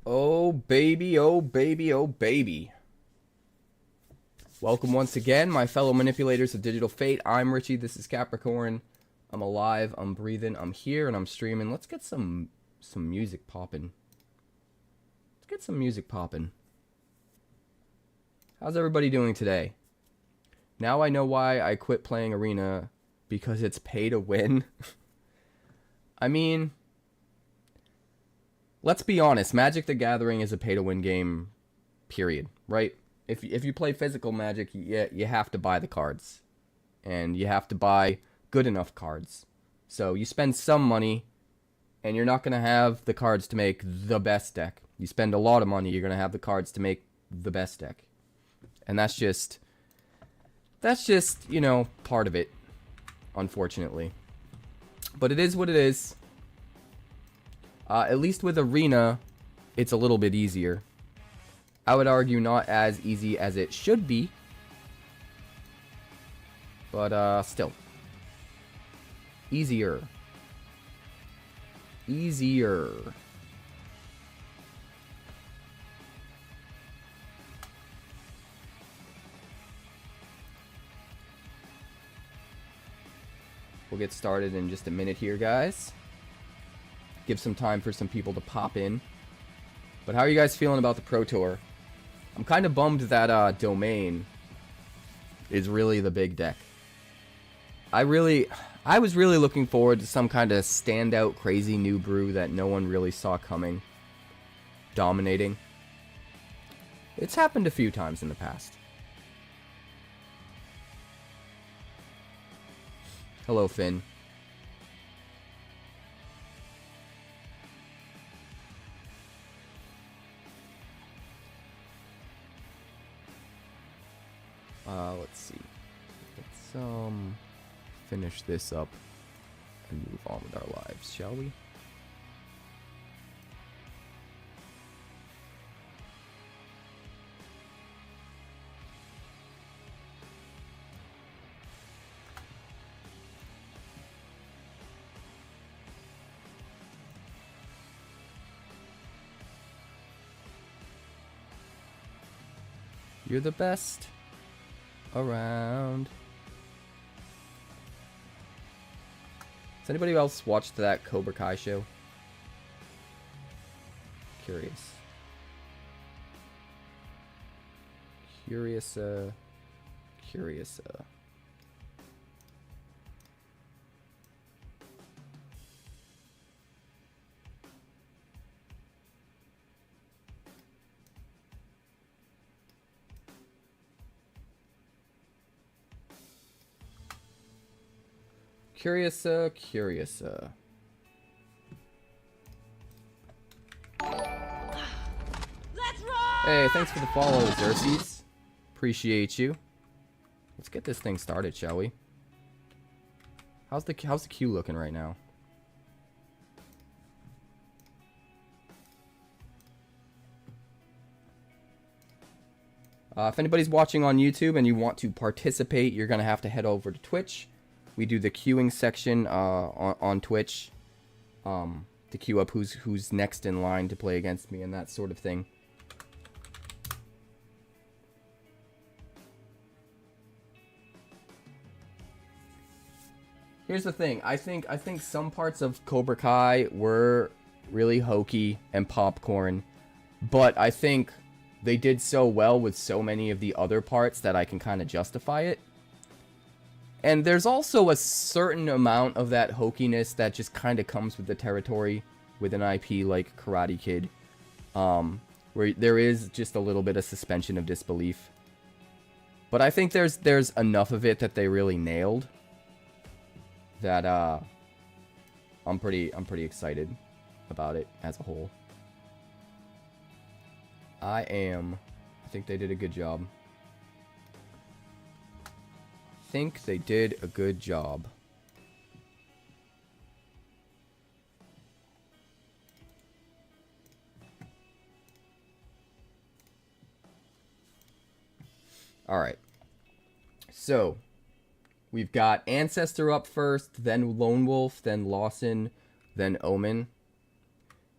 Oh baby, oh baby, oh baby. Welcome once again, my fellow manipulators of digital fate. I'm Richie, this is Capricorn. I'm alive, I'm breathing, I'm here, and I'm streaming. Let's get some music popping. Let's get some music popping. How's everybody doing today? Now I know why I quit playing Arena, because it's pay to win. I mean, let's be honest, Magic the Gathering is a pay-to-win game, period, right? If you play physical Magic, you have to buy the cards. And you have to buy good enough cards. So you spend some money, and you're not going to have the cards to make the best deck. You spend a lot of money, you're going to have the cards to make the best deck. And that's just, you know, part of it, unfortunately. But it is what it is. At least with Arena, it's a little bit easier. I would argue not as easy as it should be. But, still. Easier. Easier. We'll get started in just a minute here, guys. Give some time for some people to pop in. But how are you guys feeling about the Pro Tour? I'm kind of bummed that Domain is really the big deck. I was really looking forward to some kind of standout crazy new brew that no one really saw coming. Dominating. It's happened a few times in the past. Hello, Finn. finish this up and move on with our lives, shall we? You're the best around. Has anybody else watched that Cobra Kai show? Curious. Curious. Curious. Hey, thanks for the follow, Xerxes. Appreciate you. Let's get this thing started, shall we? How's the queue looking right now? If anybody's watching on YouTube and you want to participate, you're gonna have to head over to Twitch. We do the queuing section on Twitch to queue up who's next in line to play against me and that sort of thing. Here's the thing. I think some parts of Cobra Kai were really hokey and popcorn, but I think they did so well with so many of the other parts that I can kind of justify it. And there's also a certain amount of that hokiness that just kind of comes with the territory with an IP like Karate Kid, where there is just a little bit of suspension of disbelief. But I think there's enough of it that they really nailed that I'm pretty excited about it as a whole. I think they did a good job. Think they did a good job. All right. So, we've got Ancestor up first, then Lone Wolf, then Lawson, then Omen.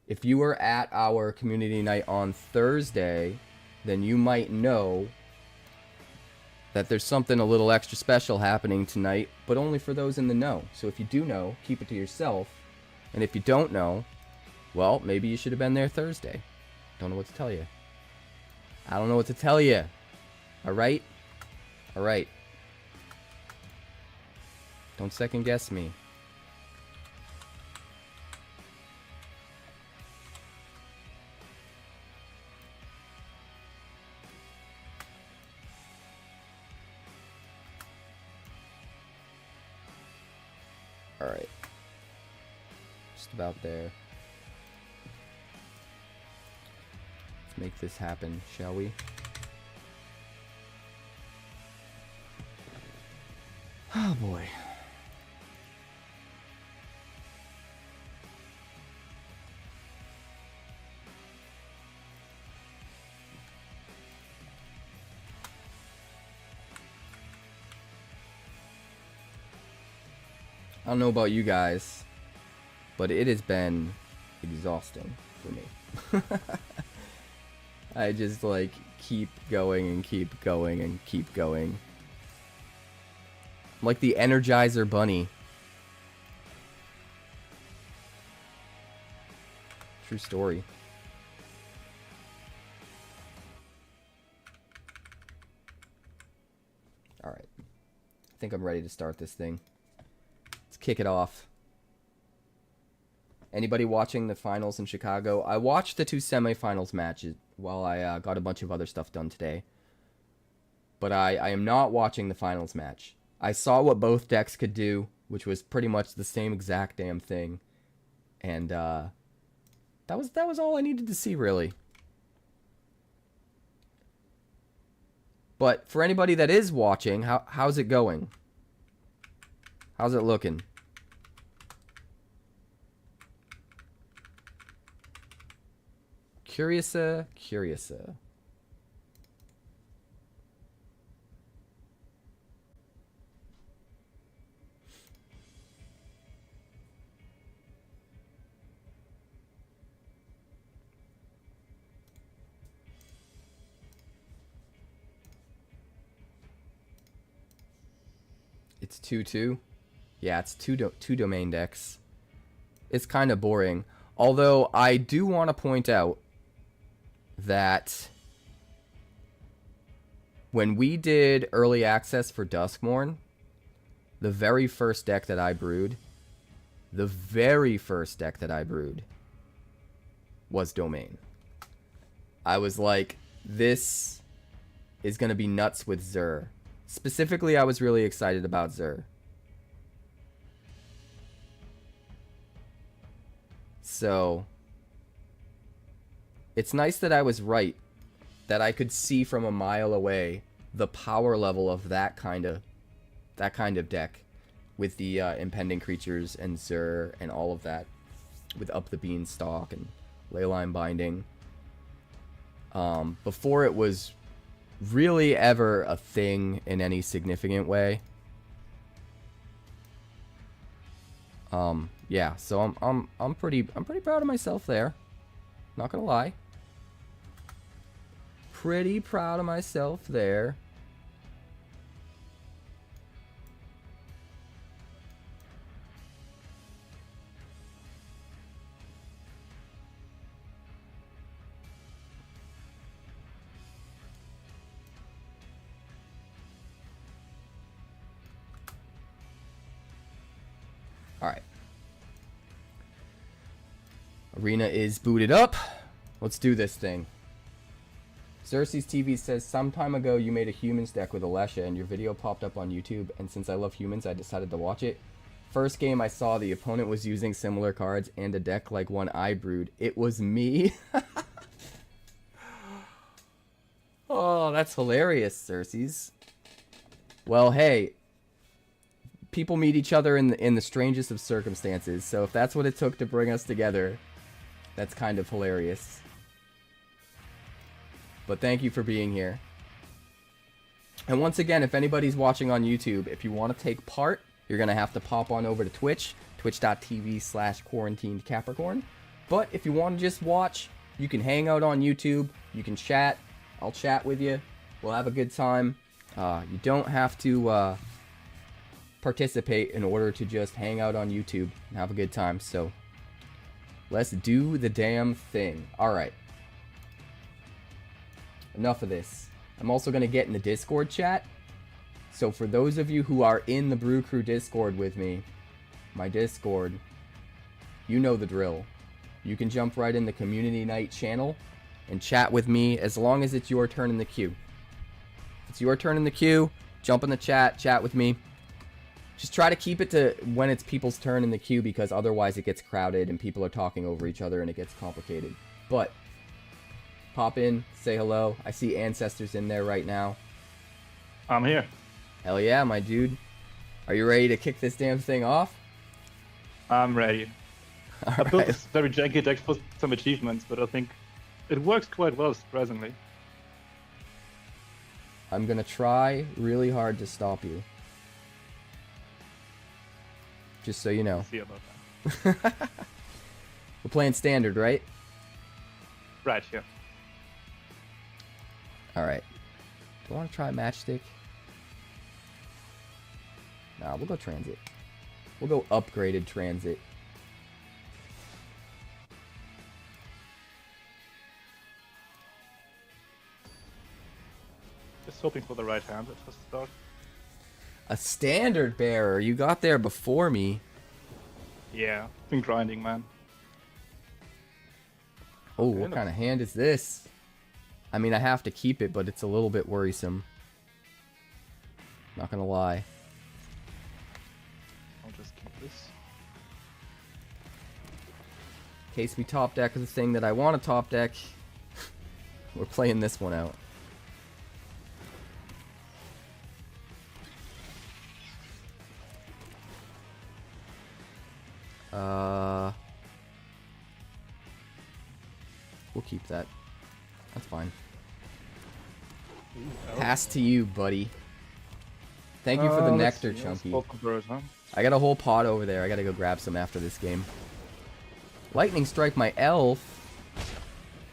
If you were at our community night on Thursday, then you might know that there's something a little extra special happening tonight, but only for those in the know. So if you do know, keep it to yourself. And if you don't know, well, maybe you should have been there Thursday. Don't know what to tell you. I don't know what to tell you. Alright? Alright. Don't second guess me. Alright. Just about there. Let's make this happen, shall we? Oh boy. I don't know about you guys, but it has been exhausting for me. I just like keep going and keep going and keep going. I'm like the Energizer Bunny. True story. Alright. I think I'm ready to start this thing. Kick it off. Anybody watching the finals in Chicago? I watched the two semifinals matches while I got a bunch of other stuff done today. But I am not watching the finals match. I saw what both decks could do, which was pretty much the same exact damn thing. And that was all I needed to see, really. But for anybody that is watching, how's it going? How's it looking? Curiousa. It's 2-2. Yeah, it's two domain decks. It's kind of boring. Although I do want to point out that when we did early access for Duskmourn, the very first deck that I brewed was Domain. I was like, this is going to be nuts with Zur. Specifically, I was really excited about Zur. So it's nice that I was right, that I could see from a mile away the power level of that kind of deck with the impending creatures and Zur and all of that, with Up the Beanstalk and Leyline Binding. Before it was really ever a thing in any significant way. Yeah, so I'm pretty proud of myself there. Not gonna lie. Pretty proud of myself there. Alright. Arena is booted up. Let's do this thing. Cersei's TV says, some time ago you made a humans deck with Alesha and your video popped up on YouTube, and since I love humans I decided to watch it. First game I saw, the opponent was using similar cards and a deck like one I brewed. It was me. Oh, that's hilarious, Cersei's. Well, hey, people meet each other in the strangest of circumstances, so if that's what it took to bring us together, that's kind of hilarious. But thank you for being here. And once again, if anybody's watching on YouTube, if you want to take part, you're going to have to pop on over to Twitch, twitch.tv/quarantinedcapricorn. But if you want to just watch, you can hang out on YouTube, you can chat, I'll chat with you, we'll have a good time. You don't have to participate in order to just hang out on YouTube and have a good time, so let's do the damn thing. Alright. Enough of this. I'm also going to get in the Discord chat. So for those of you who are in the Brew Crew Discord with me, my Discord, you know the drill. You can jump right in the Community Night channel and chat with me as long as it's your turn in the queue. If it's your turn in the queue, jump in the chat with me. Just try to keep it to when it's people's turn in the queue, because otherwise it gets crowded and people are talking over each other and it gets complicated. But pop in, say hello. I see Ancestors in there right now. I'm here. Hell yeah, my dude. Are you ready to kick this damn thing off? I'm ready. I built this very janky deck for some achievements, but I think it works quite well, surprisingly. I'm gonna try really hard to stop you. Just so you know. We'll see about that. We're playing standard, right? Right, yeah. Alright. Do I want to try Matchstick? Nah, we'll go Transit. We'll go upgraded Transit. Just hoping for the right hand at the start. A standard bearer. You got there before me. Yeah, been grinding, man. Oh, what kind of hand is this? I mean, I have to keep it, but it's a little bit worrisome. Not gonna lie. I'll just keep this. In case we top deck the thing that I want to top deck, we're playing this one out. We'll keep that. That's fine. Ooh, Pass to you, buddy. Thank you for the nectar, Chunky. Bird, huh? I got a whole pot over there. I gotta go grab some after this game. Lightning strike my elf.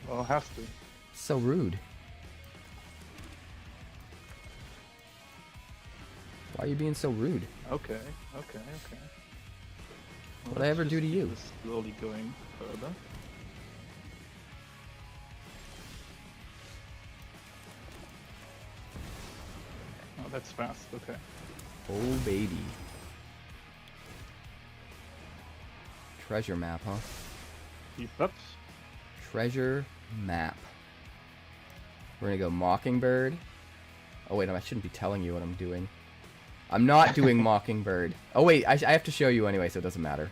Well, have to. So rude. Why are you being so rude? Okay. Well, What'd I ever let's do to just you? keep this slowly going further. Oh, that's fast. Okay. Oh, baby. Treasure map, huh? Keep up. Treasure map. We're gonna go Mockingbird. Oh wait, no, I shouldn't be telling you what I'm doing. I'm not doing Mockingbird. Oh wait, I have to show you anyway, so it doesn't matter.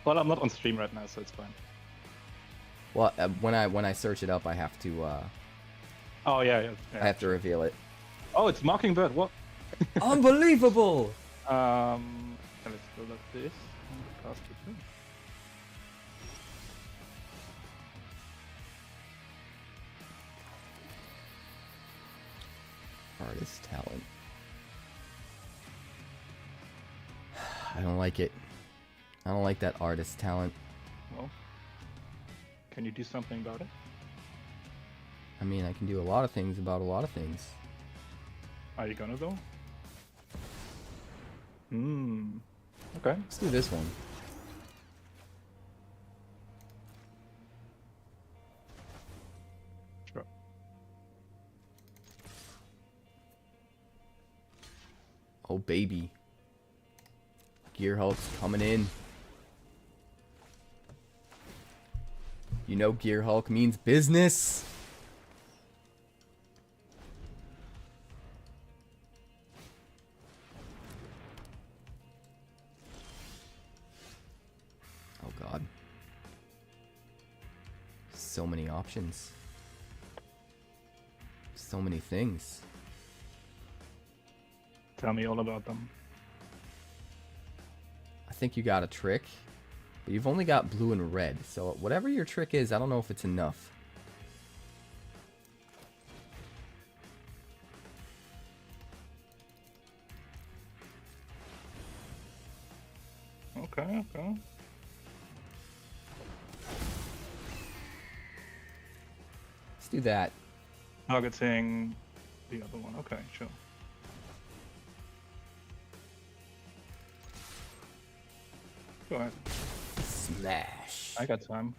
Well, I'm not on stream right now, so it's fine. Well, when I search it up, I have to Oh yeah. I have to reveal it. Oh, it's Mockingbird. What? Unbelievable! Let's build up this. And cast it too. Artist talent. I don't like it. I don't like that artist talent. Well, can you do something about it? I mean, I can do a lot of things about a lot of things. Are you gonna though? Okay. Let's do this one. Sure. Oh, baby. Gear Hulk's coming in. You know Gear Hulk means business. Oh god. So many options. So many things. Tell me all about them. I think you got a trick, but you've only got blue and red, so whatever your trick is, I don't know if it's enough. Okay. Let's do that. Targeting the other one. Okay, sure. Go ahead. Smash. I got time.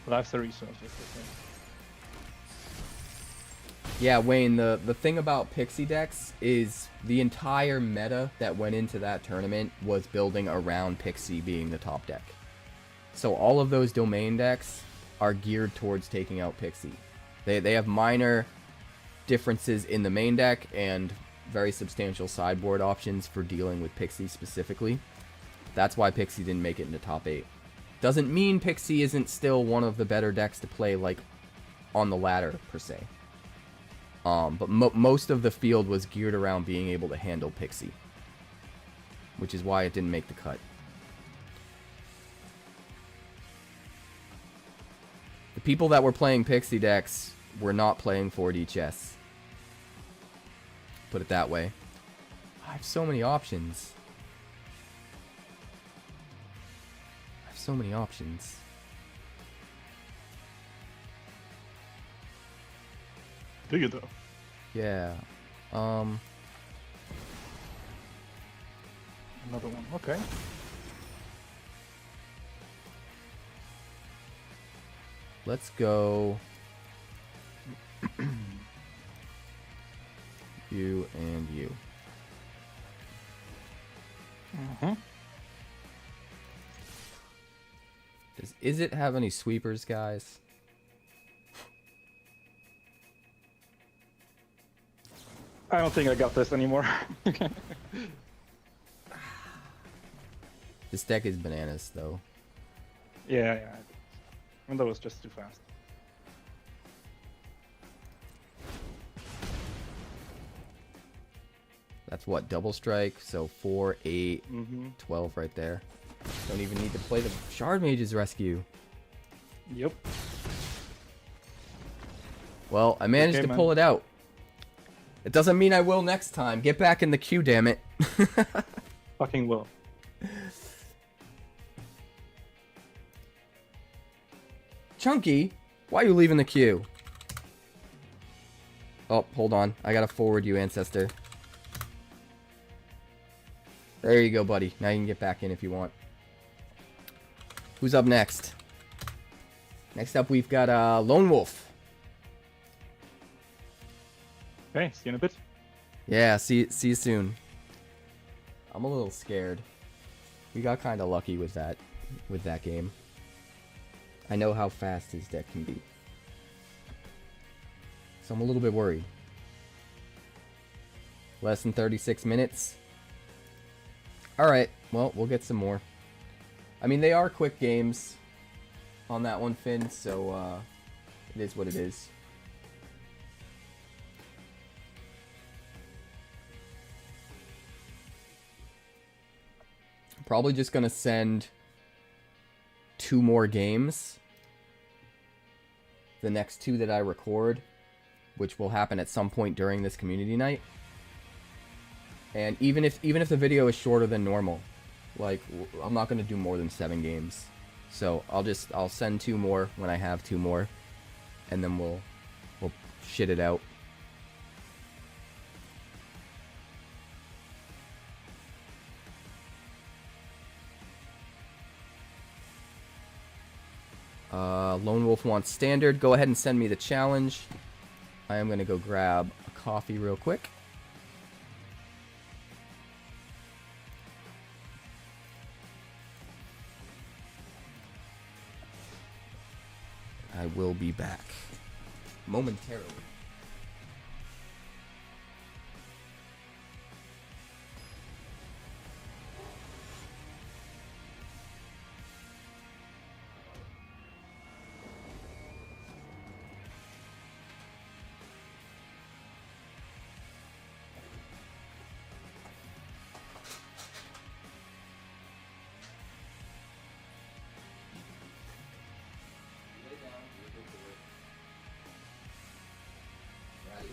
Life's a resource. Okay. Yeah, Wayne, the thing about Pixie decks is the entire meta that went into that tournament was building around Pixie being the top deck. So all of those domain decks are geared towards taking out Pixie. They have minor differences in the main deck and very substantial sideboard options for dealing with Pixie specifically. That's why Pixie didn't make it into top 8. Doesn't mean Pixie isn't still one of the better decks to play, like, on the ladder, per se. But most of the field was geared around being able to handle Pixie, which is why it didn't make the cut. The people that were playing Pixie decks were not playing 4D chess. Put it that way. I have so many options. I have so many options. Do you though? Yeah. Another one. Okay. Let's go. You and you. Is it have any sweepers, guys? I don't think I got this anymore. This deck is bananas, though. Yeah. And that was just too fast. That's what, double strike? So 4, 8, 12 right there. Don't even need to play the Shard Mage's Rescue. Yep. Well, I managed to pull it out. It doesn't mean I will next time. Get back in the queue, damn it. Fucking will. Chunky, why are you leaving the queue? Oh, hold on. I gotta forward you, Ancestor. There you go, buddy. Now you can get back in if you want. Who's up next? Next up, we've got Lone Wolf. Okay, see you in a bit. Yeah, see you soon. I'm a little scared. We got kind of lucky with that game. I know how fast his deck can be. So I'm a little bit worried. Less than 36 minutes. Alright, well, we'll get some more. I mean, they are quick games on that one, Finn, so it is what it is. I'm probably just going to send 2 more games. The next 2 that I record, which will happen at some point during this community night. And even if the video is shorter than normal, like, I'm not going to do more than 7 games. So I'll send 2 more when I have 2 more, and then we'll shit it out. Lone Wolf wants standard. Go ahead and send me the challenge. I am going to go grab a coffee real quick. I will be back momentarily.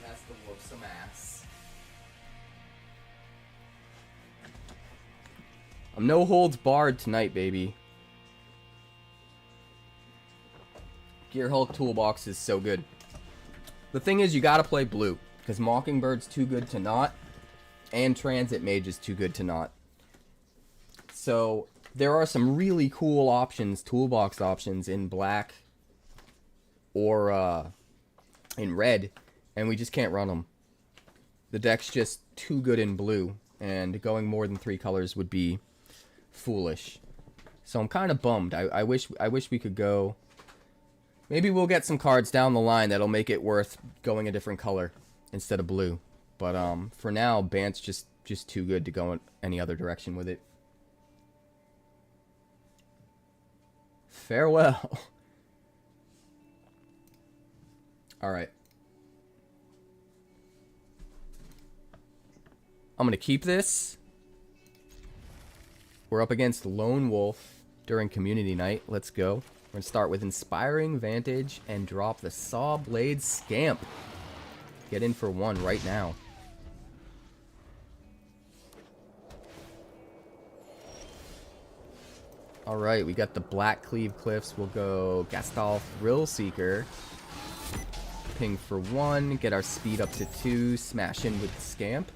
Has to whoop some ass. I'm no holds barred tonight, baby. Gear Hulk Toolbox is so good. The thing is, you gotta play blue, because Mockingbird's too good to not, and Transit Mage is too good to not. So, there are some really cool options, toolbox options, in black or in red, and we just can't run them. The deck's just too good in blue, and going more than 3 colors would be foolish. So I'm kind of bummed. I wish we could go. Maybe we'll get some cards down the line that'll make it worth going a different color instead of blue. But for now, Bant's just too good to go in any other direction with it. Farewell. All right. I'm going to keep this. We're up against Lone Wolf during community night. Let's go. We're going to start with Inspiring Vantage and drop the Saw Blade Scamp. Get in for 1 right now. Alright, we got the Black Cleave Cliffs. We'll go Gastal Thrill Seeker. Ping for 1. Get our speed up to 2. Smash in with the Scamp.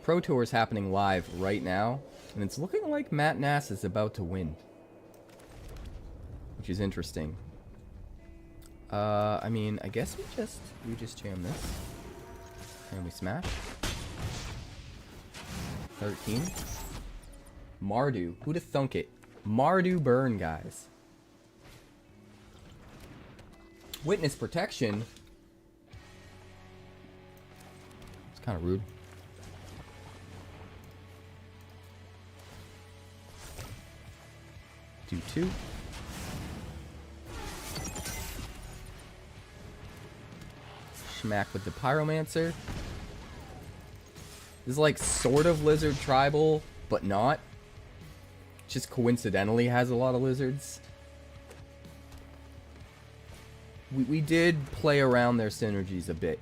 Pro Tour is happening live right now, and it's looking like Matt Nass is about to win, which is interesting. I mean, I guess we just jam this, and we smash. 13. Mardu, who'd have thunk it? Mardu burn, guys. Witness Protection. It's kind of rude. Do 2. smack with the Pyromancer. This is like sort of lizard tribal, but not. Just coincidentally has a lot of lizards. We did play around their synergies a bit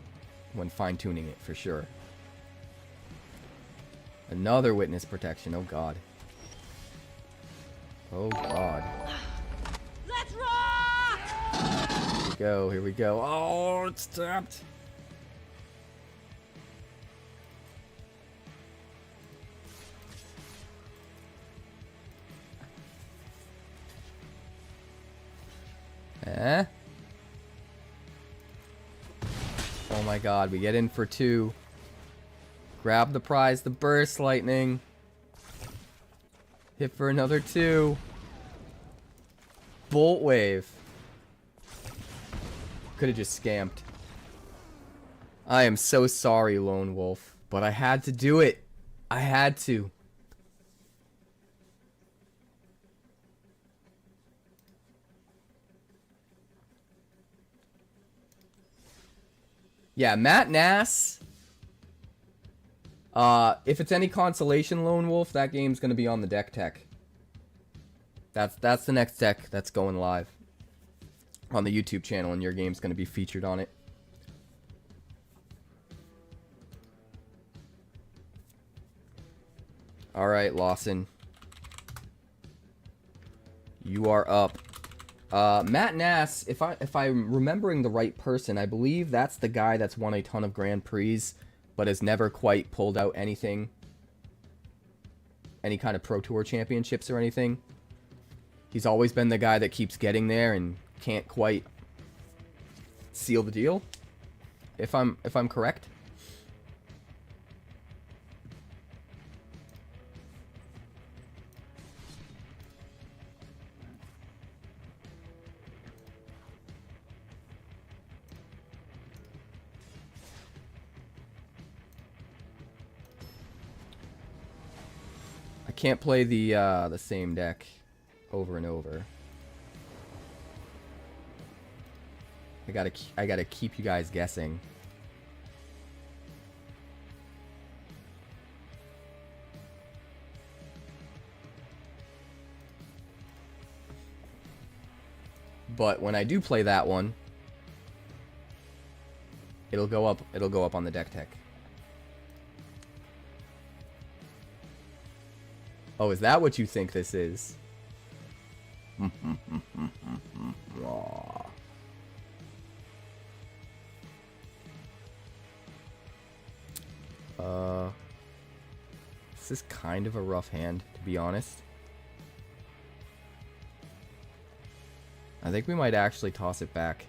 when fine-tuning it, for sure. Another witness protection, oh god. Oh god. Let's rock! Here we go, here we go. Oh, it's tapped. Eh? Oh my god, we get in for 2. Grab the prize, the burst lightning. Hit for another 2. Bolt wave. Could have just scamped. I am so sorry, Lone Wolf, but I had to do it. I had to. Yeah, Matt Nass. If it's any consolation, Lone Wolf, that game's gonna be on the deck tech. That's the next deck that's going live on the YouTube channel, and your game's gonna be featured on it. All right, Lawson. You are up. Matt Nass, if I'm remembering the right person, I believe that's the guy that's won a ton of Grand Prix, but has never quite pulled out anything. Any kind of Pro Tour championships or anything. He's always been the guy that keeps getting there and can't quite seal the deal. If I'm correct. Can't play the same deck over and over. I gotta keep you guys guessing. But when I do play that one, it'll go up on the deck tech. Oh, is that what you think this is? This is kind of a rough hand, to be honest. I think we might actually toss it back.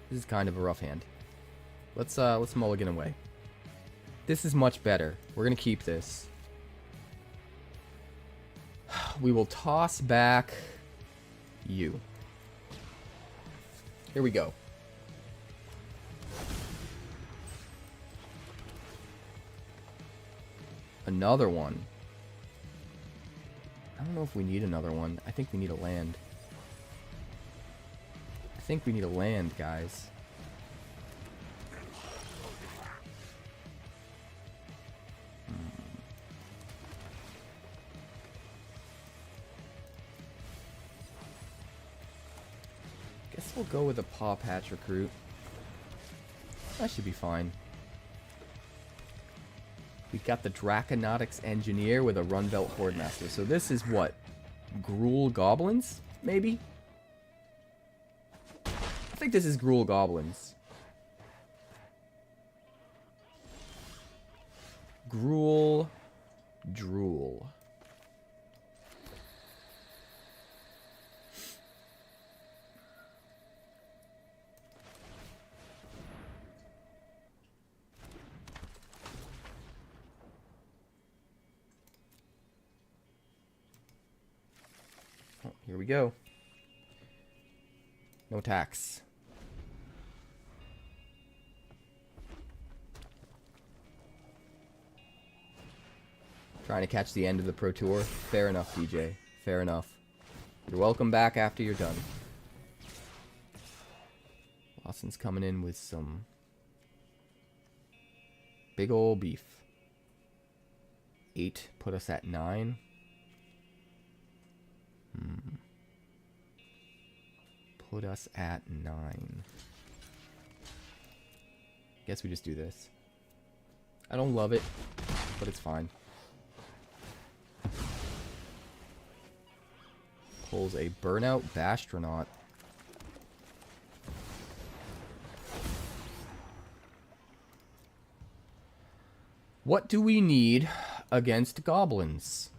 This is kind of a rough hand. Let's mulligan away. This is much better. We're gonna keep this. We will toss back you. Here we go. Another one. I don't know if we need another one. I think we need a land. I think we need a land, guys. Guess we'll go with a Paw Patch Recruit. That should be fine. We got the Draconautics Engineer with a Runbelt Hordemaster. So this is what? Gruul Goblins? Maybe? I think this is Gruul Goblins. Gruul. Drool. Oh, here we go. No tax. Trying to catch the end of the Pro Tour. Fair enough, DJ. Fair enough. You're welcome back after you're done. Lawson's coming in with some big ol' beef. 8 put us at 9. Put us at 9. Guess we just do this. I don't love it, but it's fine. Pulls a burnout Bastronaut. What do we need against goblins?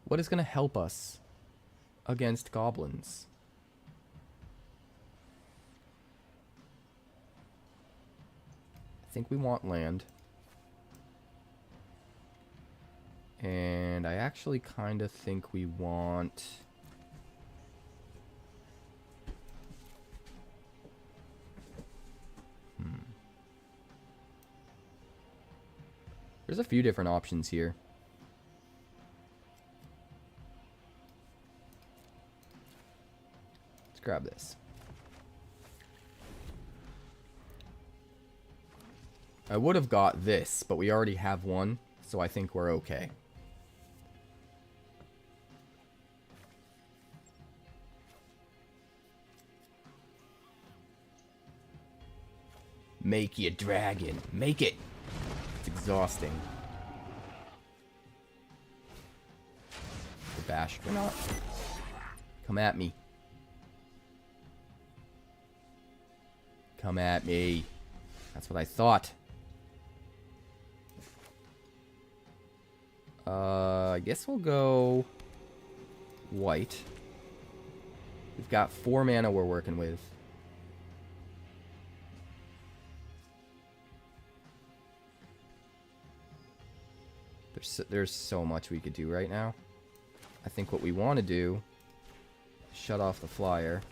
What is going to help us against goblins? I think we want land. And I actually kind of think we want... There's a few different options here. Let's grab this. I would have got this, but we already have one, so I think we're okay. Make your dragon. Make it. It's exhausting. The Bastronaut. Come at me. Come at me. That's what I thought. I guess we'll go white. We've got 4 mana we're working with. There's so much we could do right now. I think what we want to do is shut off the flyer.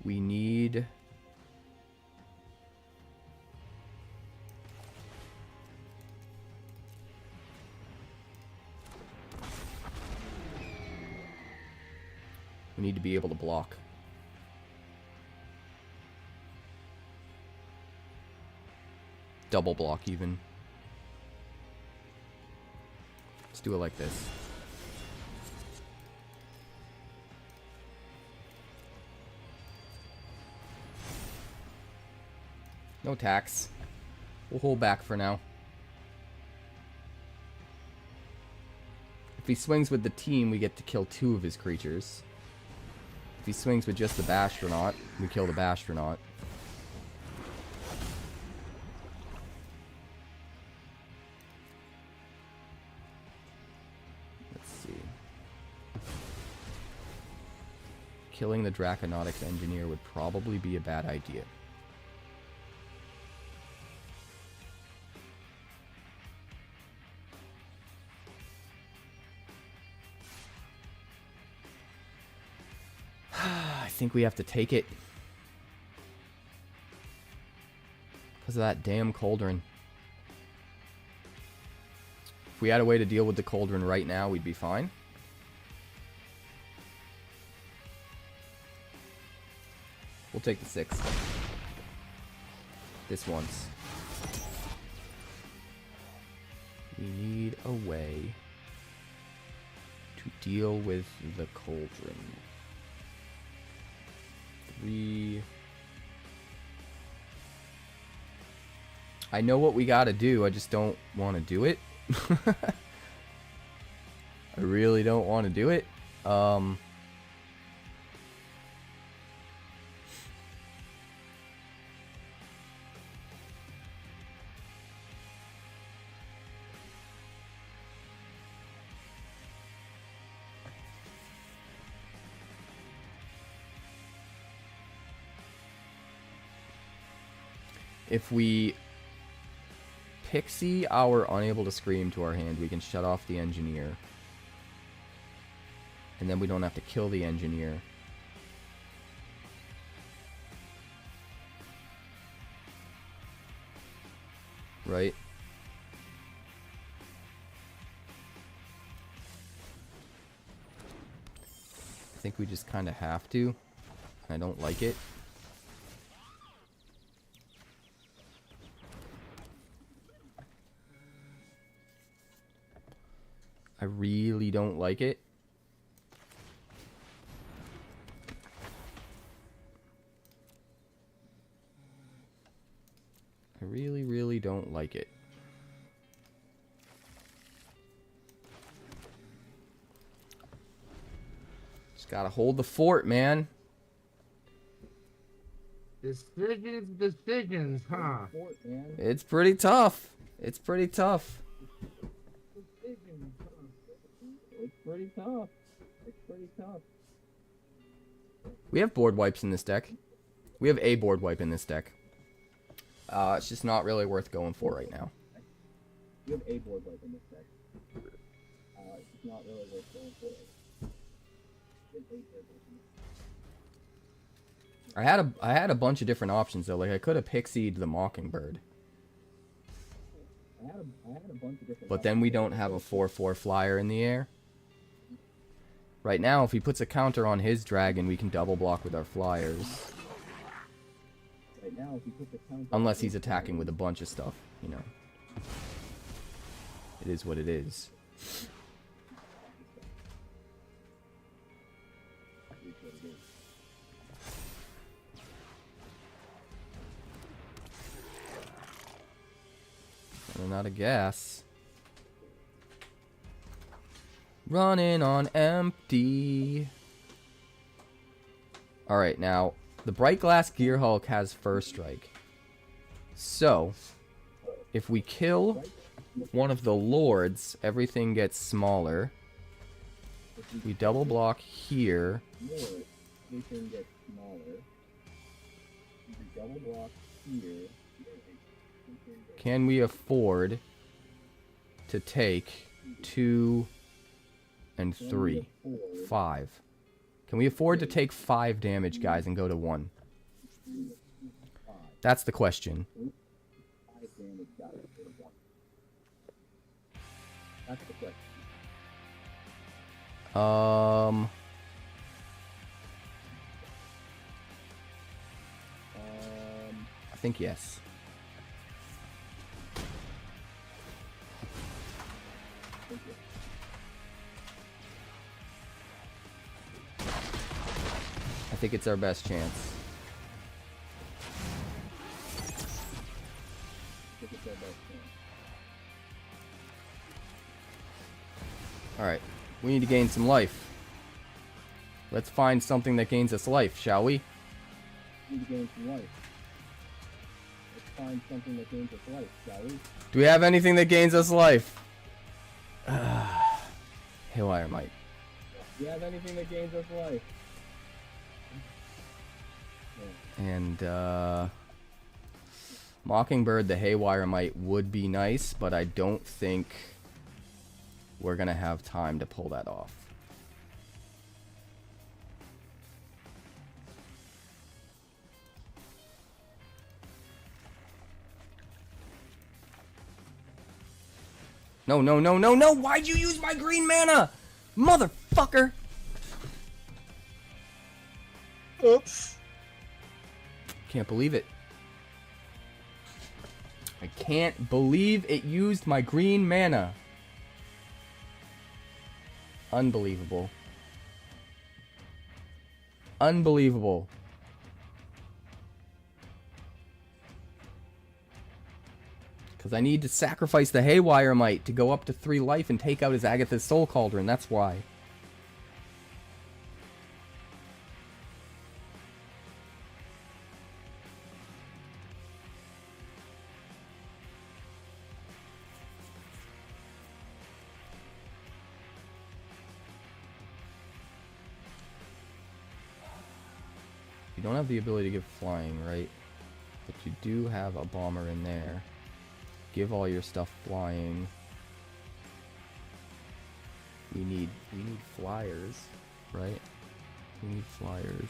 We need... We need to be able to block. Double block even. Let's do it like this. No tax. We'll hold back for now. If he swings with the team, we get to kill 2 of his creatures. If he swings with just the Bastronaut, we kill the Bastronaut. Let's see. Killing the Draconautics Engineer would probably be a bad idea. I think we have to take it. Because of that damn cauldron. If we had a way to deal with the cauldron right now, we'd be fine. We'll take the 6. This once. We need a way to deal with the cauldron. 3. I know what we gotta do, I just don't want to do it. I really don't want to do it. If we pixie our Unable to Scream to our hand, we can shut off the Engineer. And then we don't have to kill the Engineer. right? I think we just kind of have to. I don't like it. I really don't like it. I really, really don't like it. Just gotta hold the fort, man. Decisions, huh? It's pretty tough. It's pretty tough. It's pretty tough. It's pretty tough. We have board wipes in this deck. We have a board wipe in this deck. It's just not really worth going for right now. You have a board wipe in this deck. It's just not really worth going for it. I had a bunch of different options though. Like I could have pixied the Mockingbird. I had a bunch of different. But then we don't have a 4/4 flyer in the air. Right now, if he puts a counter on his dragon, we can double block with our flyers. Right now, if he puts a counter. Unless he's attacking with a bunch of stuff, you know. It is what it is. Running out of gas. Running on empty. Alright, now, the Bright Glass Gear Hulk has first strike. So, if we kill one of the lords, everything gets smaller. We double block here. Everything gets smaller. We double block here. Can we afford to take 2 and 3? 5. Can we afford to take 5 damage, guys, and go to 1? That's the question. That's the question. I think yes. I think it's our best chance. Alright, we need to gain some life. Let's find something that gains us life, shall we? We need to gain some life. Let's find something that gains us life, shall we? Do we have anything that gains us life? Haywire Might. Do you have anything that gains us life? And, Mockingbird, the Haywire Might would be nice, but I don't think we're gonna have time to pull that off. No, no, no, no, no! Why'd you use my green mana? Motherfucker! Oops. Can't believe it. I can't believe it used my green mana. Unbelievable. Unbelievable. Because I need to sacrifice the Haywire Might to go up to 3 life and take out his Agatha's Soul Cauldron. That's why. You don't have the ability to give flying, right? But you do have a bomber in there. Give all your stuff flying. We need flyers, right? We need flyers.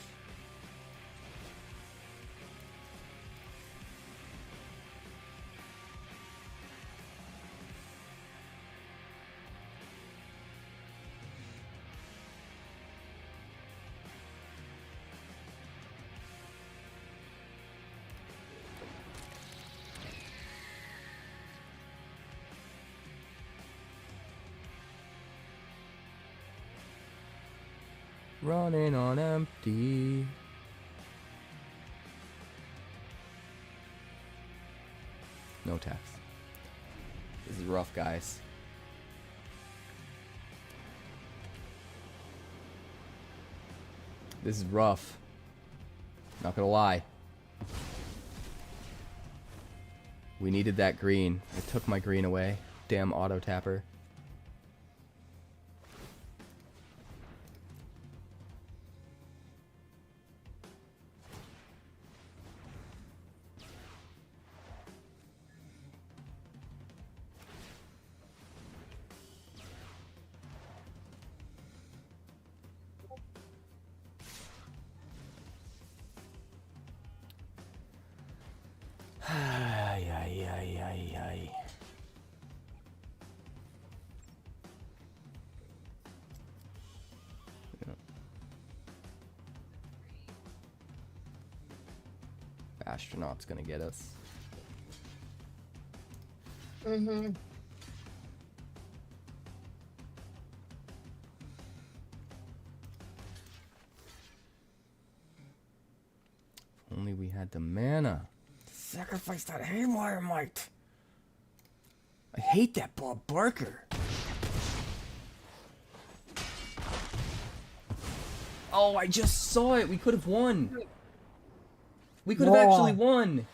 Running on empty. No tax. This is rough, guys. This is rough. Not gonna lie. We needed that green. It took my green away. Damn auto tapper. Ay, ay, ay, ay, ay. Yeah. Astronaut's gonna get us. Mm-hmm. If only we had the mana. Sacrifice that haywire mite. I hate that Bob Barker. Oh, I just saw it. We could have won. We could have actually won.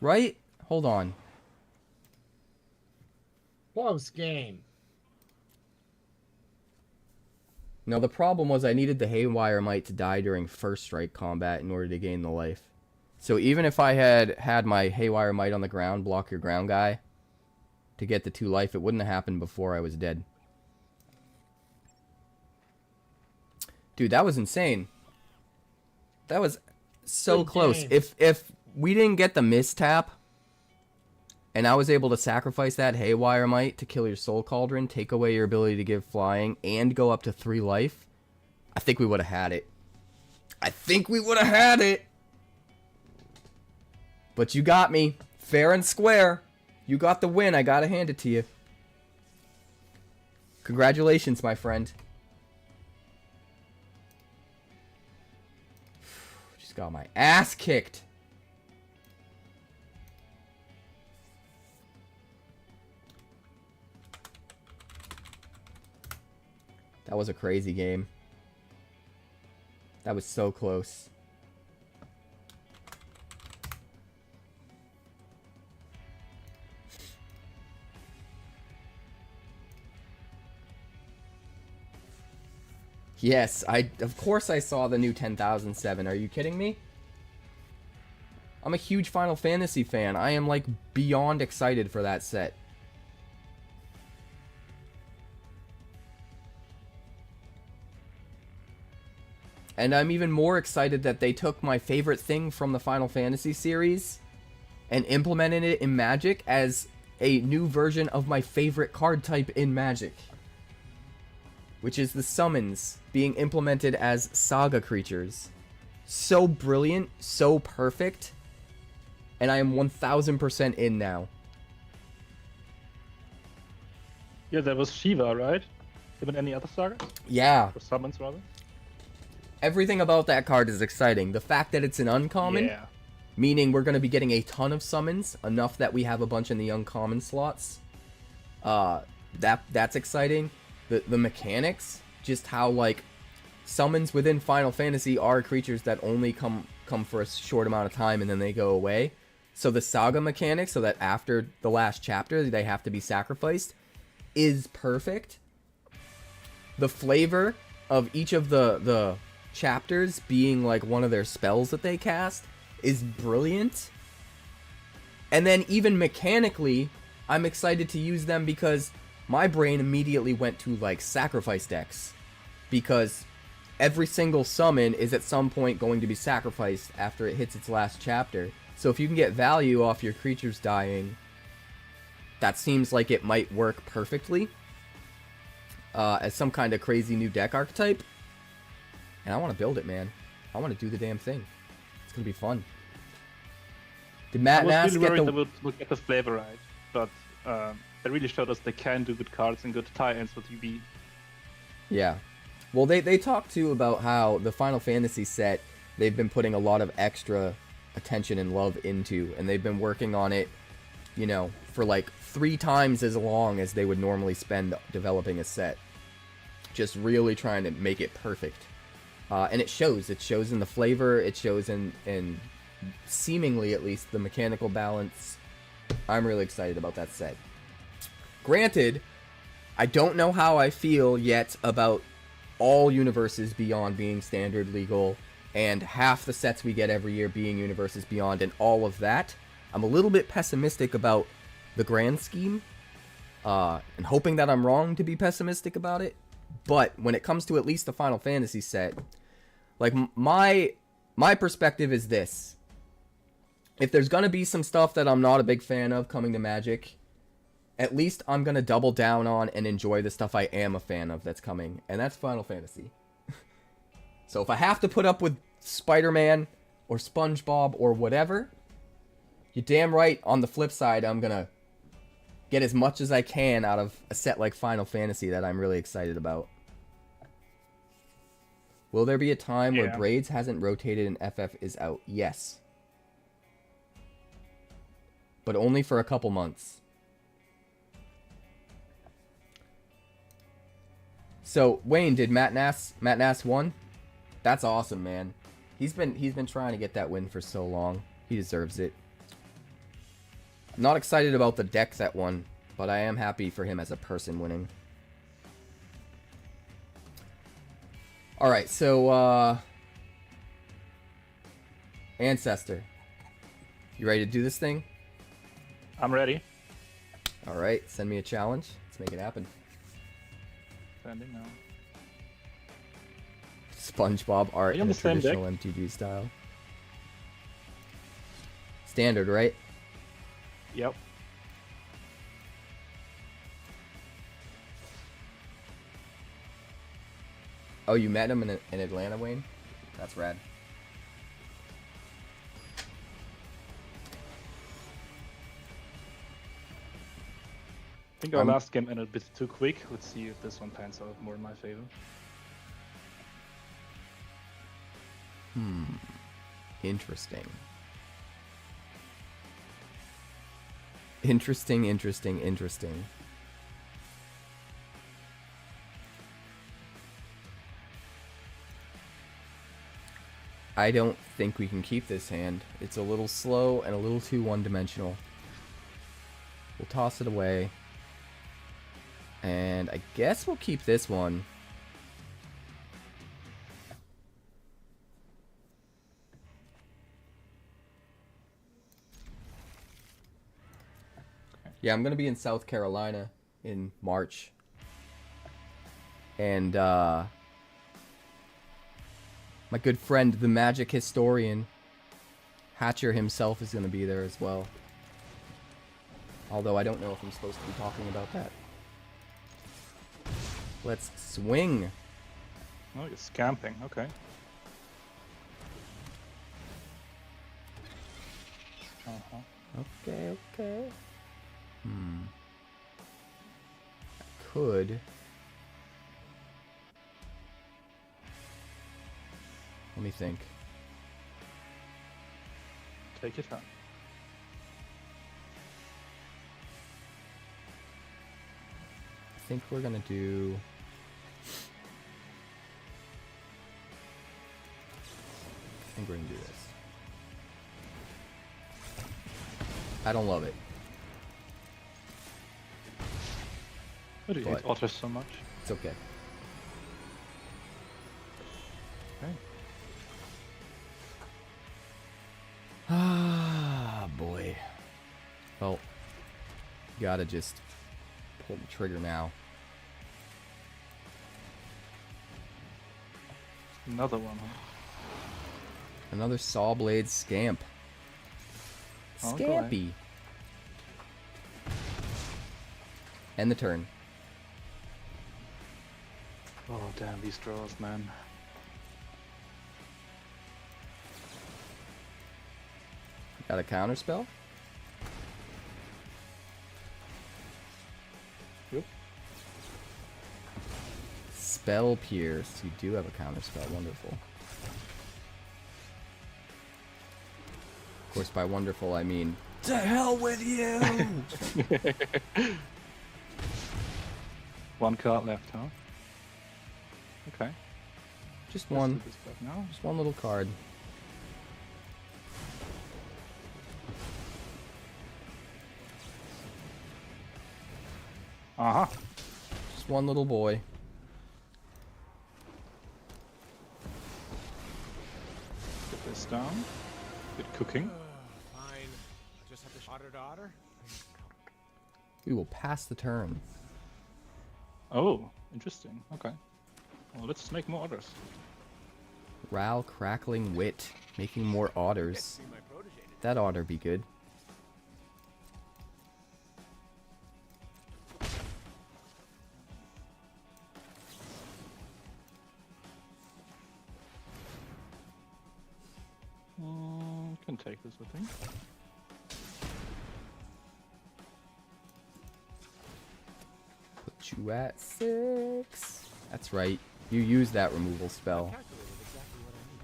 Right? Hold on. Close game. No, the problem was I needed the Haywire Mite to die during first strike combat in order to gain the life. So even if I had had my Haywire Mite on the ground, block your ground guy, to get the 2 life, it wouldn't have happened before I was dead. Dude, that was insane. That was so Good close. game. If we didn't get the mistap, and I was able to sacrifice that Haywire Mite to kill your Soul Cauldron, take away your ability to give flying, and go up to 3 life, I think we would have had it. I think we would have had it. But you got me. Fair and square. You got the win. I gotta hand it to you. Congratulations, my friend. Just got my ass kicked. That was a crazy game. That was so close. Yes, of course I saw the new 10,007. Are you kidding me? I'm a huge Final Fantasy fan. I am like beyond excited for that set. And I'm even more excited that they took my favorite thing from the Final Fantasy series and implemented it in Magic as a new version of my favorite card type in Magic. Which is the summons being implemented as saga creatures. So brilliant, so perfect. And I am 1000% in now. Yeah, there was Shiva, right? Even any other sagas? Yeah. Or summons, rather? Everything about that card is exciting. The fact that it's an uncommon, Yeah. meaning we're going to be getting a ton of summons, enough that we have a bunch in the uncommon slots. That's exciting. The mechanics, just how like summons within Final Fantasy are creatures that only come for a short amount of time and then they go away. So the saga mechanics, so that after the last chapter they have to be sacrificed, is perfect. The flavor of each of the chapters being like one of their spells that they cast is brilliant. And then even mechanically, I'm excited to use them because my brain immediately went to like sacrifice decks, because every single summon is at some point going to be sacrificed after it hits its last chapter. So if you can get value off your creatures dying, that seems like it might work perfectly as some kind of crazy new deck archetype. And I want to build it, man. I want to do the damn thing. It's gonna be fun. Did Matt I was Nass really get worried the... that we'll get the flavor right, but they really showed us they can do good cards and good tie-ins with UB. Yeah. Well, they talked too about how the Final Fantasy set, they've been putting a lot of extra attention and love into, and they've been working on it, you know, for like 3 times as long as they would normally spend developing a set. Just really trying to make it perfect. And it shows. It shows in the flavor. It shows in seemingly, at least, the mechanical balance. I'm really excited about that set. Granted, I don't know how I feel yet about all universes beyond being standard legal and half the sets we get every year being universes beyond and all of that. I'm a little bit pessimistic about the grand scheme, and hoping that I'm wrong to be pessimistic about it. But when it comes to at least the Final Fantasy set, like, my perspective is this. If there's gonna be some stuff that I'm not a big fan of coming to Magic, at least I'm gonna double down on and enjoy the stuff I am a fan of that's coming, and that's Final Fantasy. So if I have to put up with Spider-Man or SpongeBob or whatever, you're damn right, on the flip side, I'm gonna get as much as I can out of a set like Final Fantasy that I'm really excited about. Will there be a time where Braids hasn't rotated and FF is out? Yes. But only for a couple months. So, Wayne, did Matt Nass won? That's awesome, man. He's been trying to get that win for so long. He deserves it. I'm not excited about the deck that won, but I am happy for him as a person winning. Alright, so, Ancestor. You ready to do this thing? I'm ready. Alright, send me a challenge. Let's make it happen. Sending now. SpongeBob art in a traditional MTG style. Standard, right? Yep. Oh, you met him in Atlanta, Wayne? That's rad. I think our last game ended a bit too quick. Let's see if this one pans out more in my favor. Interesting. Interesting. I don't think we can keep this hand. It's a little slow and a little too one-dimensional. We'll toss it away. And I guess we'll keep this one. Yeah, I'm going to be in South Carolina in March. And, my good friend, the Magic historian, Hatcher himself, is going to be there as well. Although I don't know if I'm supposed to be talking about that. Let's swing. Oh, you're scamping. Okay. Okay. I could. Let me think. Take your time. I think we're gonna do. I think we're gonna do this. I don't love it. Why do you hate otters so much? It's okay. Okay. Ah, boy. Well, gotta just pull the trigger now. Another one, huh? Another Saw Blade Scamp. Oh, go Scampy. End the turn. Oh, damn, these draws, man. Got a counter spell? Spell Pierce. You do have a counter spell. Wonderful. Of course, by wonderful, I mean, to hell with you! One card left, huh? Okay. Just Let's one. do this stuff now. Just one little card. Uh-huh. Just one little boy. Get this down. Good cooking. Fine. I just have to otter. We will pass the turn. Oh, interesting. Okay. Well, let's make more orders. Ral Crackling Wit. Making more otters. See my protege. That oughter be good. Can take this, I think. Put you at 6. That's right. You use that removal spell. Calculated exactly what I need.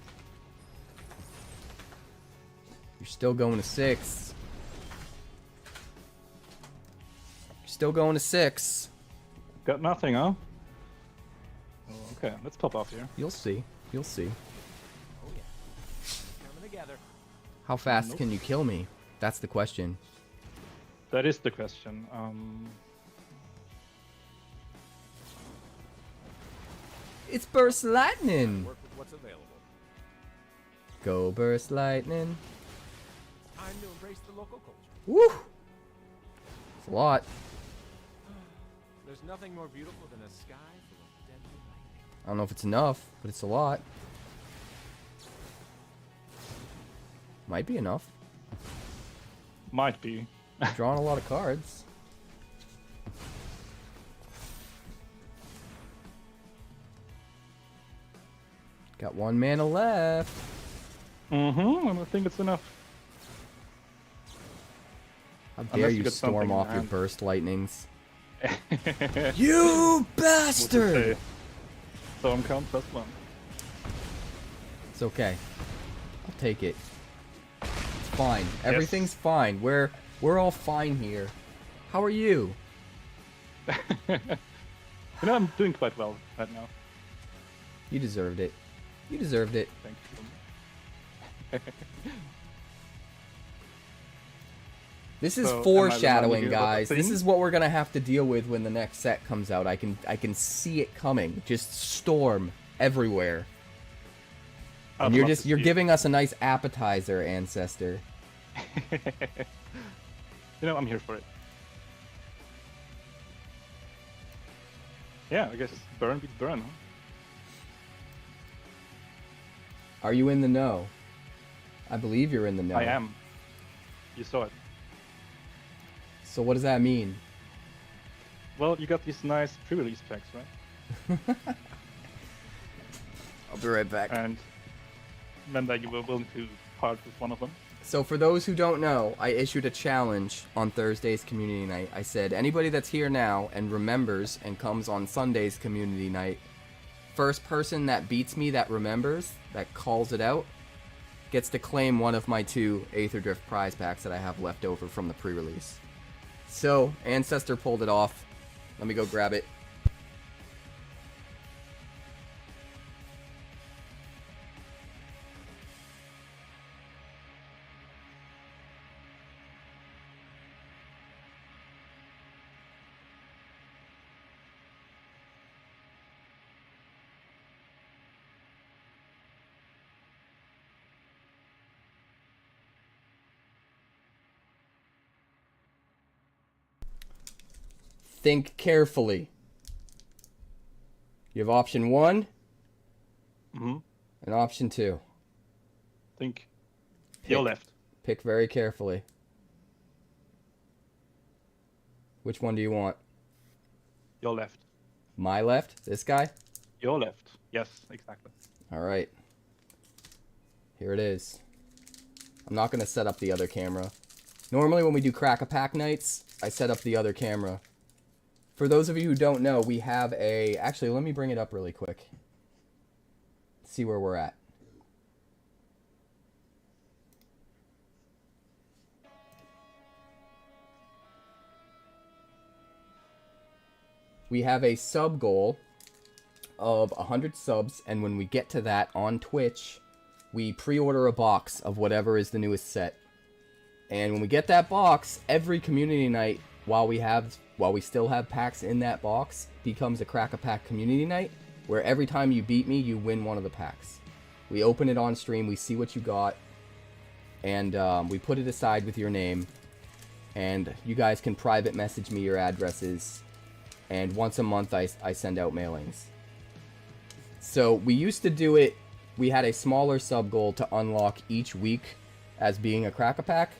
You're still going to 6. You're still going to 6. Got nothing, huh? Oh, okay, let's pop off here. You'll see. You'll see. Oh yeah. Coming together. How fast Nope. can you kill me? That's the question. That is the question. It's Burst Lightning! Work with what's available. Go Burst Lightning. It's time to embrace the local culture. Woo! It's a lot. There's nothing more beautiful than a sky full of deadly lightning. I don't know if it's enough, but it's a lot. Might be enough. Might be. Drawing a lot of cards. Got 1 mana left. Mm-hmm, I don't think it's enough. How dare Unless you you get something storm in off your your hand. burst lightnings. What You to bastard! say? Storm count +1. It's okay. I'll take it. It's fine. Everything's fine. We're all fine here. How are you? You know, I'm doing quite well right now. You deserved it. You deserved it. Thank you. This is So, am I foreshadowing, reminding you about the guys. This thing? is what we're gonna have to deal with when the next set comes out. I can see it coming. Just storm everywhere. I'd And you're love to you're see it. giving us a nice appetizer, ancestor. You know, I'm here for it. Yeah, I guess burn beats burn, huh? Are you in the know? I believe you're in the know. I am. You saw it. So what does that mean? Well, you got these nice pre-release packs, right? I'll be right back. And remember you were willing to part with one of them. So for those who don't know, I issued a challenge on Thursday's community night. I said anybody that's here now and remembers and comes on Sunday's community night, first person that beats me that remembers, that calls it out, gets to claim one of my 2 Aether Drift prize packs that I have left over from the pre-release. So, Ancestor pulled it off. Let me go grab it. Think carefully. You have option 1 Mm-hmm. and option 2. Think your left. Pick very carefully. Which one do you want? Your left. My left? This guy? Your left. Yes, exactly. Alright. Here it is. I'm not going to set up the other camera. Normally when we do Crack-A-Pack nights, I set up the other camera For those of you who don't know, we have a... Actually, let me bring it up really quick. See where we're at. We have a sub goal of 100 subs, and when we get to that on Twitch, we pre-order a box of whatever is the newest set. And when we get that box, every community night, while we still have packs in that box, becomes a Crack-a-Pack community night, where every time you beat me, you win one of the packs. We open it on stream, we see what you got, and we put it aside with your name, and you guys can private message me your addresses, and once a month I send out mailings. So we used to do it, we had a smaller sub goal to unlock each week as being a Crack-a-Pack,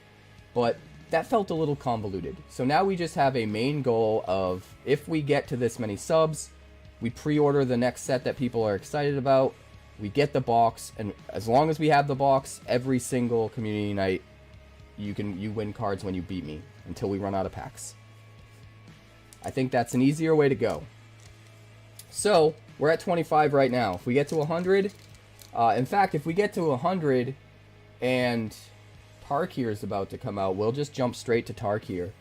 but that felt a little convoluted. So now we just have a main goal of, if we get to this many subs, we pre-order the next set that people are excited about, we get the box, and as long as we have the box, every single community night, you win cards when you beat me, until we run out of packs. I think that's an easier way to go. So, we're at 25 right now. If we get to 100, in fact, if we get to 100 and Tarkir is about to come out, we'll just jump straight to Tarkir.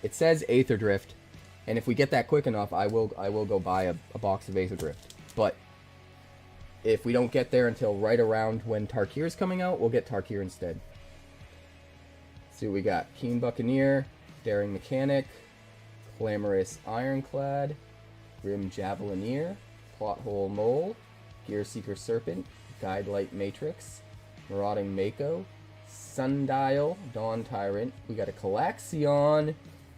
It says Aether Drift, and if we get that quick enough, I will go buy a box of Aether Drift. But if we don't get there until right around when Tarkir is coming out, we'll get Tarkir instead. See what we got. Keen Buccaneer, Daring Mechanic, Clamorous Ironclad, Grim Javelineer, Plothole Mole, Gear Seeker Serpent, Guidelight Matrix, Marauding Mako, Sundial, Dawn Tyrant. We got a Calaxion.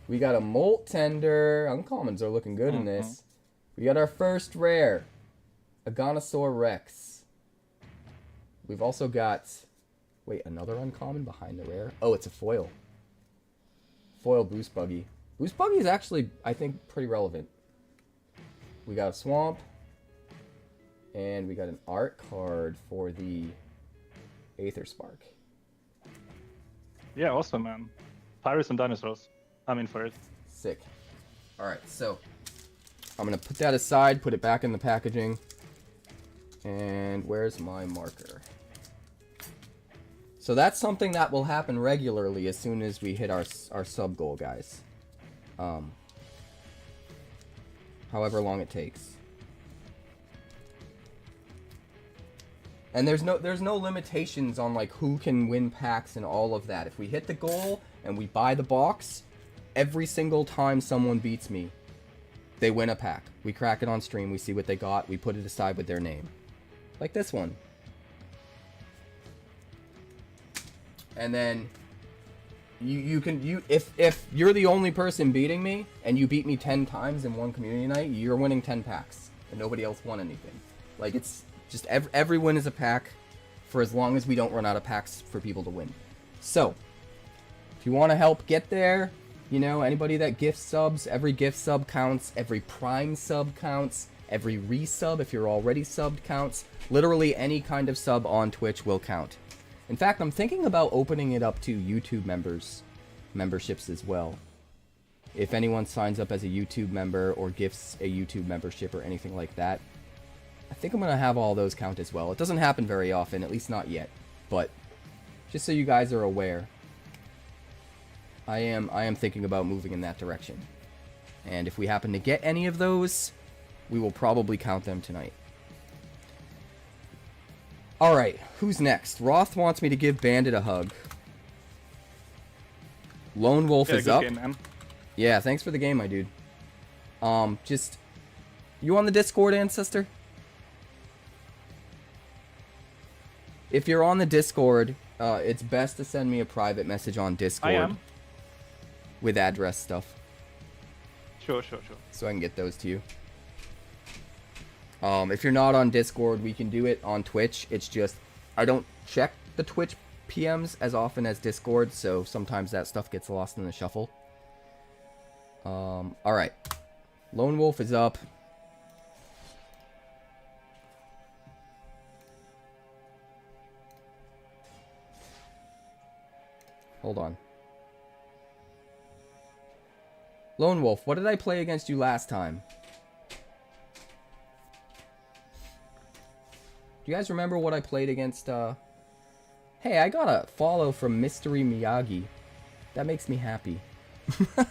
We got a Molt Tender. Uncommons are looking good in this. We got our first rare, a Gonosaur Rex. We've also got... Wait, another uncommon behind the rare? Oh, it's a foil. Foil Boost Buggy. Boost Buggy is actually, I think, pretty relevant. We got a Swamp. And we got an art card for the Aether Spark. Yeah, awesome, man. Pirates and dinosaurs. I'm in for it. Sick. Alright, so I'm going to put that aside, put it back in the packaging. And where's my marker? So that's something that will happen regularly as soon as we hit our sub goal, guys. However long it takes. And there's no limitations on like who can win packs and all of that. If we hit the goal and we buy the box, every single time someone beats me, they win a pack. We crack it on stream, we see what they got, we put it aside with their name. Like this one. And then if you're the only person beating me and you beat me 10 times in one community night, you're winning 10 packs and nobody else won anything. Like it's just every win is a pack for as long as we don't run out of packs for people to win. So, if you want to help get there, you know, anybody that gift subs, every gift sub counts, every prime sub counts, every resub if you're already subbed counts. Literally any kind of sub on Twitch will count. In fact, I'm thinking about opening it up to YouTube memberships as well. If anyone signs up as a YouTube member or gifts a YouTube membership or anything like that, I think I'm going to have all those count as well. It doesn't happen very often, at least not yet. But just so you guys are aware, I am thinking about moving in that direction. And if we happen to get any of those, we will probably count them tonight. Alright, who's next? Roth wants me to give Bandit a hug. Lone Wolf is good up. game, man. Yeah, thanks for the game, my dude. Just... You on the Discord, Ancestor? If you're on the Discord, it's best to send me a private message on Discord. I am. With address stuff. Sure. So I can get those to you. If you're not on Discord, we can do it on Twitch. It's just, I don't check the Twitch PMs as often as Discord, so sometimes that stuff gets lost in the shuffle. Alright. Lone Wolf is up. Hold on. Lone Wolf, what did I play against you last time? Do you guys remember what I played against, Hey, I got a follow from Mystery Miyagi. That makes me happy.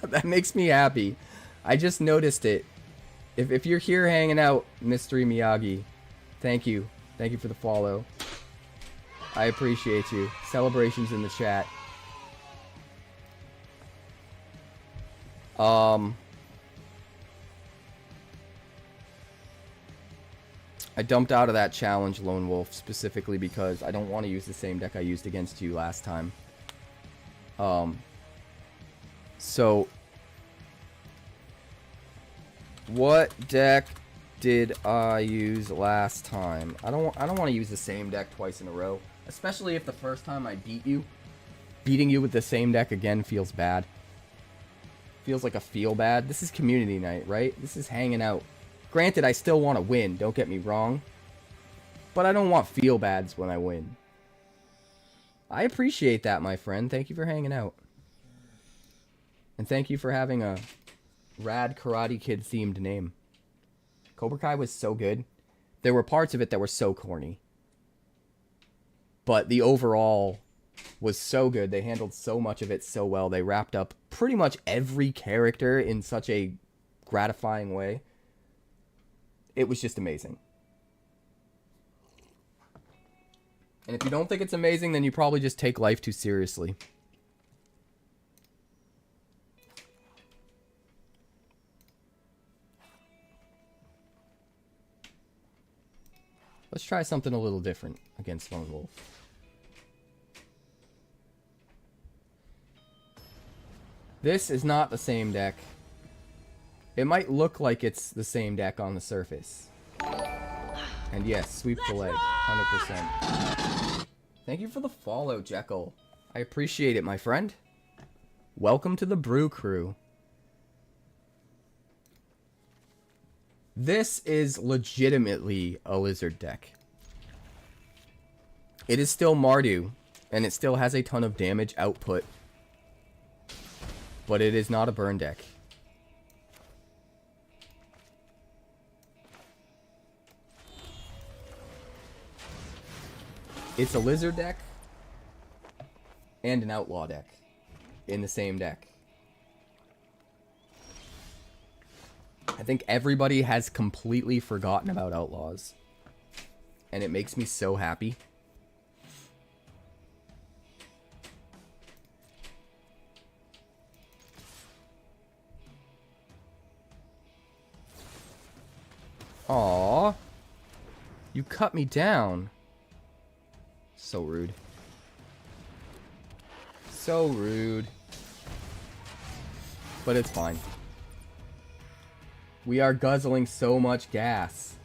That makes me happy. I just noticed it. If you're here hanging out, Mystery Miyagi, thank you. Thank you for the follow. I appreciate you. Celebrations in the chat. I dumped out of that challenge, Lone Wolf, specifically because I don't want to use the same deck I used against you last time. So what deck did I use last time? I don't want to use the same deck twice in a row, especially if the first time I beat you. Beating you with the same deck again feels bad. Feels like a feel bad. This is community night, right? This is hanging out. Granted, I still want to win, don't get me wrong. But I don't want feel bads when I win. I appreciate that, my friend. Thank you for hanging out. And thank you for having a rad Karate Kid themed name. Cobra Kai was so good. There were parts of it that were so corny. But the overall was so good. They handled so much of it so well. They wrapped up pretty much every character in such a gratifying way. It was just amazing. And if you don't think it's amazing, then you probably just take life too seriously. Let's try something a little different against Lone Wolf. This is not the same deck. It might look like it's the same deck on the surface. And yes, sweep the leg, 100%. Thank you for the follow, Jekyll. I appreciate it, my friend. Welcome to the Brew Crew. This is legitimately a lizard deck. It is still Mardu, and it still has a ton of damage output. But it is not a burn deck. It's a lizard deck and an outlaw deck in the same deck. I think everybody has completely forgotten about outlaws. And it makes me so happy. Aww. You cut me down. So rude. So rude. But it's fine. We are guzzling so much gas.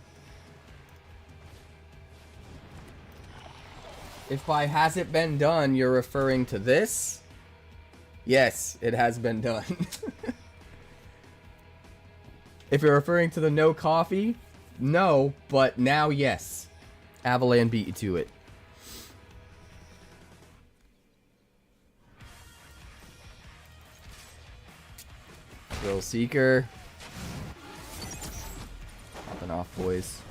If by has it been done, you're referring to this? Yes, it has been done. If you're referring to the no coffee, no, but now yes. Avalan beat you to it. Thrill Seeker. Popping off, boys.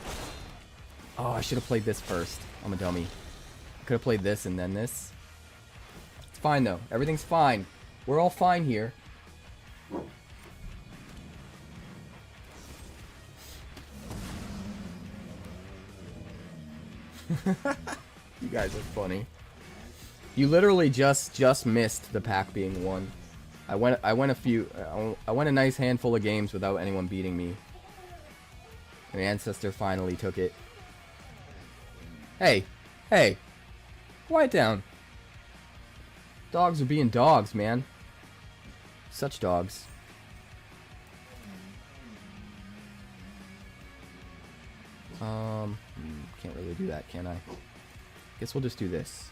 Oh, I should have played this first. I'm a dummy. I could have played this and then this. It's fine, though. Everything's fine. We're all fine here. You guys are funny. You literally just missed the pack being won. I went a nice handful of games without anyone beating me. An ancestor finally took it. Hey, hey, quiet down. Dogs are being dogs, man. Such dogs. Can't really do that, can I? Guess we'll just do this.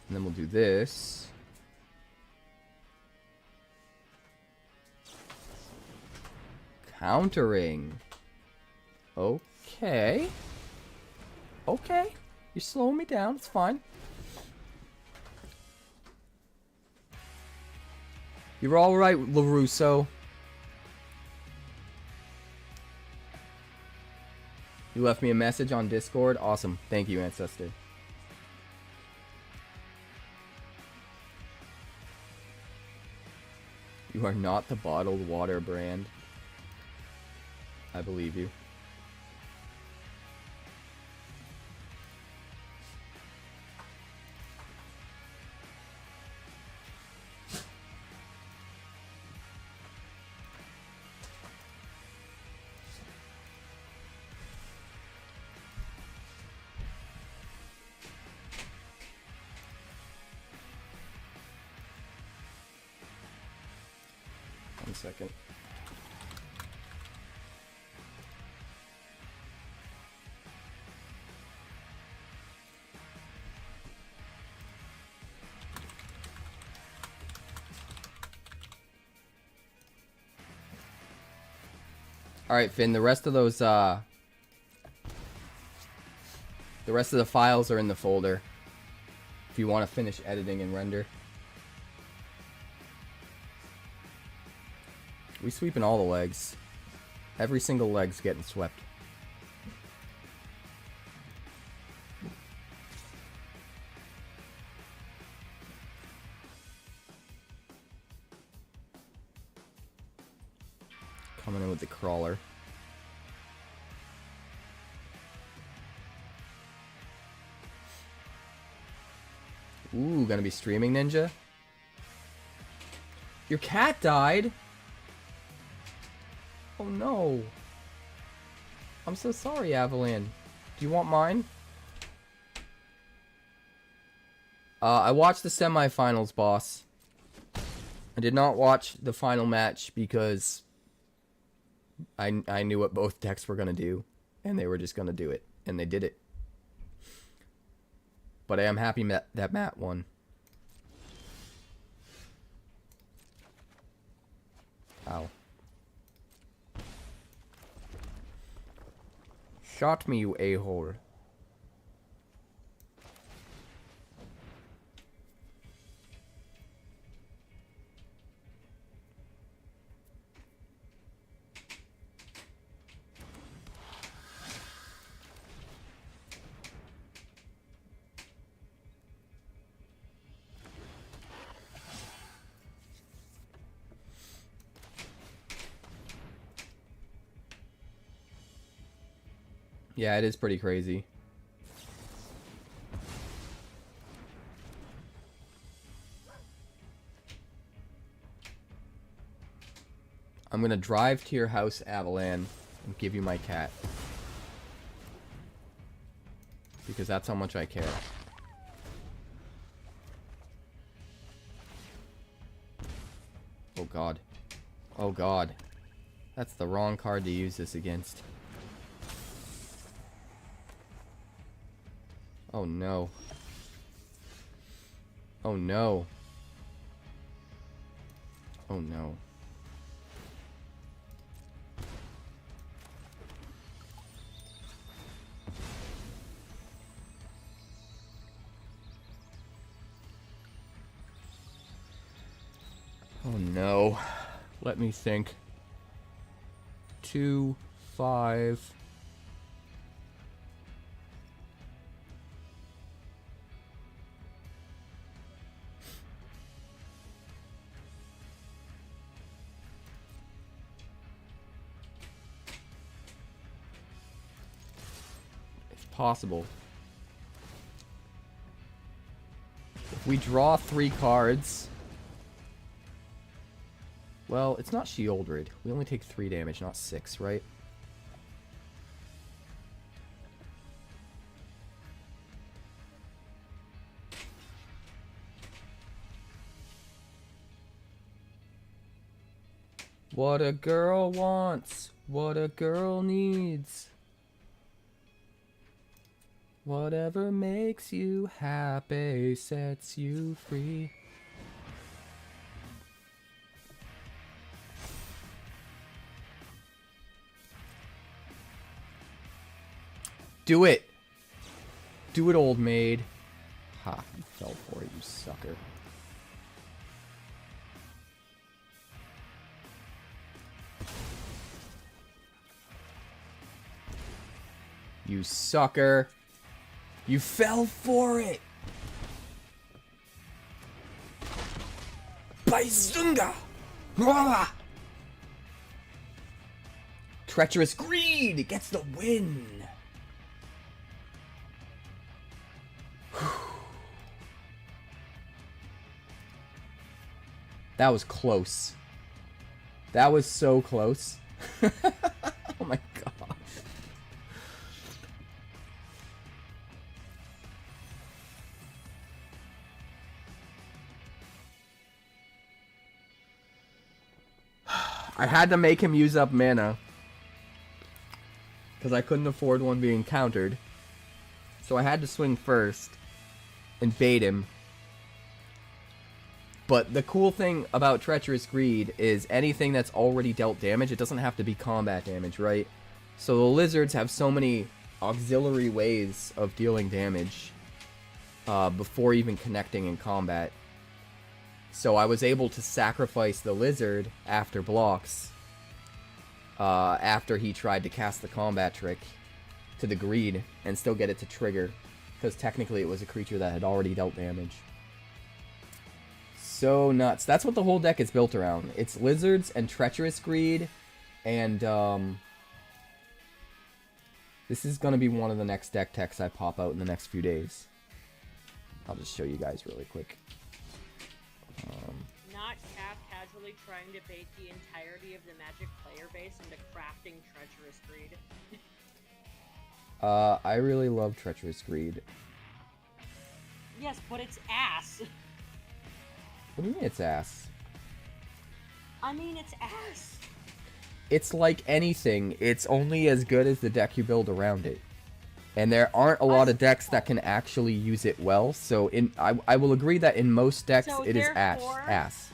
And then we'll do this. Countering. Okay. Okay. Okay. You're slowing me down. It's fine. You're alright, LaRusso. You left me a message on Discord. Awesome. Thank you, Ancestor. You are not the bottled water brand. I believe you. One second. Alright, Finn, the rest of those, the rest of the files are in the folder. If you want to finish editing and render. We sweeping all the legs. Every single leg's getting swept. Coming in with the crawler. Ooh, gonna be streaming, Ninja? Your cat died? Oh no. I'm so sorry, Avalan. Do you want mine? I watched the semifinals, boss. I did not watch the final match because I knew what both decks were gonna do, and they were just gonna do it, and they did it. But I am happy that Matt won. Ow. Shot me, you a-hole. Yeah, it is pretty crazy. I'm gonna drive to your house, Avalan, and give you my cat. Because that's how much I care. Oh god. Oh god. That's the wrong card to use this against. Oh no. Oh no. Oh no. Oh no. Let me think. 2, 5. Possible. If we draw 3 cards... Well, it's not Sheoldred. We only take 3 damage, not 6, right? What a girl wants, what a girl needs. Whatever makes you happy sets you free. Do it! Do it, old maid. Ha, you fell for it, you sucker. You sucker. You fell for it! Baizunga! Treacherous Greed gets the win! That was close. That was so close. Oh my gosh. I had to make him use up mana. Because I couldn't afford one being countered. So I had to swing first. And bait him. But the cool thing about Treacherous Greed is anything that's already dealt damage, it doesn't have to be combat damage, right? So the lizards have so many auxiliary ways of dealing damage before even connecting in combat. So I was able to sacrifice the lizard after blocks, after he tried to cast the combat trick to the greed, and still get it to trigger, because technically it was a creature that had already dealt damage. So nuts. That's what the whole deck is built around. It's lizards and Treacherous Greed, and this is going to be one of the next deck techs I pop out in the next few days. I'll just show you guys really quick. Not casually trying to bait the entirety of the Magic player base into crafting Treacherous Greed. I really love Treacherous Greed. Yes, but it's ass. What do you mean it's ass? I mean, it's ass. It's like anything. It's only as good as the deck you build around it. And there aren't a lot of decks that can actually use it well. So I will agree that in most decks So it is therefore- ass.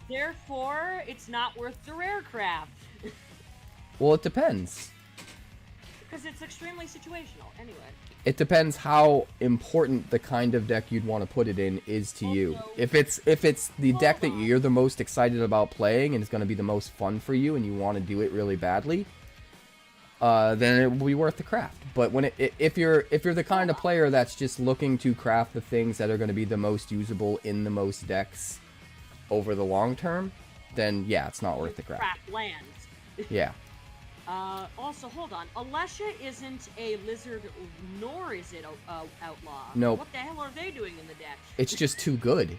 Therefore, it's not worth the rare craft. Well, it depends. Because it's extremely situational, anyway. It depends how important the kind of deck you'd want to put it in is to you. Also- If it's the deck that Hold on. you're the most excited about playing and it's going to be the most fun for you and you want to do it really badly, then it will be worth the craft. But when if you're the kind of player that's just looking to craft the things that are going to be the most usable in the most decks over the long term, then yeah, it's not worth the craft. Craft lands. Yeah. Also, hold on. Alesha isn't a lizard, nor is it a outlaw. Nope. What the hell are they doing in the deck? It's just too good.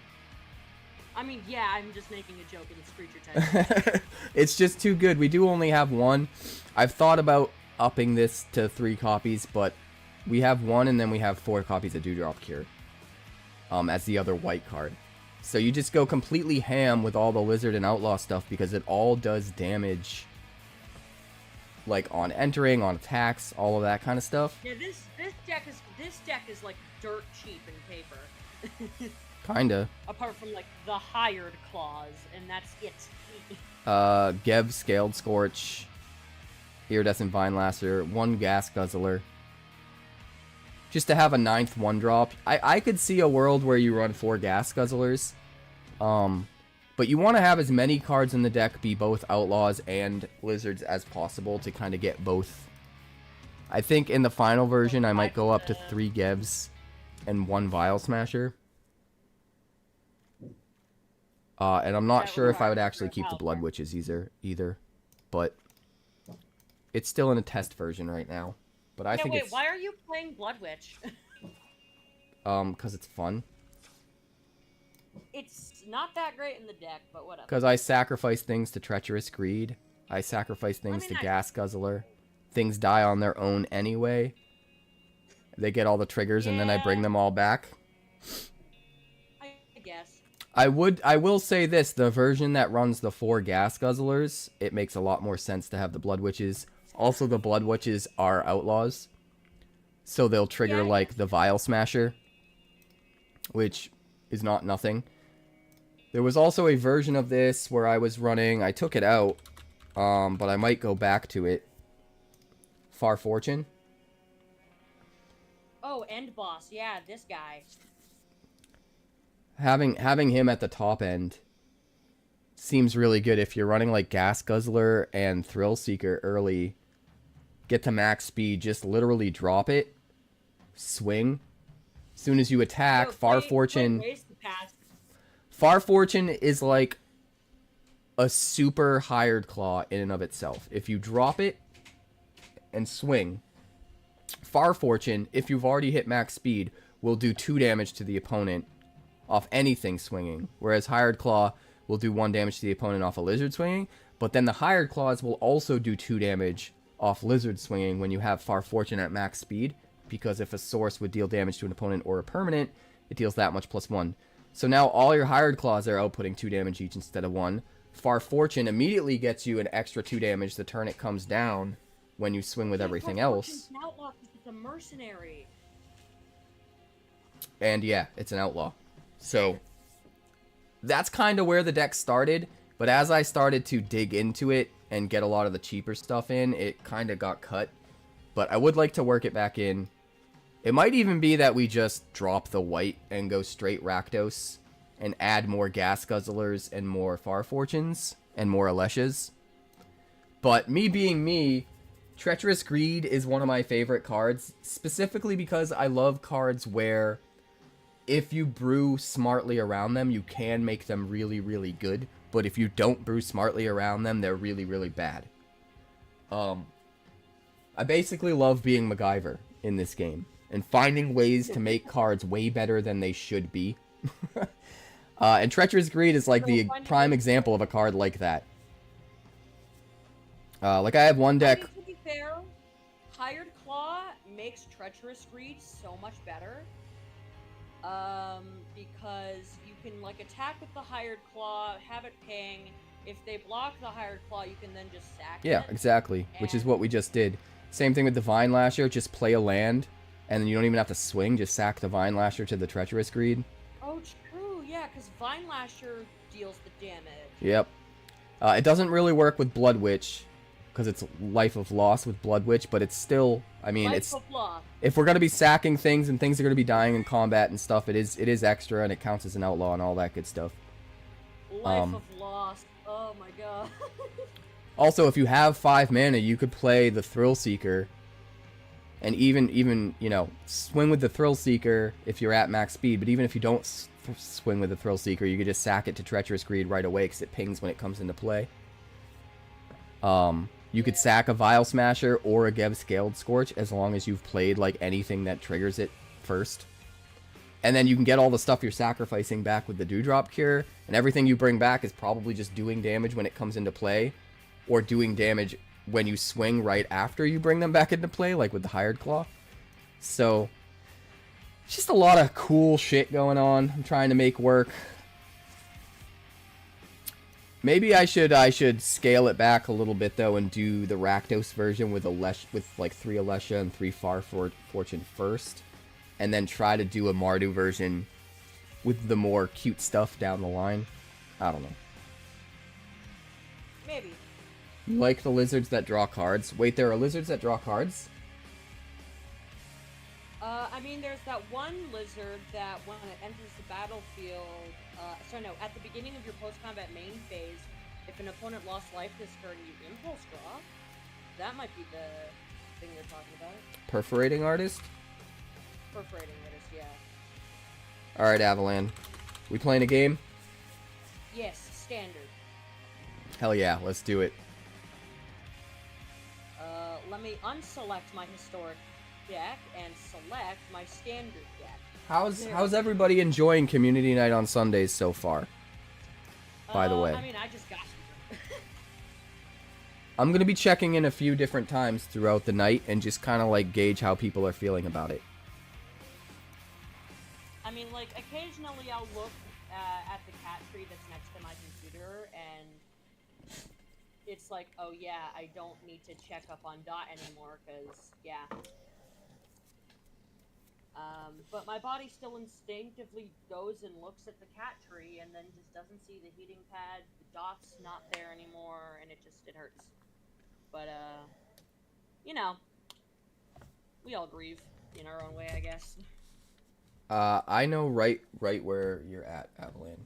I mean, yeah, I'm just making a joke in this creature type. It's just too good. We do only have one. I've thought about upping this to 3 copies, but we have 1 and then we have 4 copies of Dewdrop Cure as the other white card. So you just go completely ham with all the lizard and outlaw stuff because it all does damage, like on entering, on attacks, all of that kind of stuff. Yeah, this deck is like dirt cheap in paper. Kinda. Apart from like the hired clause, and that's it. Geb, Scaled Scorch, Iridescent Vine Lasser, 1 Gas Guzzler. Just to have a 9th 1-drop. I could see a world where you run 4 Gas Guzzlers. But you want to have as many cards in the deck be both Outlaws and Lizards as possible to kind of get both. I think in the final version I might go up to 3 Gebs and 1 Vial Smasher. And I'm not sure if I would actually keep the Blood Witches either. But it's still in a test version right now. But I think wait, it's... why are you playing Blood Witch? Because it's fun. It's not that great in the deck, but whatever. Because I sacrifice things to Treacherous Greed. I sacrifice things to Gas Guzzler. Things die on their own anyway. They get all the triggers and then I bring them all back. I guess. I will say this, the version that runs the 4 Gas Guzzlers, it makes a lot more sense to have the Blood Witches. Also, the Blood Witches are Outlaws. So they'll trigger, like, the Vial Smasher. Which is not nothing. There was also a version of this where I was running... I took it out, but I might go back to it. Far Fortune. Oh, end boss. Yeah, this guy. Having him at the top end seems really good if you're running like Gas Guzzler and Thrill Seeker early. Get to max speed, just literally drop it, swing. As soon as you attack, Far Fortune. Far Fortune is like a super hired claw in and of itself. If you drop it and swing, Far Fortune, if you've already hit max speed, will do 2 damage to the opponent off anything swinging, whereas hired claw will do 1 damage to the opponent off a lizard swinging, but then the hired claws will also do 2 damage off lizard swinging when you have Far Fortune at max speed, because if a source would deal damage to an opponent or a permanent, it deals that much plus 1. So now all your hired claws are outputting 2 damage each instead of 1. Far Fortune immediately gets you an extra 2 damage the turn it comes down when you swing with everything else. It's an outlaw 'cause it's a mercenary. And yeah, it's an outlaw. So that's kind of where the deck started, but as I started to dig into it and get a lot of the cheaper stuff in, it kind of got cut. But I would like to work it back in. It might even be that we just drop the white and go straight Rakdos and add more Gas Guzzlers and more Far Fortunes and more Aleshas. But me being me, Treacherous Greed is one of my favorite cards, specifically because I love cards where if you brew smartly around them, you can make them really, really good. But if you don't brew smartly around them, they're really, really bad. I basically love being MacGyver in this game and finding ways to make cards way better than they should be. And Treacherous Greed is like the prime example of a card like that. Like I have one deck. I mean, to be fair, Hired Claw makes Treacherous Greed so much better. Because you can like attack with the Hired Claw, have it ping. If they block the Hired Claw, you can then just sack it. Yeah, exactly. Which is what we just did. Same thing with the Vine Lasher. Just play a land, and then you don't even have to swing. Just sack the Vine Lasher to the Treacherous Greed. Oh, true. Yeah, because Vine Lasher deals the damage. Yep. It doesn't really work with Blood Witch, because it's Life of Loss with Blood Witch, but it's still, I mean, Life of Loss. If we're going to be sacking things and things are going to be dying in combat and stuff, it is extra, and it counts as an outlaw and all that good stuff. Life of Loss. Oh my god. Also, if you have 5 mana, you could play the Thrill Seeker, and even you know, swing with the Thrill Seeker if you're at max speed, but even if you don't swing with the Thrill Seeker, you could just sack it to Treacherous Greed right away, because it pings when it comes into play. You could sack a Vile Smasher or a Geb Scaled Scorch as long as you've played like anything that triggers it first. And then you can get all the stuff you're sacrificing back with the Dewdrop Cure, and everything you bring back is probably just doing damage when it comes into play, or doing damage when you swing right after you bring them back into play, like with the Hired Claw. So, just a lot of cool shit going on. I'm trying to make work. Maybe I should scale it back a little bit though and do the Rakdos version with like 3 Alesha and 3 Far Fortune first, and then try to do a Mardu version with the more cute stuff down the line. I don't know. Maybe. You like the lizards that draw cards? Wait, there are lizards that draw cards? I mean, there's that one lizard that when it enters the battlefield, at the beginning of your post-combat main phase, if an opponent lost life this turn, you impulse draw. That might be the thing you're talking about. Perforating Artist? Perforating Artist, yeah. Alright, Avalan. We playing a game? Yes, standard. Hell yeah, let's do it. Let me unselect my historic deck and select my standard deck. How's everybody enjoying community night on Sundays so far? By the way. I mean, I just got you. I'm going to be checking in a few different times throughout the night and just kind of like gauge how people are feeling about it. I mean, like, occasionally I'll look at the cat tree that's next to my computer and it's like, oh yeah, I don't need to check up on Dot anymore, because, yeah. But my body still instinctively goes and looks at the cat tree and then just doesn't see the heating pad, the Dot's not there anymore, and it hurts. But, you know, we all grieve. in our own way, I guess. I know right where you're at, Avalan.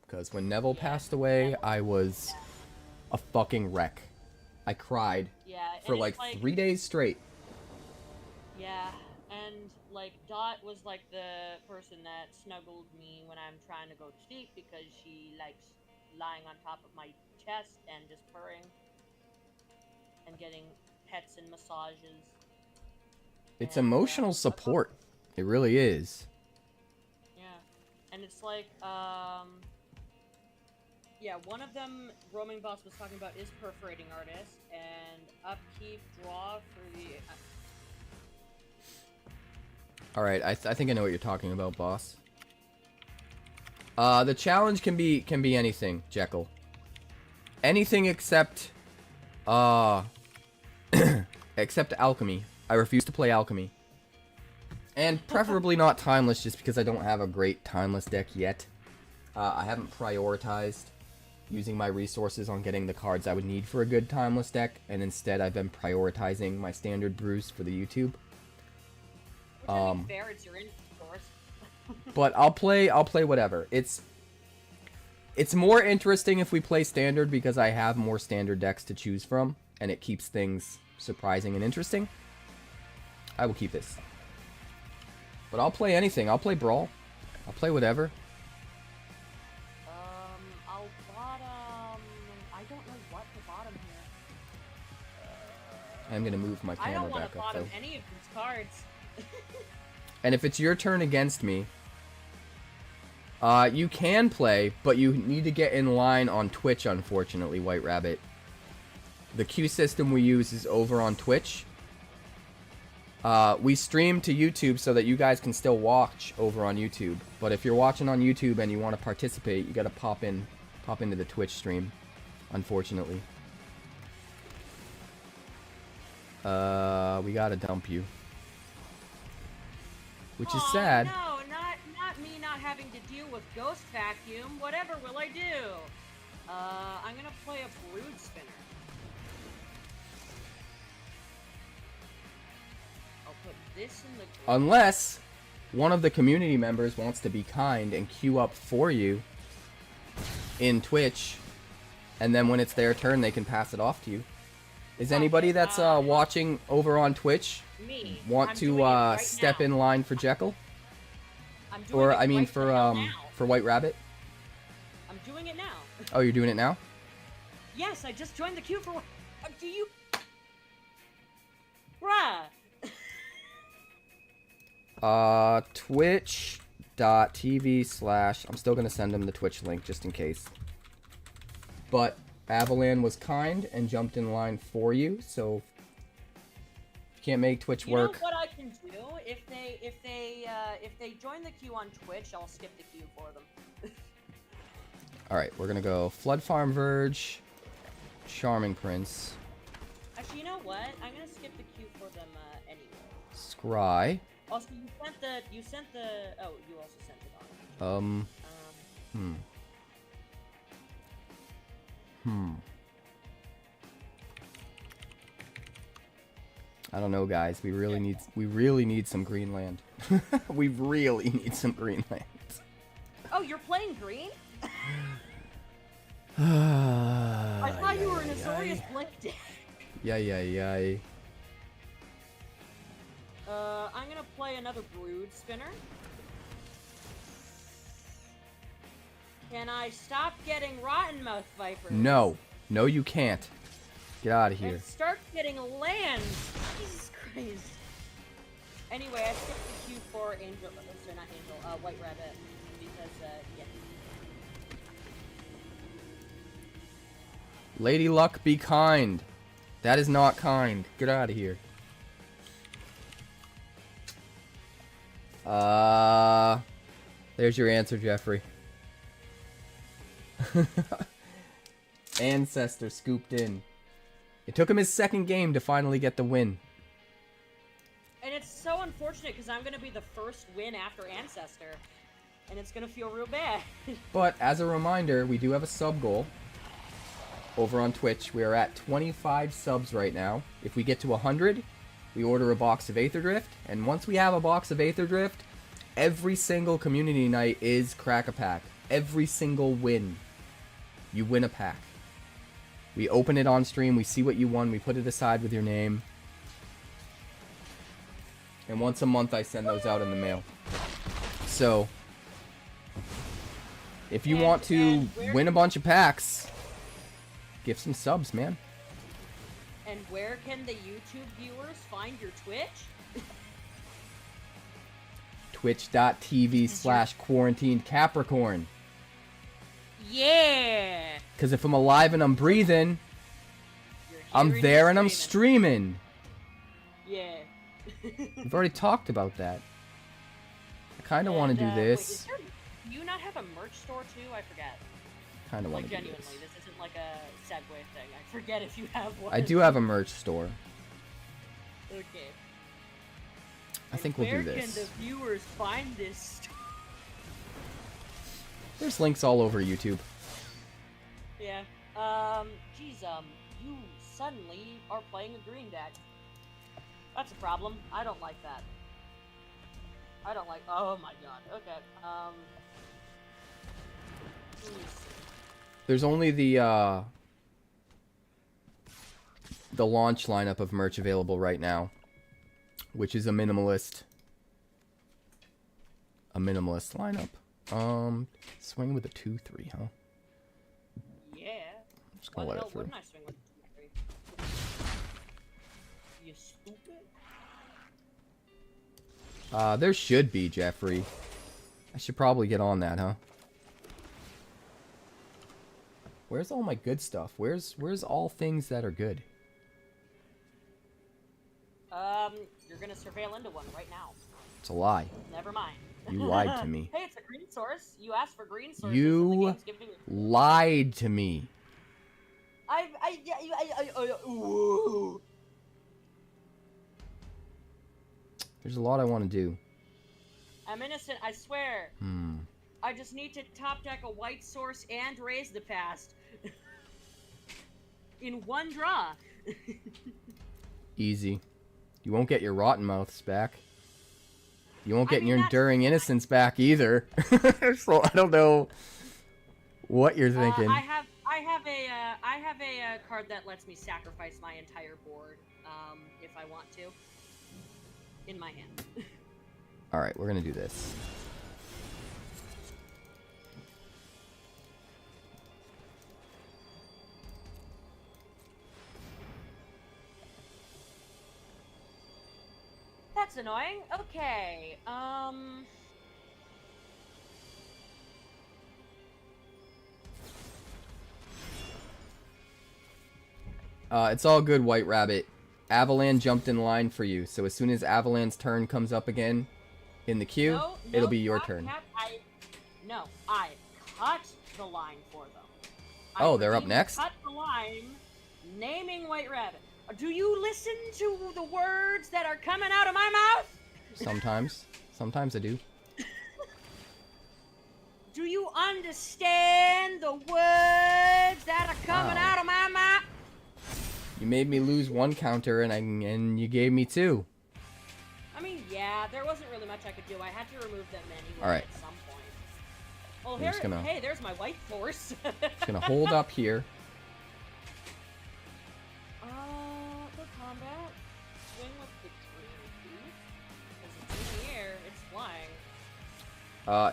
Because when Neville passed away, I was a fucking wreck. I cried Yeah, for and like it's 3 days straight. Yeah, and like Dot was like the person that snuggled me when I'm trying to go to sleep because she likes lying on top of my chest and just purring and getting pets and massages. It's And, emotional support. It really is. Yeah, and it's like yeah, one of them, Roaming Boss, was talking about is perforating artist and upkeep draw for the. All right, I think I know what you're talking about, boss. The challenge can be anything, Jekyll. Anything except except alchemy. I refuse to play alchemy. And preferably not timeless, just because I don't have a great timeless deck yet. I haven't prioritized using my resources on getting the cards I would need for a good timeless deck, and instead I've been prioritizing my standard brews for the YouTube. Which I mean, fair, it's your course. But I'll play whatever. It's more interesting if we play standard because I have more standard decks to choose from, and it keeps things surprising and interesting. I will keep this. But I'll play anything. I'll play Brawl. I'll play whatever. I'll bottom. I don't know what to bottom here. I'm gonna move my I camera don't want back to up bottom though. any of these cards. And if it's your turn against me, you can play, but you need to get in line on Twitch, unfortunately, White Rabbit. The queue system we use is over on Twitch. We stream to YouTube so that you guys can still watch over on YouTube. But if you're watching on YouTube and you want to participate, you gotta pop into the Twitch stream, unfortunately. We gotta dump you. Which is sad. No, not me not having to deal with Ghost Vacuum. Whatever will I do? I'm gonna play a Brood Spinner. I'll put this in the... Unless one of the community members wants to be kind and queue up for you in Twitch, and then when it's their turn, they can pass it off to you. Is anybody that's watching over on Twitch Me. want I'm to doing it right step now. in line for Jekyll? I'm doing Or it I mean right the hell now. for White Rabbit? I'm doing it now. Oh, you're doing it now? Yes, I just joined the queue for... do you... Bruh! Twitch.tv/ I'm still gonna send him the Twitch link just in case. But Avalan was kind and jumped in line for you, so if you can't make Twitch work. You know what I can do? If they join the queue on Twitch, I'll skip the queue for them. Alright, we're gonna go Flood Farm Verge, Charming Prince, Actually, you know what? I'm gonna skip the queue for them anyway. Scry. Also, you sent the. Oh, you also sent it on. I don't know, guys. We really need some Greenland. We really need some Greenland. Oh, you're playing green? I I thought you were an Azorius Blink deck. Yay. I'm gonna play another Brood Spinner. Can I stop getting Rottenmouth Vipers? No, you can't. Get out of here. And start getting lands. Jesus Christ. Anyway, I skipped the queue for Angel. Sorry, not Angel. White Rabbit. Because, yeah. Lady Luck, be kind. That is not kind. Get out of here. There's your answer, Jeffrey. Ancestor scooped in. It took him his second game to finally get the win. And it's so unfortunate because I'm going to be the first win after Ancestor. And it's going to feel real bad. But as a reminder, we do have a sub goal over on Twitch. We are at 25 subs right now. If we get to 100, we order a box of Aether Drift, and once we have a box of Aether Drift, every single community night is crack a pack. Every single win, you win a pack. We open it on stream, we see what you won, we put it aside with your name. And once a month I send those out in the mail. So, if you want to win a bunch of packs, give some subs, man. And where can the YouTube viewers find your Twitch? Twitch.tv/quarantinedcapricorn. Yeah! Because if I'm alive and I'm breathing, I'm there and I'm streaming. Yeah. We've already talked about that. I kind of want to do this. Wait, do you not have a merch store too? I forget. Kind of want Like, to do genuinely, this. this isn't like a segue thing. I forget if you have one. I do have a merch store. Okay. I think we'll do Where can this. the viewers find this? There's links all over YouTube. Yeah. Geez, you suddenly are playing a green deck. That's a problem. I don't like that. I don't like. Oh my god. Okay. Let me see. There's only the launch lineup of merch available right now, which is a minimalist lineup. Swing with a 2-3, huh? Yeah. I'm just gonna let it through. Wouldn't I swing with 2-3? You stupid. There should be, Jeffrey. I should probably get on that, huh? Where's all my good stuff? Where's all things that are good? You're gonna surveil into one right now. It's a lie. Never mind. You lied to me. Hey, it's a green source. You asked for green sources. You and the game's giving you... lied to me. Ooh. There's a lot I want to do. I'm innocent, I swear. I just need to top deck a white source and raise the past. In one draw. Easy. You won't get your rotten mouths back. You won't get mean, your that's enduring innocence back either. So I don't know what you're thinking. I have a card that lets me sacrifice my entire board, if I want to. In my hand. All right, we're gonna do this. That's annoying. Okay. It's all good, White Rabbit. Avalan jumped in line for you, so as soon as Avalan's turn comes up again in the queue, it'll be your turn. I cut the line for them. Oh, they're up next? Cut the line, naming White Rabbit. Do you listen to the words that are coming out of my mouth? Sometimes. Sometimes I do. Do you understand the words that are coming out of my mouth? You made me lose one counter, and you gave me two. I mean, yeah, there wasn't really much I could do. I had to remove them anyway Alright. at some point. Well, I'm just gonna- hey, there's my white force. Just gonna hold up here. For combat, swing with the green thief. Because it's in the air, it's flying.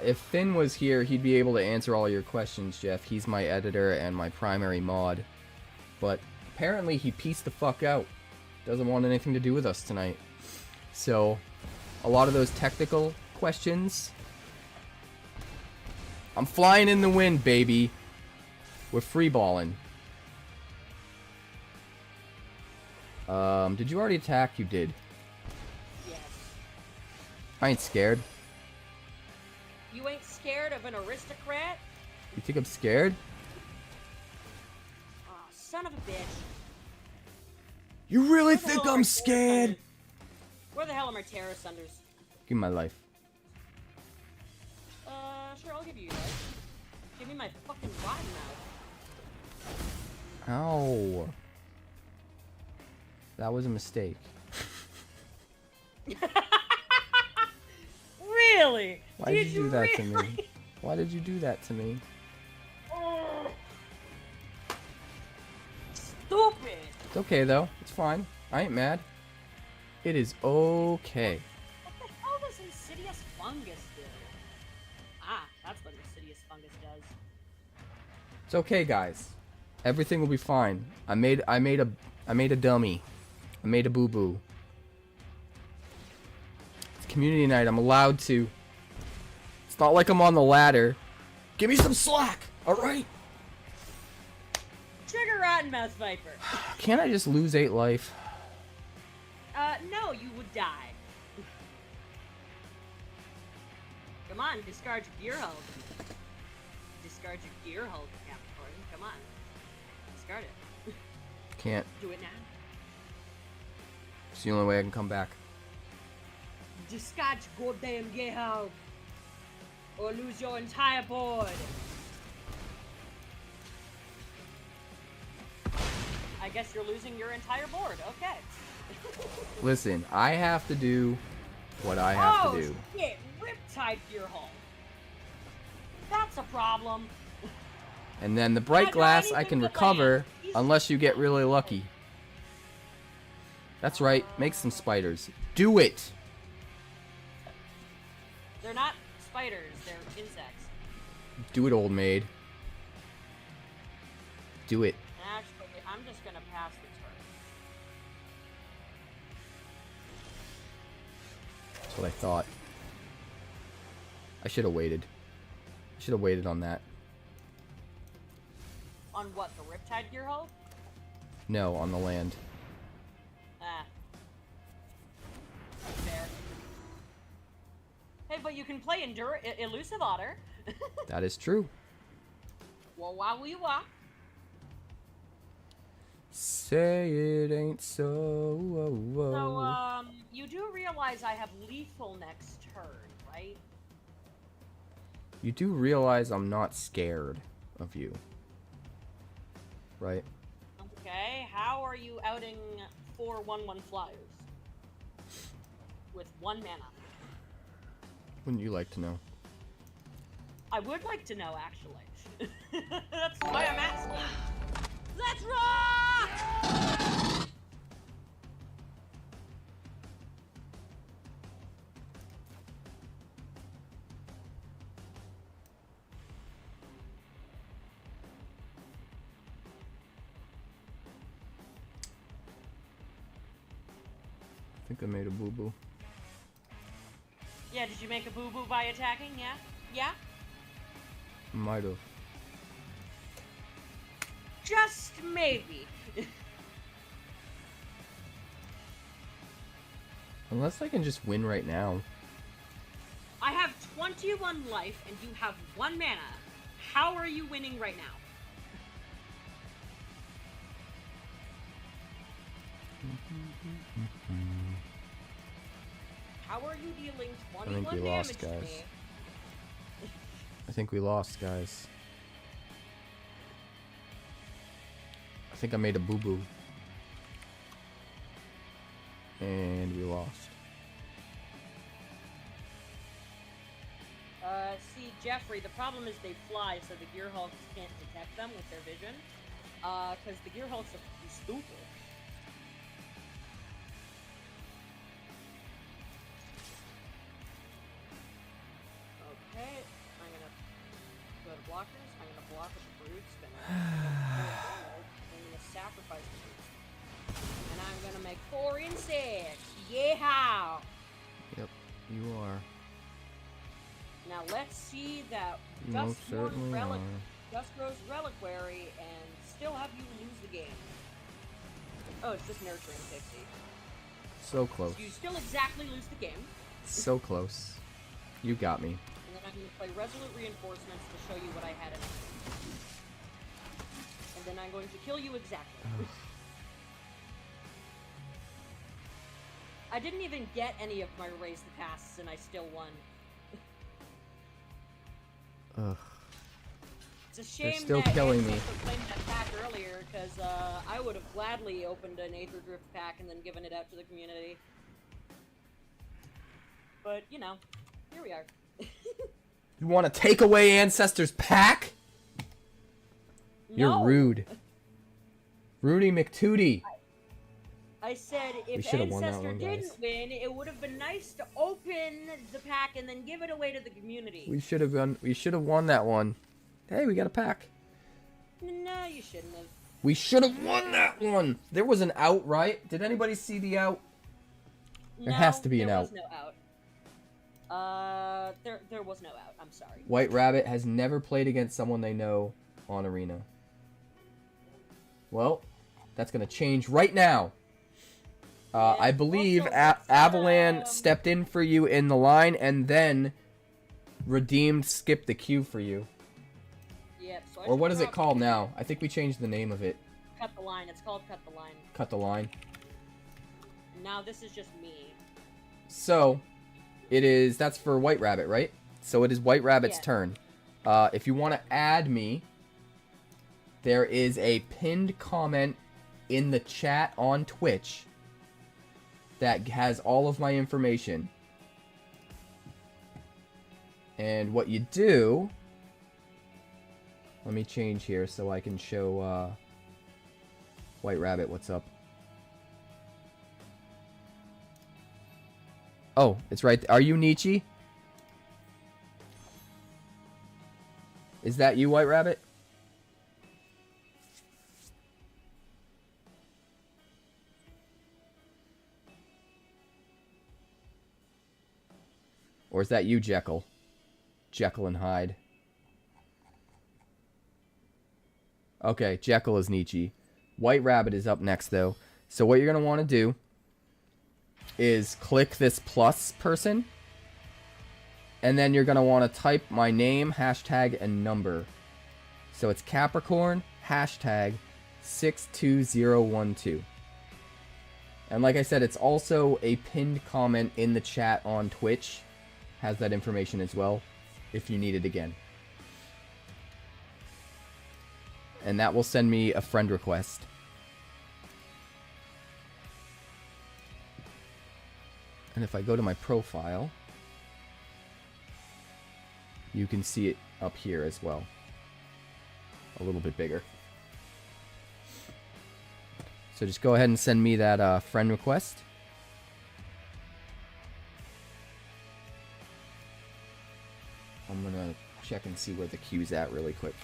If Finn was here, he'd be able to answer all your questions, Jeff. He's my editor and my primary mod. But apparently he pieced the fuck out. Doesn't want anything to do with us tonight. So, a lot of those technical questions... I'm flying in the wind, baby. We're freeballing. Did you already attack? You did. Yes. I ain't scared. You ain't scared of an aristocrat? You think I'm scared? Oh, son of a bitch. You really Where the think hell are I'm my scared? Terror Sunders? Where the hell are my Terror Sunders? Give me my life. Sure, I'll give you yours. Give me my fucking rotten mouth. Ow. That was a mistake. Really? Why did you do that to me? Why did you do that to me? Oh. Stupid. It's okay though. It's fine. I ain't mad. It is okay. What the hell does insidious fungus do? Ah, that's what insidious fungus does. It's okay, guys. Everything will be fine. I made a dummy. I made a boo-boo. It's community night. I'm allowed to. It's not like I'm on the ladder. Give me some slack, all right? Trigger Rotten Mouth Viper. Can't I just lose 8 life? No, you would die. Come on, discard your gear hold. Discard your gear hold, Capricorn. Come on. Discard it. Can't. Do it now. It's the only way I can come back. Discard your goddamn gear hold. Or lose your entire board. I guess you're losing your entire board. Okay. Listen, I have to do what I have to do. Oh, shit. Riptide Gear Hull. That's a problem. And then the bright Not do glass I anything can but recover land. He's- unless you get really lucky. That's right, make some spiders. Do it! They're not spiders, they're insects. Do it, old maid. Do it. Actually, I'm just gonna pass the turn. That's what I thought. I should have waited. I should have waited on that. On what, the Riptide Gear Hull? No, on the land. Ah. That's fair. Hey, but you can play Elusive Otter. That is true. Wah wah wee wah. Say it ain't so. So, you do realize I have lethal next turn, right? You do realize I'm not scared of you. Right? Okay, how are you outing 4 1/1 flyers? With 1 mana. Wouldn't you like to know? I would like to know, actually. That's why I'm asking. Let's rock! I think I made a boo-boo. Yeah, did you make a boo-boo by attacking? Yeah? Yeah? Might have. Just maybe. Unless I can just win right now. I have 21 life and you have 1 mana. How are you winning right now? How are you dealing 21 we damage lost, to guys. me? I think we lost, guys. I think I made a boo-boo. And we lost. See, Jeffrey, the problem is they fly, so the Gear Hulks can't detect them with their vision. Because the Gear Hulks are stupid. Okay, I'm gonna go to blockers. I'm gonna block with the Brood Spinner. I'm gonna sacrifice the Brood Spinner. And I'm gonna make 4 insects. Yeah! Yep, you are. Now let's see that You most certainly are. Duskro's Reliquary and still have you lose the game. Oh, it's just Nurturing Pixie. So close. So you still exactly lose the game. So close. You got me. And then I'm going to play Resolute Reinforcements to show you what I had in it. And then I'm going to kill you exactly. I didn't even get any of my Raise the Casts and I still won. Ugh. It's a shame still that killing Ace me. also claimed that pack earlier, because I would have gladly opened an Aether Drift pack and then given it out to the community. But, you know, here we are. You want to take away Ancestor's pack? You're No. rude. Rudy McTootie. I said We if should've won that Ancestor one, guys. didn't win, it would have been nice to open the pack and then give it away to the community. We should have won that one. Hey, we got a pack. No, you shouldn't have. We should have won that one. There was an out, right? Did anybody see the out? There has to be an out. There was no out. There was no out. I'm sorry. White Rabbit has never played against someone they know on Arena. Well, that's going to change right now. I believe Avalan stepped in for you in the line and then redeemed Skip the Queue for you. Yep. So Or what is it called now? I think we changed the name of it. Cut the line. It's called Cut the Line. Cut the line. Now this is just me. So, that's for White Rabbit, right? So it is White Rabbit's turn. If you want to add me, there is a pinned comment in the chat on Twitch that has all of my information. And what you do... Let me change here so I can show White Rabbit what's up. Oh, it's right. Are you Nietzsche? Is that you, White Rabbit? Or is that you, Jekyll? Jekyll and Hyde. Okay, Jekyll is Nietzsche. White Rabbit is up next, though. So what you're going to want to do is click this plus person. And then you're going to want to type my name, hashtag, and number. So it's Capricorn, hashtag, 62012. And like I said, it's also a pinned comment in the chat on Twitch. Has that information as well, if you need it again. And that will send me a friend request. And if I go to my profile, you can see it up here as well. A little bit bigger. So just go ahead and send me that friend request. I'm gonna check and see where the queue's at really quick.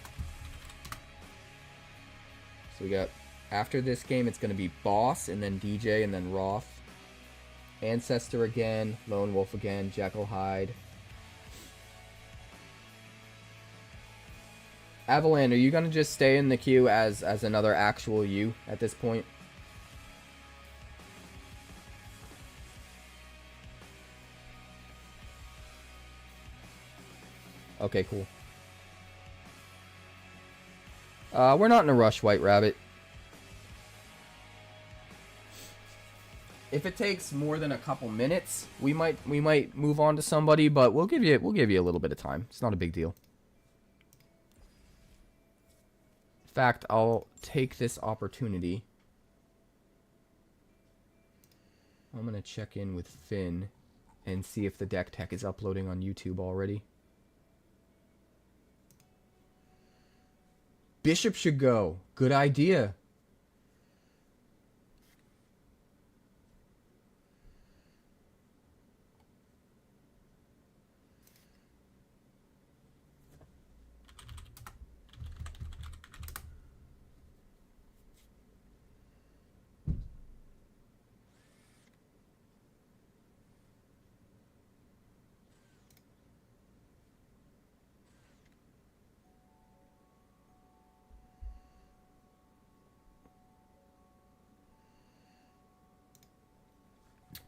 So we got, after this game, it's gonna be Boss, and then DJ, and then Roth. Ancestor again, Lone Wolf again, Jekyll, Hyde. Avalan, are you gonna just stay in the queue as another actual you at this point? Okay, cool. We're not in a rush, White Rabbit. If it takes more than a couple minutes, we might move on to somebody, but we'll give you a little bit of time. It's not a big deal. In fact, I'll take this opportunity. I'm gonna check in with Finn and see if the deck tech is uploading on YouTube already. Bishop should go. Good idea.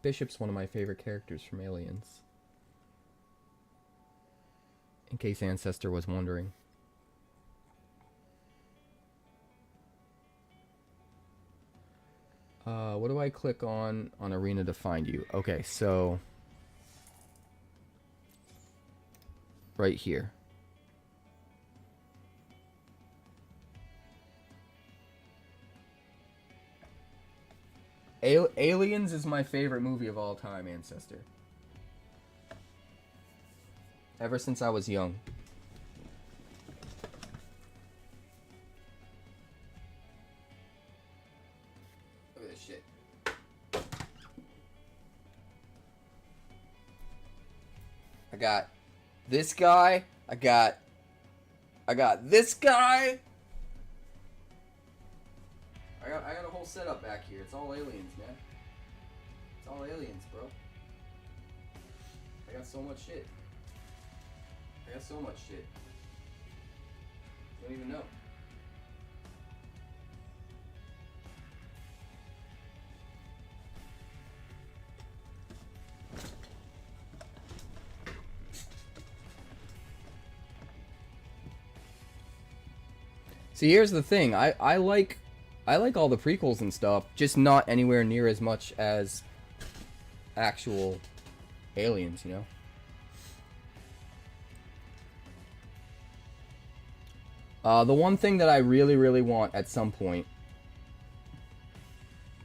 Bishop's one of my favorite characters from Aliens. In case Ancestor was wondering. What do I click on Arena to find you? Okay, so... right here. Aliens is my favorite movie of all time, Ancestor. Ever since I was young. Look at this shit. I got this guy. I got this guy. I got a whole setup back here. It's all aliens, man. It's all aliens, bro. I got so much shit. I got so much shit. You don't even know. See, here's the thing. I like all the prequels and stuff, just not anywhere near as much as actual aliens, you know? The one thing that I really, really want at some point,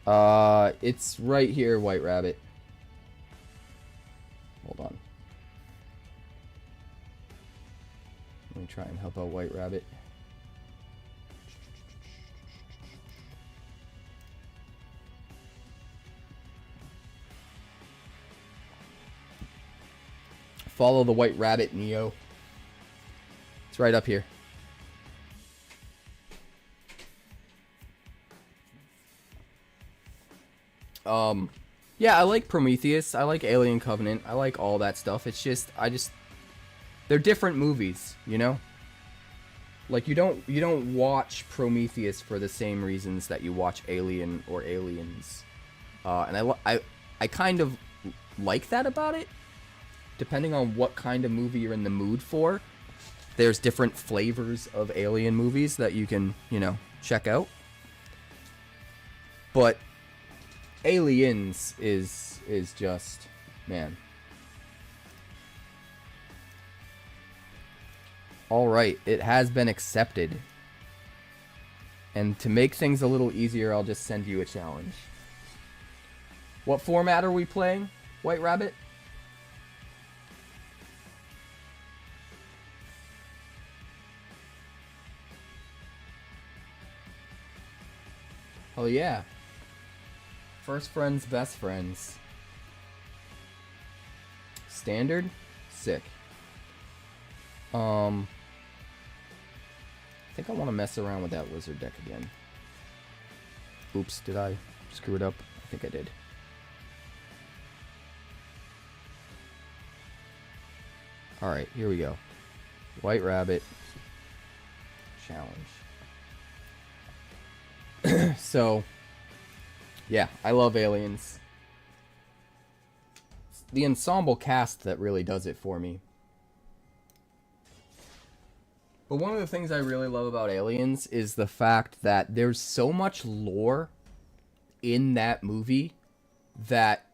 it's right here, White Rabbit. Hold on. Let me try and help out White Rabbit. Follow the White Rabbit, Neo. It's right up here. Yeah, I like Prometheus. I like Alien Covenant. I like all that stuff. It's just, they're different movies, you know? Like, you don't watch Prometheus for the same reasons that you watch Alien or Aliens. And I kind of like that about it. Depending on what kind of movie you're in the mood for, there's different flavors of Alien movies that you can, you know, check out. But Aliens is just, man. Alright, it has been accepted. And to make things a little easier, I'll just send you a challenge. What format are we playing, White Rabbit? Oh yeah. First friends, best friends. Standard? Sick. I think I want to mess around with that wizard deck again. Oops, did I screw it up? I think I did. Alright, here we go. White Rabbit. Challenge. So, yeah, I love Aliens. It's the ensemble cast that really does it for me. But one of the things I really love about Aliens is the fact that there's so much lore in that movie that...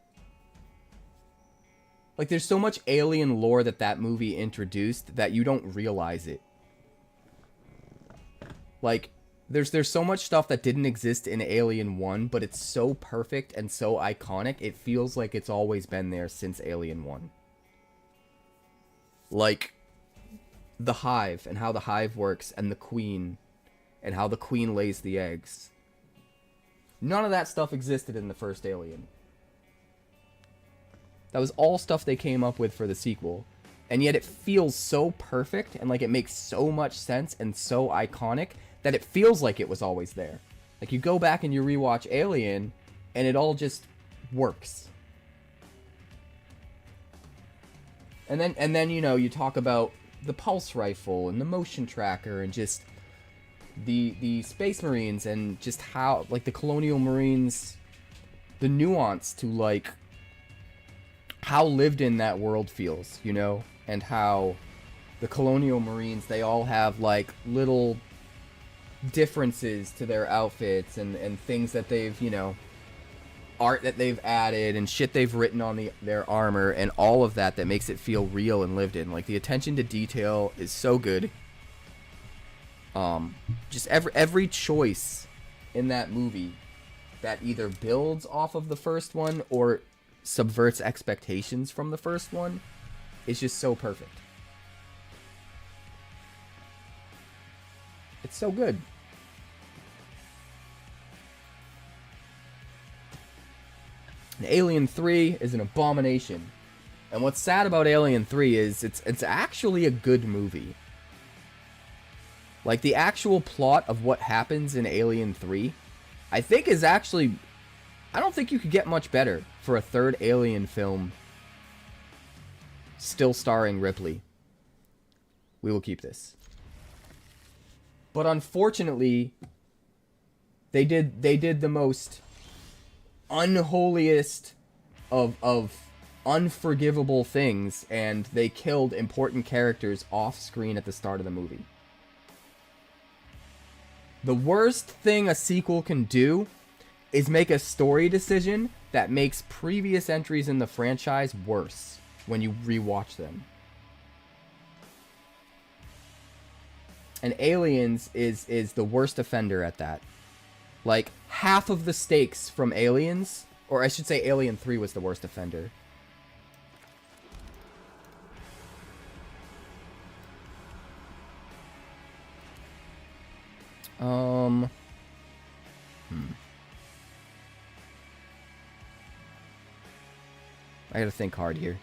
Like, there's so much alien lore that movie introduced that you don't realize it. Like... There's so much stuff that didn't exist in Alien 1, but it's so perfect and so iconic, it feels like it's always been there since Alien 1. Like, the hive, and how the hive works, and the queen, and how the queen lays the eggs. None of that stuff existed in the first Alien. That was all stuff they came up with for the sequel. And yet it feels so perfect, and like it makes so much sense, and so iconic, that it feels like it was always there. Like, you go back and you rewatch Alien, and it all just works. And then you know, you talk about the pulse rifle, and the motion tracker, and just the Space Marines, and just how, like, the Colonial Marines, the nuance to, like, how lived in that world feels, you know? And how the Colonial Marines, they all have, like, little differences to their outfits and things that they've, you know, art that they've added and shit they've written on their armor and all of that makes it feel real and lived in. Like, the attention to detail is so good. Just every choice in that movie that either builds off of the first one or subverts expectations from the first one is just so perfect. It's so good. And Alien 3 is an abomination. And what's sad about Alien 3 is it's actually a good movie. Like, the actual plot of what happens in Alien 3, I think is actually... I don't think you could get much better for a third Alien film still starring Ripley. We will keep this. But unfortunately, they did the most unholiest of unforgivable things, and they killed important characters off screen at the start of the movie. The worst thing a sequel can do is make a story decision that makes previous entries in the franchise worse when you rewatch them. And Aliens is the worst offender at that. Like, half of the stakes from Aliens, or I should say Alien 3 was the worst offender. I gotta think hard here.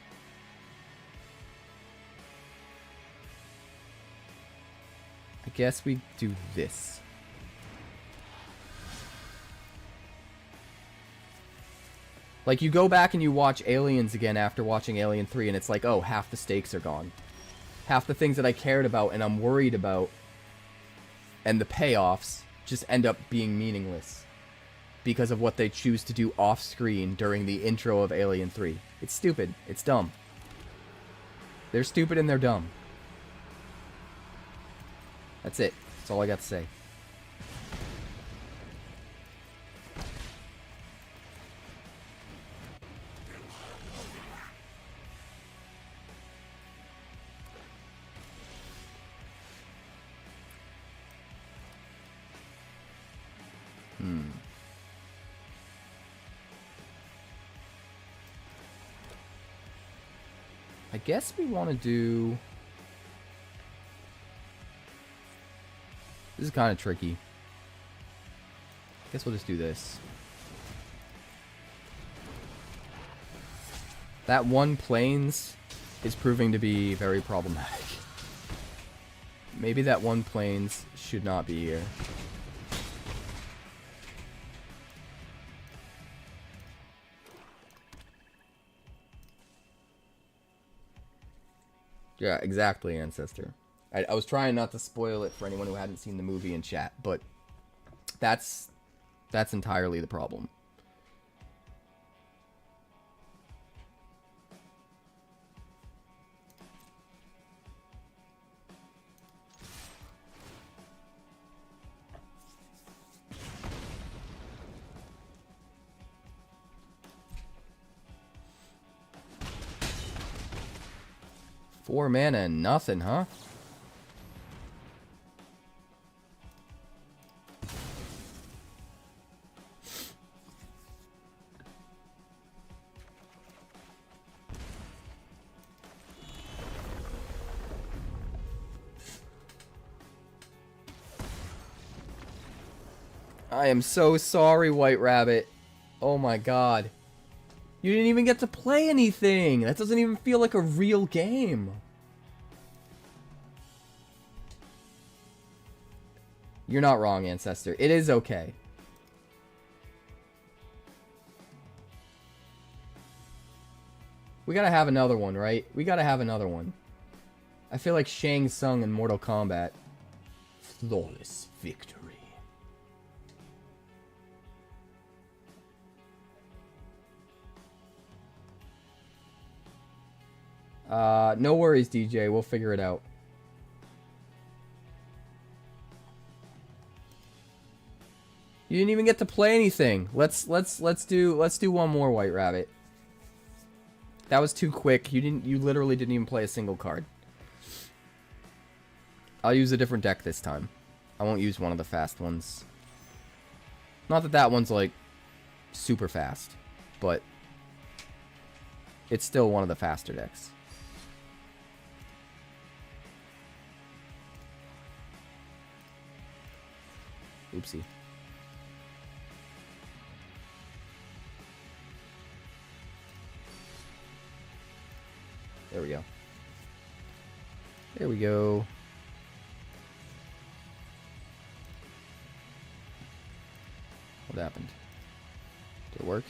I guess we do this. Like, you go back and you watch Aliens again after watching Alien 3, and it's like, oh, half the stakes are gone. Half the things that I cared about and I'm worried about, and the payoffs, just end up being meaningless because of what they choose to do off-screen during the intro of Alien 3. It's stupid. It's dumb. They're stupid and they're dumb. That's it. That's all I got to say. I guess we want to do... This is kind of tricky. I guess we'll just do this. That one planes is proving to be very problematic. Maybe that one planes should not be here. Yeah, exactly, Ancestor. I was trying not to spoil it for anyone who hadn't seen the movie in chat, but that's entirely the problem. Four mana and nothing, huh? I am so sorry, White Rabbit. Oh my god. You didn't even get to play anything! That doesn't even feel like a real game. You're not wrong, Ancestor. It is okay. We gotta have another one, right? We gotta have another one. I feel like Shang Tsung in Mortal Kombat. Flawless victory. No worries, DJ. We'll figure it out. You didn't even get to play anything. Let's do one more, White Rabbit. That was too quick. You literally didn't even play a single card. I'll use a different deck this time. I won't use one of the fast ones. Not that that one's like super fast, but it's still one of the faster decks. Oopsie. There we go. There we go. What happened? Did it work?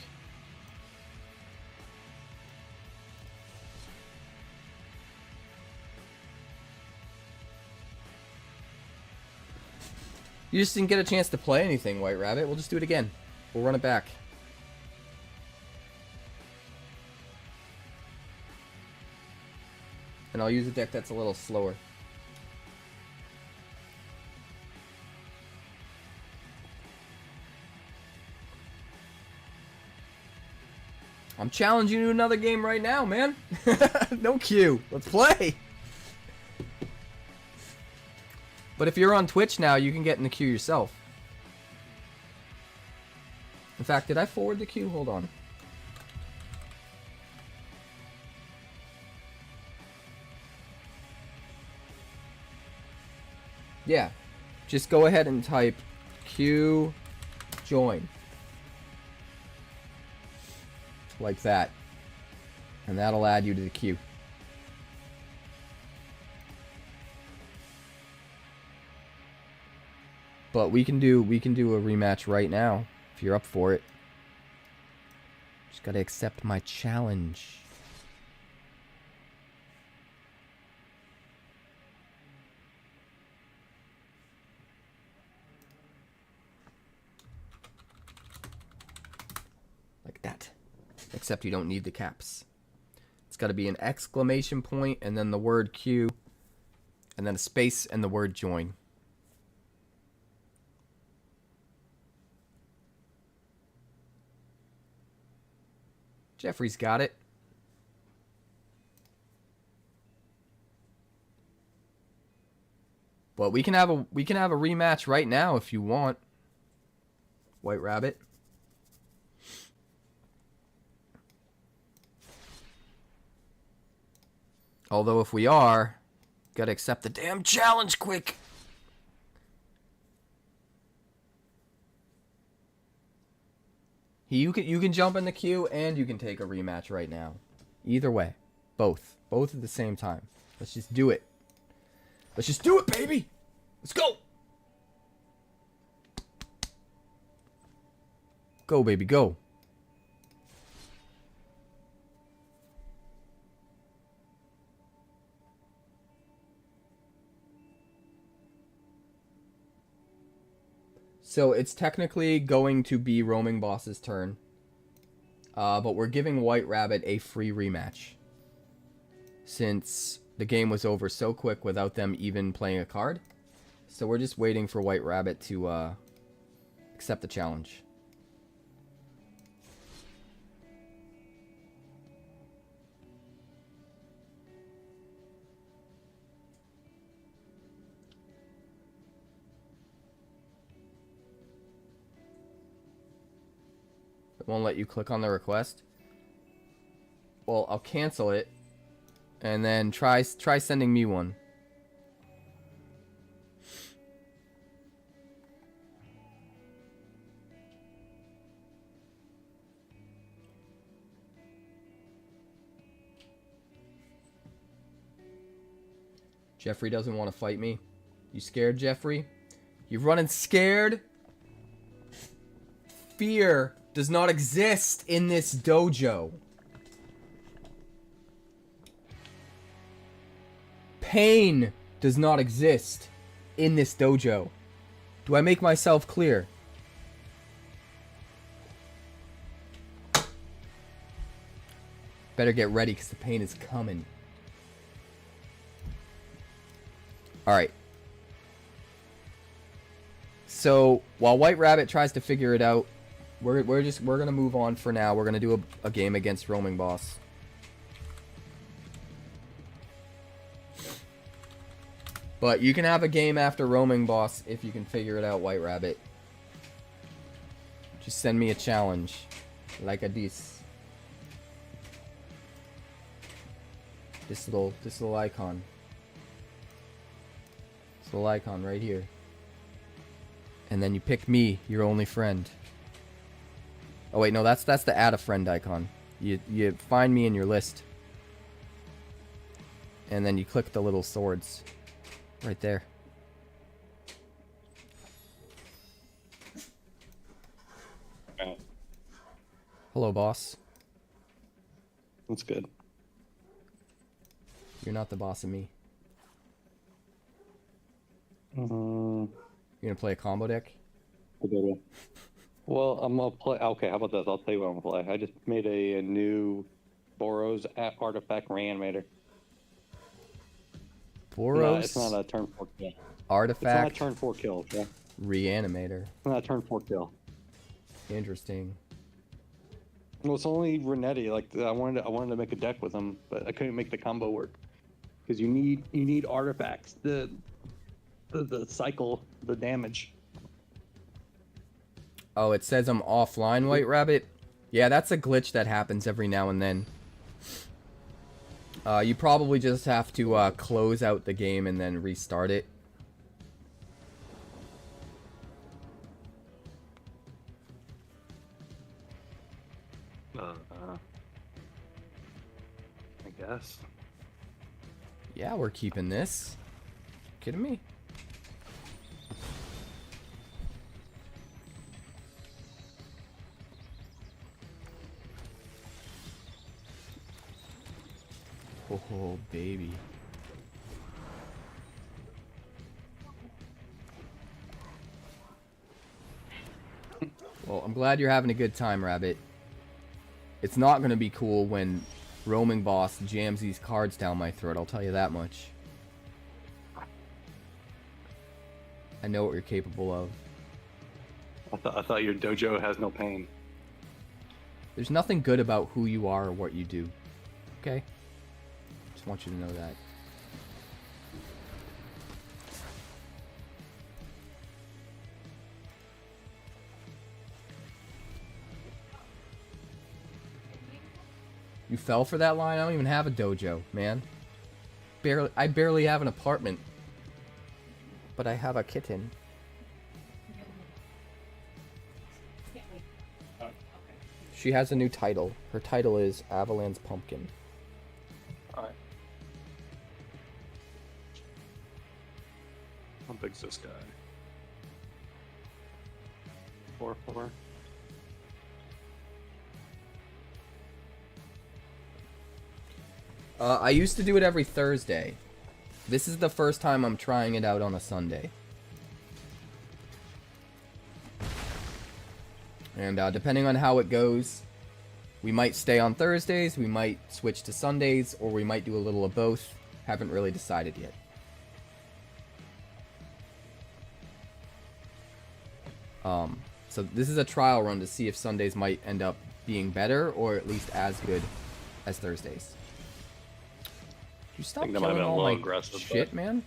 You just didn't get a chance to play anything, White Rabbit. We'll just do it again. We'll run it back. And I'll use a deck that's a little slower. I'm challenging you to another game right now, man. No queue. Let's play. But if you're on Twitch now, you can get in the queue yourself. In fact, did I forward the queue? Hold on. Yeah. Just go ahead and type queue join. Like that. And that'll add you to the queue. But we can do a rematch right now if you're up for it. Just gotta accept my challenge. Like that. Except you don't need the caps. It's gotta be an exclamation point and then the word Q and then a space and the word join. Jeffrey's got it. But we can have a rematch right now if you want. White Rabbit. Although if we are, gotta accept the damn challenge quick. You can jump in the queue and you can take a rematch right now. Either way. Both at the same time. Let's just do it. Let's just do it, baby! Let's go! Go, baby, go. So it's technically going to be Roaming Boss's turn. But we're giving White Rabbit a free rematch. Since the game was over so quick without them even playing a card. So we're just waiting for White Rabbit to accept the challenge. Won't let you click on the request. Well, I'll cancel it and then try sending me one. Jeffrey doesn't want to fight me. You scared, Jeffrey? You running scared? Fear does not exist in this dojo. Pain does not exist in this dojo. Do I make myself clear? Better get ready because the pain is coming. Alright. So, while White Rabbit tries to figure it out, we're gonna move on for now. We're gonna do a game against Roaming Boss. But you can have a game after Roaming Boss if you can figure it out, White Rabbit. Just send me a challenge. Like a this. This little icon. This little icon right here. And then you pick me, your only friend. Oh wait, no, that's the add a friend icon. You find me in your list. And then you click the little swords. Right there. Right. Hello, boss. That's good. You're not the boss of me. Mm, You gonna play a combo deck? well, I'm gonna play. Okay, how about this? I'll tell you what I'm gonna play. I just made a new Boros artifact reanimator. Boros It's not a turn 4 kill. artifact It's not a turn 4 kill. Okay? reanimator. It's not a turn 4 kill. Interesting. Well, it's only Renetti. Like I wanted to make a deck with him, but I couldn't make the combo work because you need artifacts. The cycle, the damage. Oh, it says I'm offline, White Rabbit. Yeah, that's a glitch that happens every now and then. You probably just have to close out the game and then restart it. I guess. Yeah, we're keeping this. Kidding me? Oh, baby. Well, I'm glad you're having a good time, Rabbit. It's not going to be cool when Roaming Boss jams these cards down my throat, I'll tell you that much. I know what you're capable of. I thought your dojo has no pain. There's nothing good about who you are or what you do. Okay? Just want you to know that. You fell for that line? I don't even have a dojo, man. I barely have an apartment. But I have a kitten. She has a new title. Her title is Avalanche Pumpkin. Alright. How big's this guy? 4/4. I used to do it every Thursday. This is the first time I'm trying it out on a Sunday. And depending on how it goes, we might stay on Thursdays, we might switch to Sundays, or we might do a little of both. Haven't really decided yet. So this is a trial run to see if Sundays might end up being better, or at least as good as Thursdays. You stop think that might have killing been a all little my aggressive, shit, man.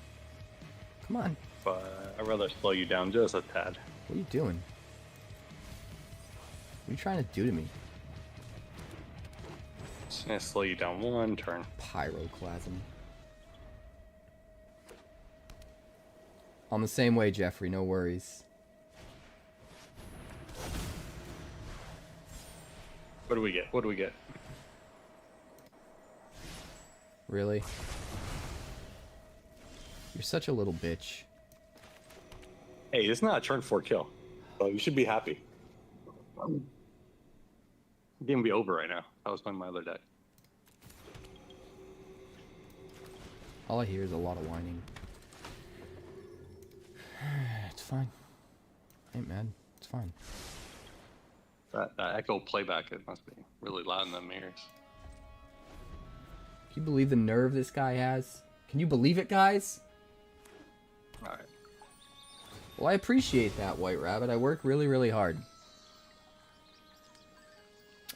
Come on. But I'd rather slow you down just a tad. What are you doing? What are you trying to do to me? Just gonna slow you down one turn. Pyroclasm. On the same way, Jeffrey, no worries. What do we get? What do we get? Really? You're such a little bitch. Hey, it's not a turn 4 kill. So you should be happy. The game would be over right now. I was playing my other deck. All I hear is a lot of whining. It's fine. I ain't mad. It's fine. That echo playback, it must be really loud in the mirrors. Can you believe the nerve this guy has? Can you believe it, guys? Alright. Well, I appreciate that, White Rabbit. I work really, really hard.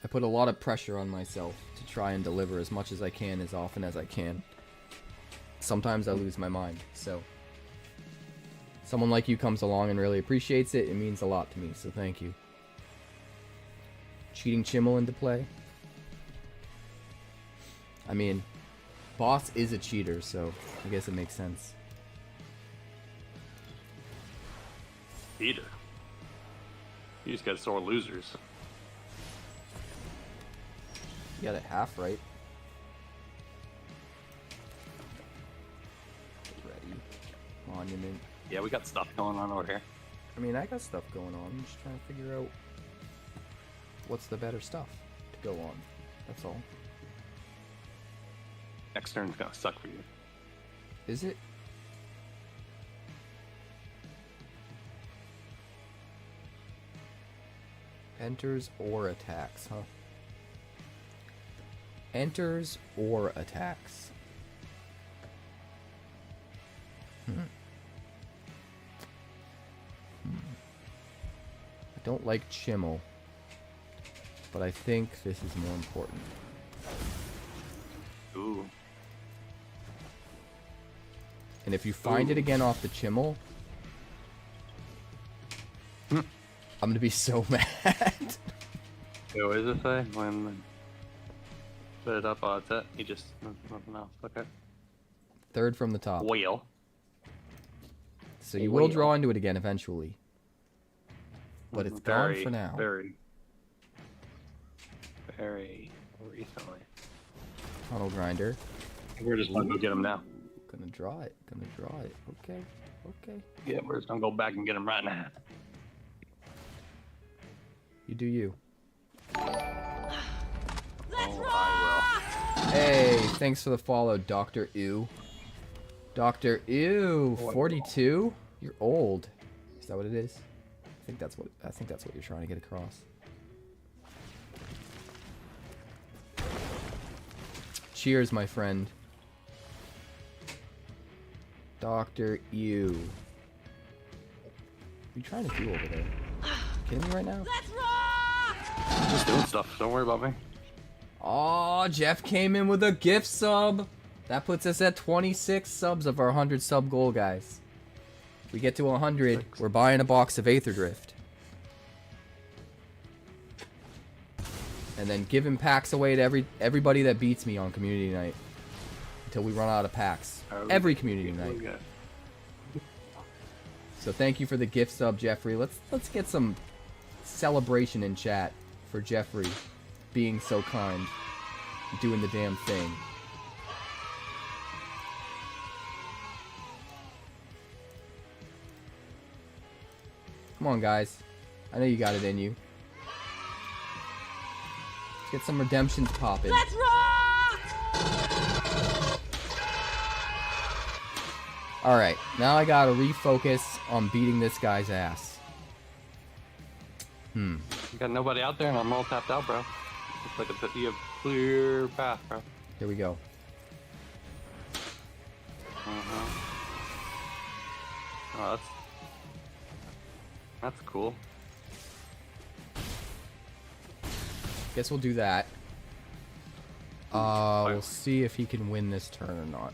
I put a lot of pressure on myself to try and deliver as much as I can, as often as I can. Sometimes I lose my mind, so... Someone like you comes along and really appreciates it, it means a lot to me, so thank you. Cheating Chimmel into play? I mean, Boss is a cheater, so I guess it makes sense. Cheater. You just got sore losers. You got it half right. Ready. Monument. Yeah, we got stuff going on over here. I mean, I got stuff going on. I'm just trying to figure out what's the better stuff to go on. That's all. Next turn's gonna suck for you. Is it? Enters or attacks, huh? Enters or attacks. I don't like Chimmel, but I think this is more important. Ooh. And if you find it again off the Chimmel, I'm gonna be so mad. Yo, what does it say? When put it up, oh, that's it. You just nothing else. Okay. Third from the top. Whale. So you will draw into it again eventually. But it's gone Very, for now. Very recently. Tunnel grinder. We're just gonna go get him now. Gonna draw it. Gonna draw it. Okay. Okay. Yeah, we're just gonna go back and get him right now. You do you. I Hey, thanks for the follow, Dr. Ew. Dr. Ew, 42? You're old. Is that what it is? I think that's what you're trying to get across. Cheers, my friend. Dr. Ew. What are you trying to do over there? Kidding me right now? will. Just doing stuff. Don't worry about me. Aw, Jeff came in with a gift sub. That puts us at 26 subs of our 100 sub goal, guys. If we get to 100, we're buying a box of Aether Drift. And then giving packs away to everybody that beats me on community night. Until we run out of packs. Every community night. So thank you for the gift sub, Jeffrey. Let's get some celebration in chat for Jeffrey being so kind. Doing the damn thing. Come on, guys. I know you got it in you. Let's get some redemptions popping. Let's rock! Alright, now I gotta refocus on beating this guy's ass. You got nobody out there and I'm all tapped out, bro. Looks like you have clear path, bro. Here we go. Oh, that's cool. Guess we'll do that. We'll see if he can win this turn or not.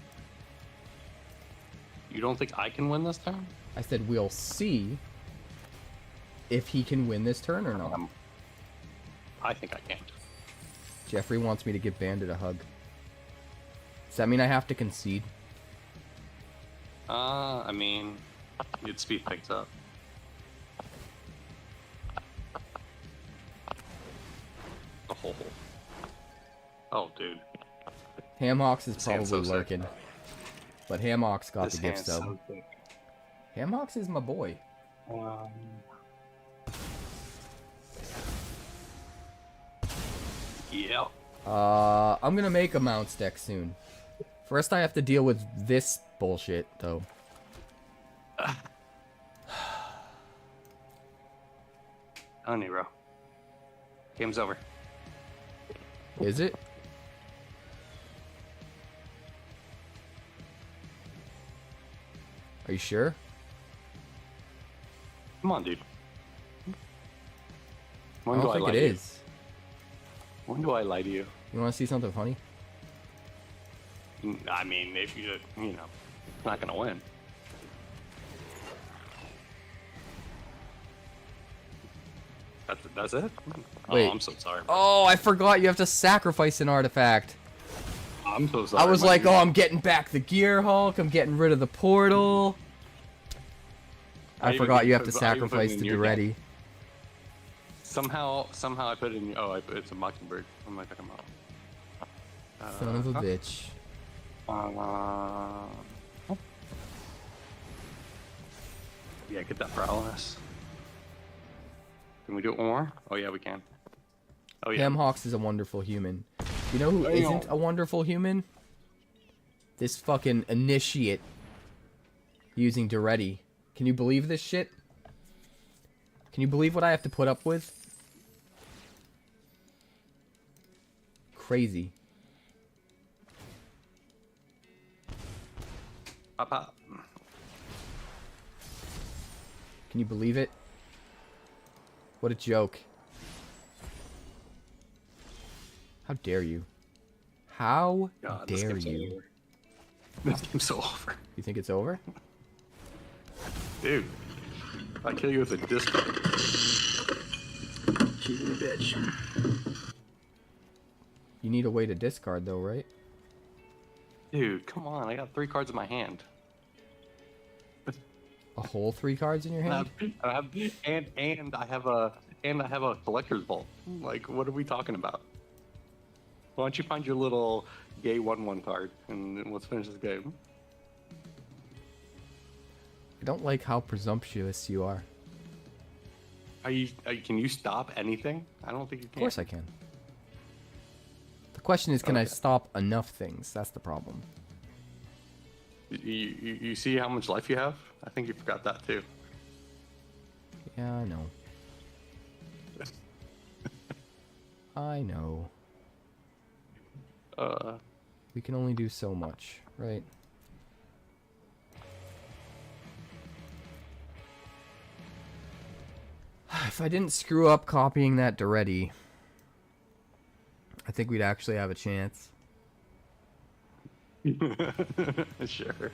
You don't think I can win this turn? I said we'll see if he can win this turn or not. I think I can. Jeffrey wants me to give Bandit a hug. Does that mean I have to concede? I mean, you'd speed things up. Oh, dude. Hamhawks is This hand's probably so lurking. But Hamhawks got This the gift hand's sub. so sick. Hamhawks is my boy. Yeah. I'm gonna make a mounts deck soon. First I have to deal with this bullshit, though. Oh, Nero. Game's over. Is it? Are you sure? Come on, dude. I When do don't I think lie it to you? is. When do I lie to you? You wanna see something funny? I mean, if you know, not gonna win. That's it? Wait. Oh, I'm so sorry. Bro. Oh, I forgot you have to sacrifice an artifact. I'm so sorry. I was my like, dude. oh, I'm getting back the Gear Hulk, I'm getting rid of the portal. I even forgot you have to put- I even put sacrifice it in to be your deck. ready. Somehow I put it in. Oh, it's a mockingbird. What am I talking about? Son of a bitch. Yeah, get that paralysis. Can we do it one more? Oh yeah, we can. Oh yeah. Hamhawks is a wonderful human. You know who isn't a wonderful human? This fucking initiate using Duretti. Can you believe this shit? Can you believe what I have to put up with? Crazy. Pop. Can you believe it? What a joke. How dare you? How God, this dare game's you? over. This game's so over. You think it's over? Dude, I kill you with a discard. Cheating bitch. You need a way to discard though, right? Dude, come on! I got 3 cards in my hand. A whole 3 cards in your hand? And I have a collector's vault. Like, what are we talking about? Why don't you find your little gay 1/1 card and then let's finish this game. I don't like how presumptuous you are. Can you stop anything? I don't think you can. Of course I can. The question is, can I stop enough things? That's the problem. You see how much life you have? I think you forgot that too. Yeah, I know. I know. We can only do so much, right? If I didn't screw up copying that Duretti, I think we'd actually have a chance. Sure.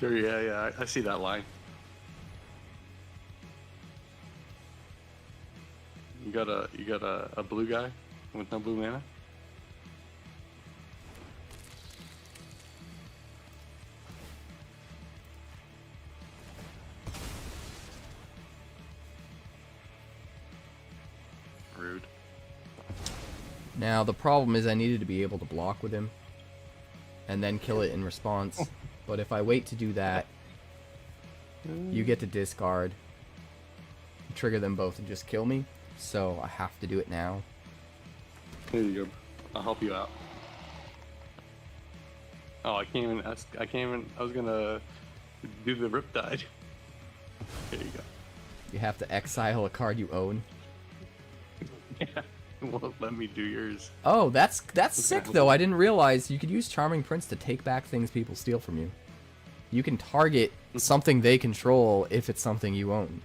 Yeah, I see that line. You got a blue guy with no blue mana? Rude. Now, the problem is I needed to be able to block with him and then kill it in response. But if I wait to do that, you get to discard, trigger them both, and just kill me. So I have to do it now. There you go. I'll help you out. Oh, I can't even. I was gonna do the Riptide. There you go. You have to exile a card you own. Yeah. Won't let me do yours. Oh, that's sick though. I didn't realize you could use Charming Prince to take back things people steal from you. You can target something they control if it's something you own.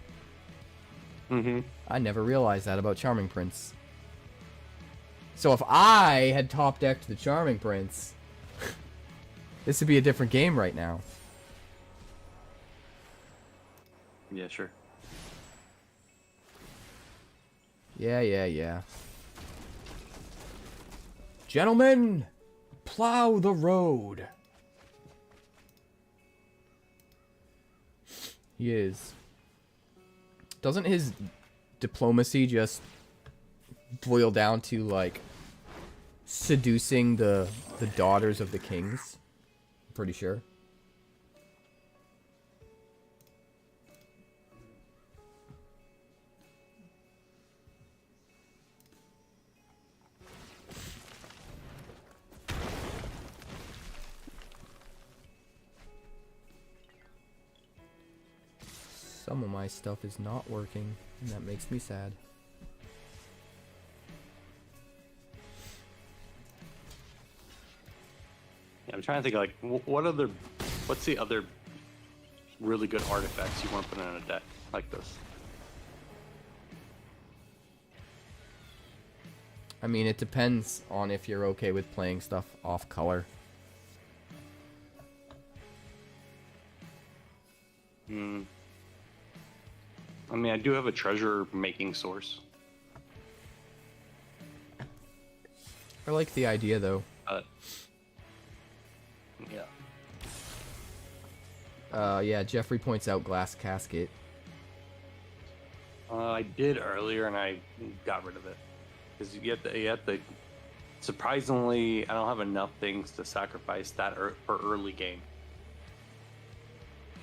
Mm-hmm. I never realized that about Charming Prince. So if I had top decked the Charming Prince, this would be a different game right now. Yeah, sure. Yeah. Gentlemen, plow the road. He is. Doesn't his diplomacy just boil down to, like, seducing the daughters of the kings? I'm pretty sure. Some of my stuff is not working, and that makes me sad. Yeah, I'm trying to think like what's the other really good artifacts you want to put in a deck like this? I mean, it depends on if you're okay with playing stuff off color. I mean, I do have a treasure making source. I like the idea, though. Yeah. Yeah, Jeffrey points out Glass Casket. I did earlier, and I got rid of it because you have to. Surprisingly, I don't have enough things to sacrifice that for early game.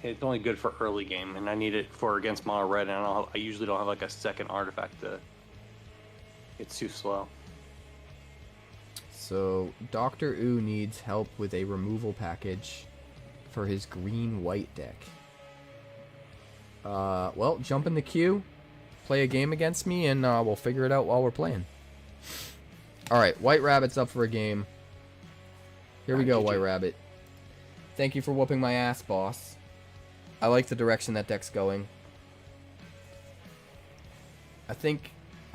It's only good for early game, and I need it for against mono red. And I usually don't have like a second artifact to. It's too slow. So Dr. Ooh needs help with a removal package for his green-white deck. Well, jump in the queue, play a game against me, and we'll figure it out while we're playing. Alright, White Rabbit's up for a game. Here we go, White Rabbit. Thank you for whooping my ass, boss. I like the direction that deck's going. I think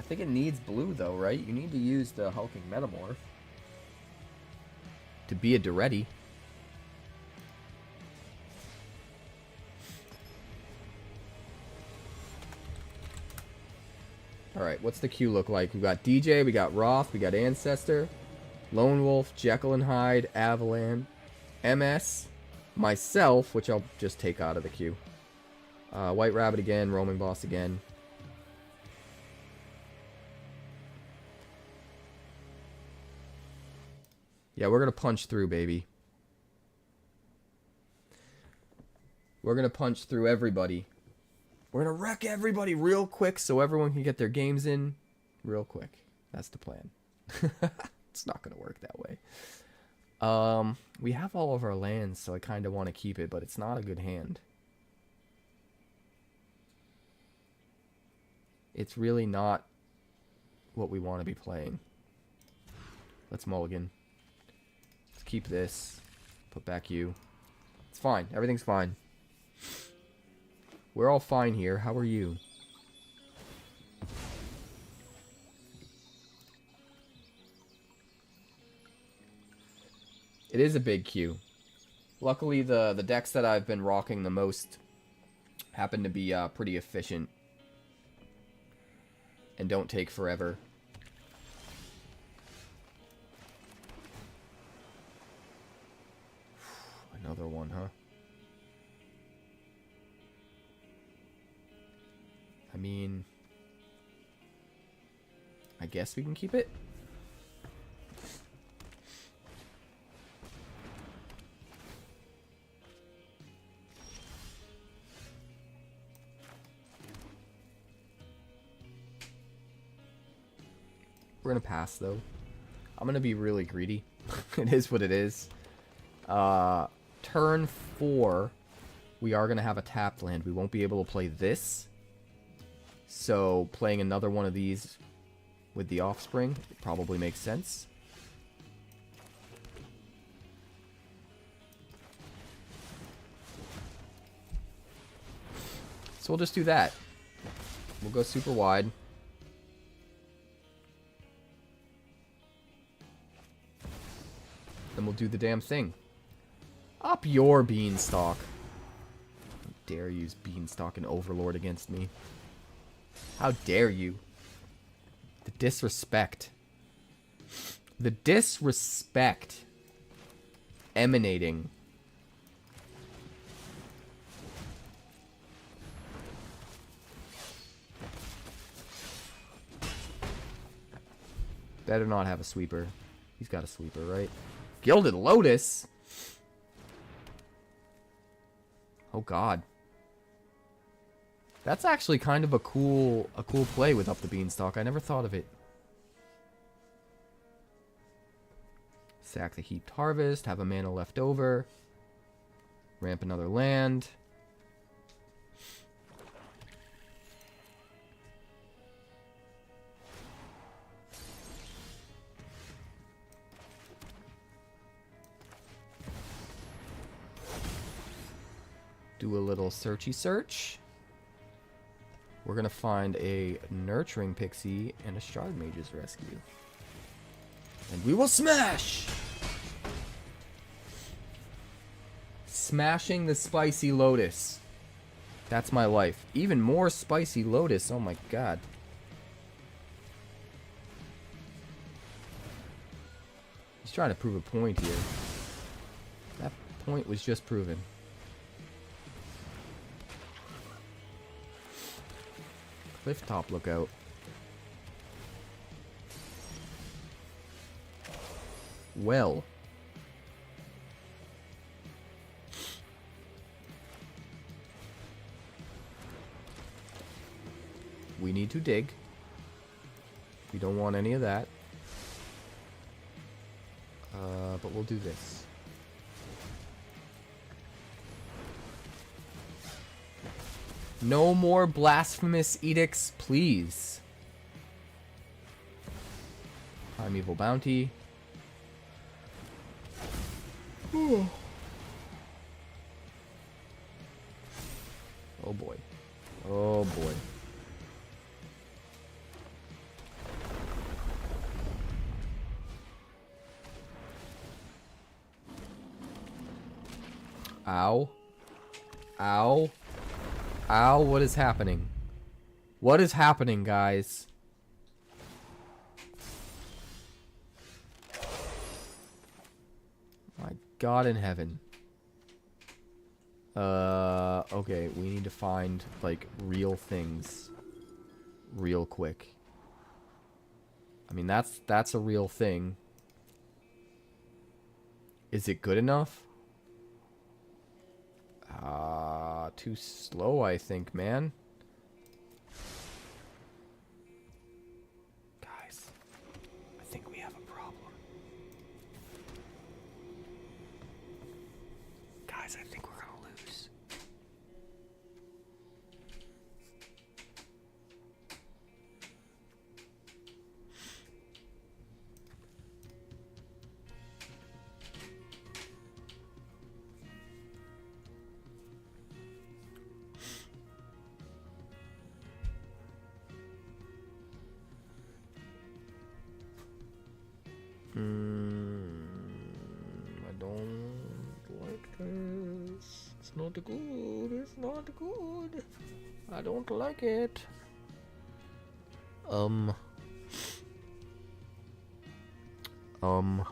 it needs blue, though, right? You need to use the Hulking Metamorph to be a Duretti. Alright, what's the queue look like? We got DJ, we got Roth, we got Ancestor, Lone Wolf, Jekyll and Hyde, Avalan, MS, myself, which I'll just take out of the queue. White Rabbit again, Roaming Boss again. Yeah, we're gonna punch through, baby. We're gonna punch through everybody. We're gonna wreck everybody real quick so everyone can get their games in real quick. That's the plan. It's not gonna work that way. We have all of our lands, so I kind of want to keep it, but it's not a good hand. It's really not what we want to be playing. Let's mulligan. Let's keep this. Put back you. It's fine. Everything's fine. We're all fine here. How are you? It is a big queue. Luckily, the decks that I've been rocking the most happen to be pretty efficient and don't take forever. Another one, huh? I mean, I guess we can keep it. We're gonna pass, though. I'm gonna be really greedy. It is what it is. Turn 4, we are gonna have a tapped land. We won't be able to play this. So, playing another one of these with the Offspring probably makes sense. So we'll just do that. We'll go super wide. Then we'll do the damn thing. Up your Beanstalk. How dare you use Beanstalk and Overlord against me. How dare you? The disrespect. The disrespect emanating. Better not have a sweeper. He's got a sweeper, right? Gilded Lotus? Oh god. That's actually kind of a cool play with Up the Beanstalk. I never thought of it. Sack the Heaped Harvest, have a mana left over. Ramp another land. Do a little searchy search. We're gonna find a Nurturing Pixie and a Shard Mage's Rescue. And we will smash! Smashing the Spicy Lotus. That's my life. Even more Spicy Lotus, oh my god. He's trying to prove a point here. That point was just proven. Cliff top lookout. Well. We need to dig. We don't want any of that. But we'll do this. No more blasphemous edicts, please. Primeval bounty. Oh boy. Oh boy. Ow. Ow. Ow, what is happening? What is happening, guys? My God in heaven. Okay, we need to find, like, real things. Real quick. I mean, that's a real thing. Is it good enough? Too slow, I think, man. Guys, I think we have a problem. Guys, I think we're gonna lose. I don't like this. It's not good. It's not good. I don't like it. Um. Um.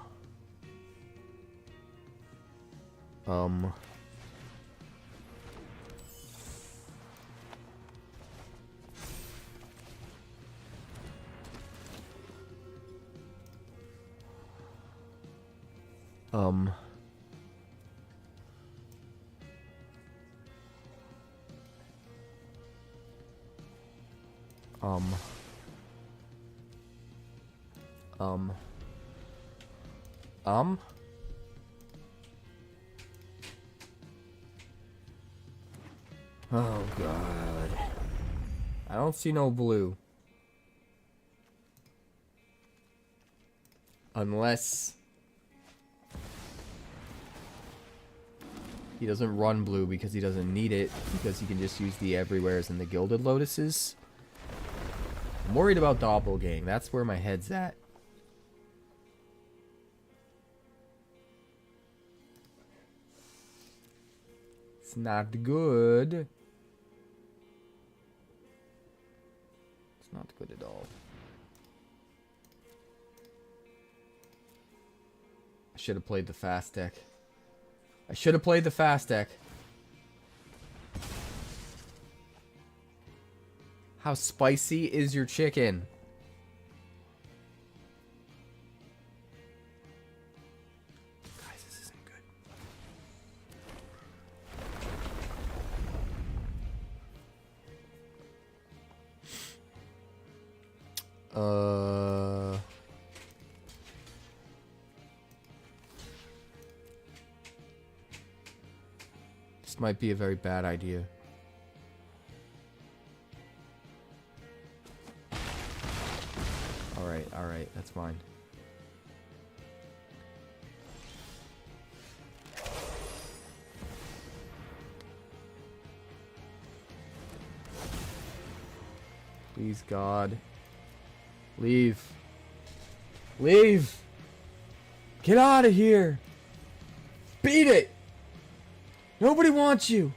Oh God. I don't see no blue. Unless he doesn't run blue because he doesn't need it, because he can just use the everywheres and the gilded lotuses. I'm worried about doppelgang. That's where my head's at. It's not good. It's not good at all. I should have played the fast deck. I should have played the fast deck. How spicy is your chicken? Guys, this isn't good. This might be a very bad idea. Alright, that's fine. Please, God. Leave. Leave! Get out of here! Beat it! Nobody wants you!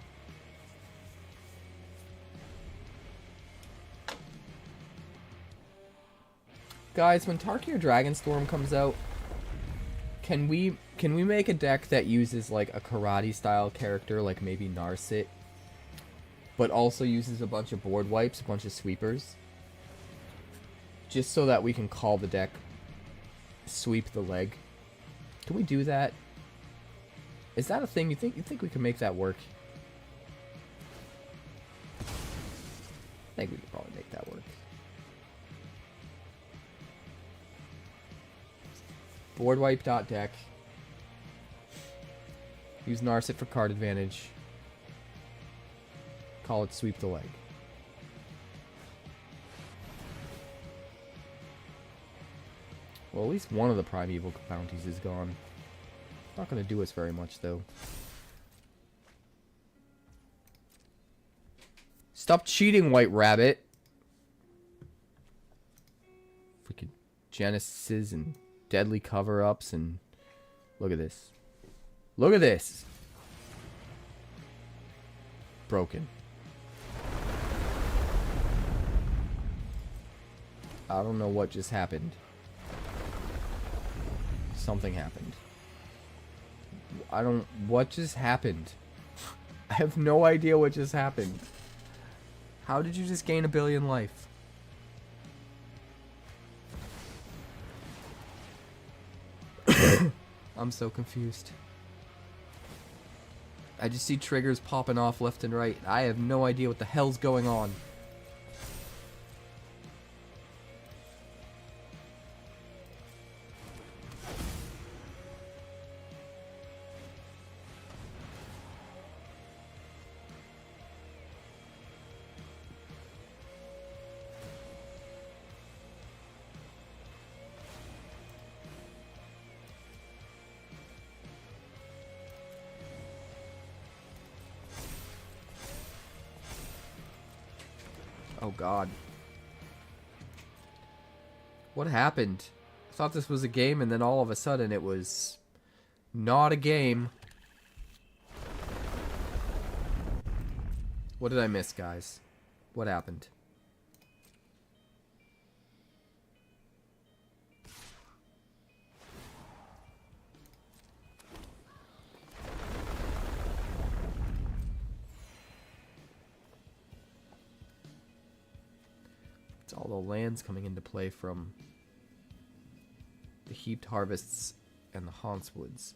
Guys, when Tarkir Dragonstorm comes out, can we make a deck that uses like a karate style character, like maybe Narset, but also uses a bunch of board wipes, a bunch of sweepers, just so that we can call the deck sweep the leg. Can we do that? Is that a thing? You think we can make that work? I think we could probably make that work. Board wipe dot deck. Use Narset for card advantage. Call it sweep the leg. Well, at least one of the Primeval bounties is gone. Not going to do us very much, though. Stop cheating, White Rabbit. Freaking Genesis and deadly cover-ups and... Look at this. Look at this! Broken. I don't know what just happened. Something happened. What just happened? I have no idea what just happened. How did you just gain 1 billion life? I'm so confused. I just see triggers popping off left and right. I have no idea what the hell's going on. Oh god. What happened? I thought this was a game and then all of a sudden it was not a game. What did I miss, guys? What happened? It's all the lands coming into play from the Heaped Harvests and the Haunts Woods.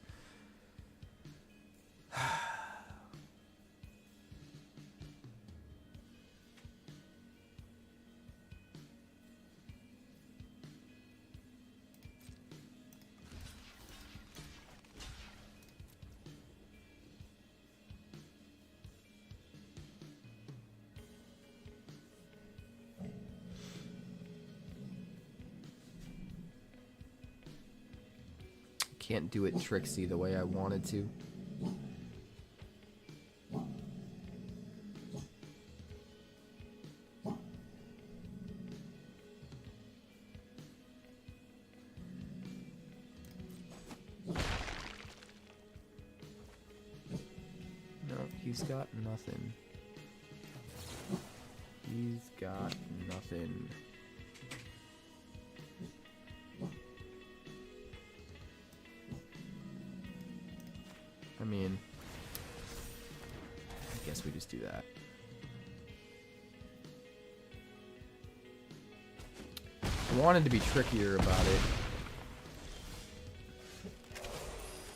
Can't do it tricksy the way I wanted to. No, he's got nothing. He's got nothing. I mean, I guess we just do that. I wanted to be trickier about it,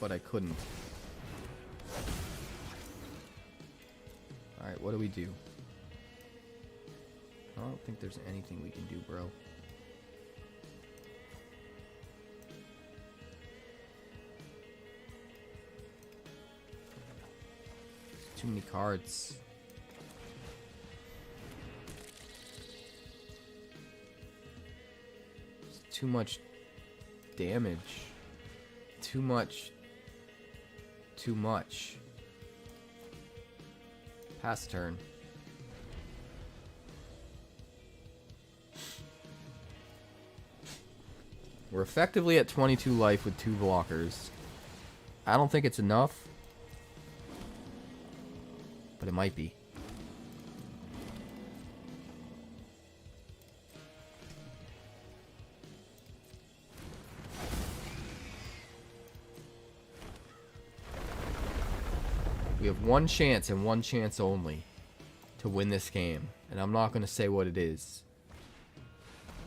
but I couldn't. Alright, what do we do? I don't think there's anything we can do, bro. Too many cards. It's too much damage. Too much. Too much. Pass turn. We're effectively at 22 life with 2 blockers. I don't think it's enough. But it might be. We have one chance and one chance only to to win this game. And I'm not going to say what it is.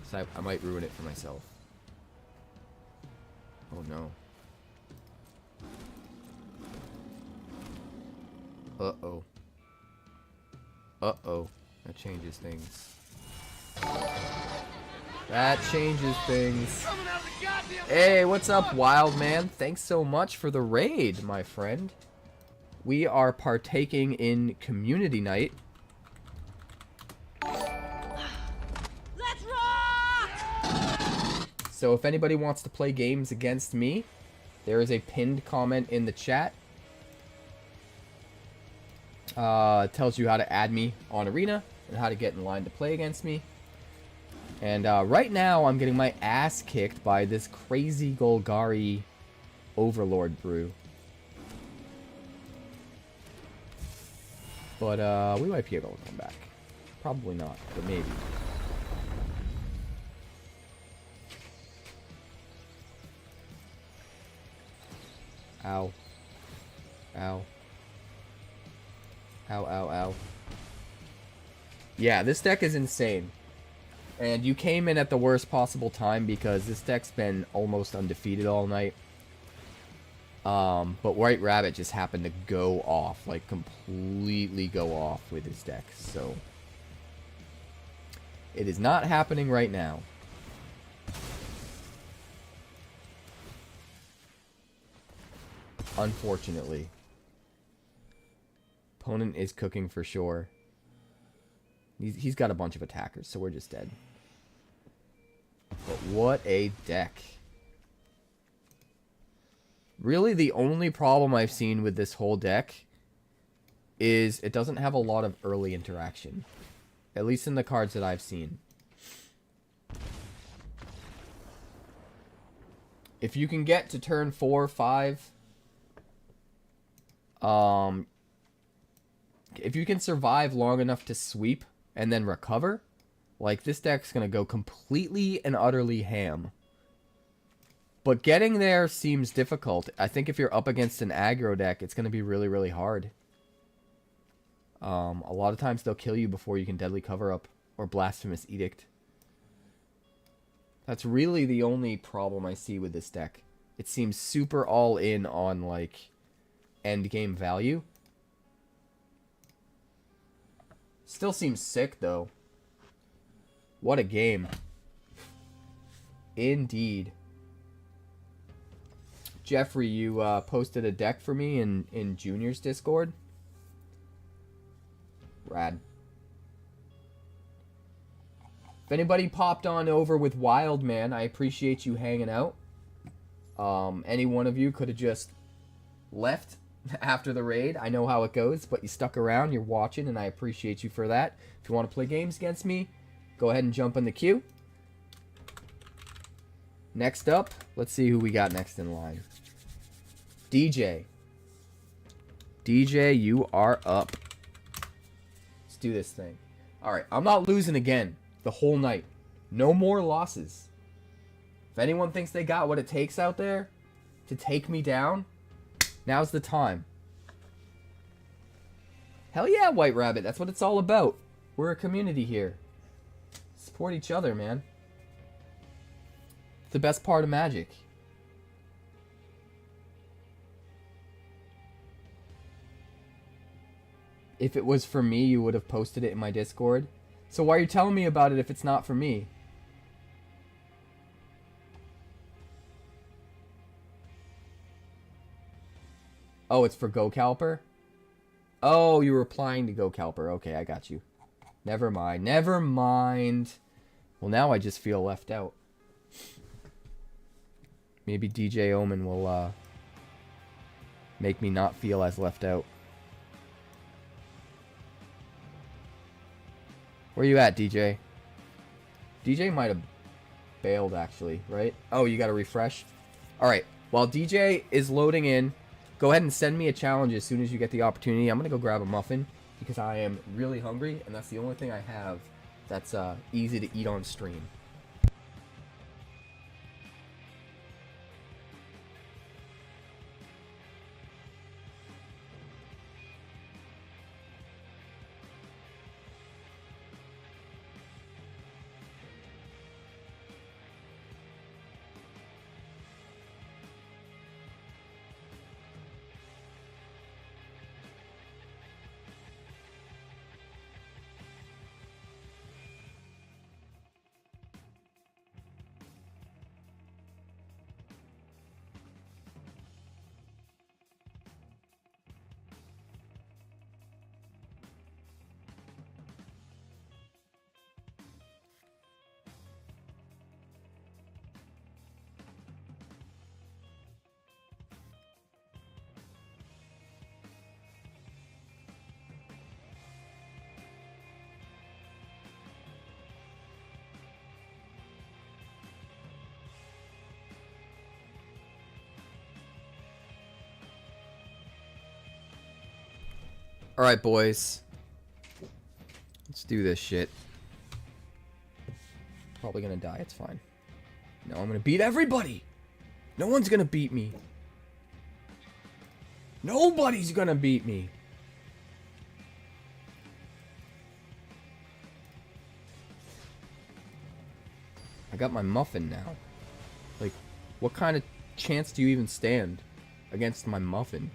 So I might ruin it for myself. Oh no. Uh-oh. Uh-oh. That changes things. That changes things. Hey, what's up, Wild Man? Thanks so much for the raid, my friend. We are partaking in community night. Let's rock! So if anybody wants to play games against me, there is a pinned comment in the chat. It tells you how to add me on Arena and how to get in line to play against me. And right now, I'm getting my ass kicked by this crazy Golgari Overlord brew. But we might be able to come back. Probably not, but maybe. Ow. Ow. Ow, ow, ow. Yeah, this deck is insane. And you came in at the worst possible time because this deck's been almost undefeated all night. But White Rabbit just happened to go off, like completely go off with his deck. So it is not happening right now. Unfortunately. Opponent is cooking for sure. He's got a bunch of attackers, so we're just dead. But what a deck. Really, the only problem I've seen with this whole deck is it doesn't have a lot of early interaction. At least in the cards that I've seen. If you can get to turn 4 or 5... if you can survive long enough to sweep and then recover, like, this deck's gonna go completely and utterly ham. But getting there seems difficult. I think if you're up against an aggro deck, it's gonna be really, really hard. A lot of times they'll kill you before you can Deadly Cover Up or Blasphemous Edict. That's really the only problem I see with this deck. It seems super all in on, like, end game value. Still seems sick, though. What a game. Indeed. Jeffrey, you posted a deck for me in Junior's Discord. Rad. If anybody popped on over with Wild Man, I appreciate you hanging out. Any one of you could have just left after the raid. I know how it goes, but you stuck around, you're watching, and I appreciate you for that. If you want to play games against me, go ahead and jump in the queue. Next up, let's see who we got next in line. DJ. DJ, you are up. Let's do this thing. Alright, I'm not losing again the whole night. No more losses. If anyone thinks they got what it takes out there to take me down, now's the time. Hell yeah, White Rabbit. That's what it's all about. We're a community here. Support each other, man. It's the best part of Magic. If it was for me, you would have posted it in my Discord. So why are you telling me about it if it's not for me? Oh, it's for GoCalper? Oh, you were replying to GoCalper. Okay, I got you. Never mind. Never mind. Well, now I just feel left out. Maybe DJ Omen will make me not feel as left out. Where you at, DJ? DJ might have bailed, actually, right? Oh, you got to refresh? Alright, while DJ is loading in, go ahead and send me a challenge as soon as you get the opportunity. I'm going to go grab a muffin because I am really hungry, and that's the only thing I have that's easy to eat on stream. Alright, boys. Let's do this shit. Probably gonna die, it's fine. No, I'm gonna beat everybody! No one's gonna beat me. Nobody's gonna beat me. I got my muffin now. Like, what kind of chance do you even stand against my muffin?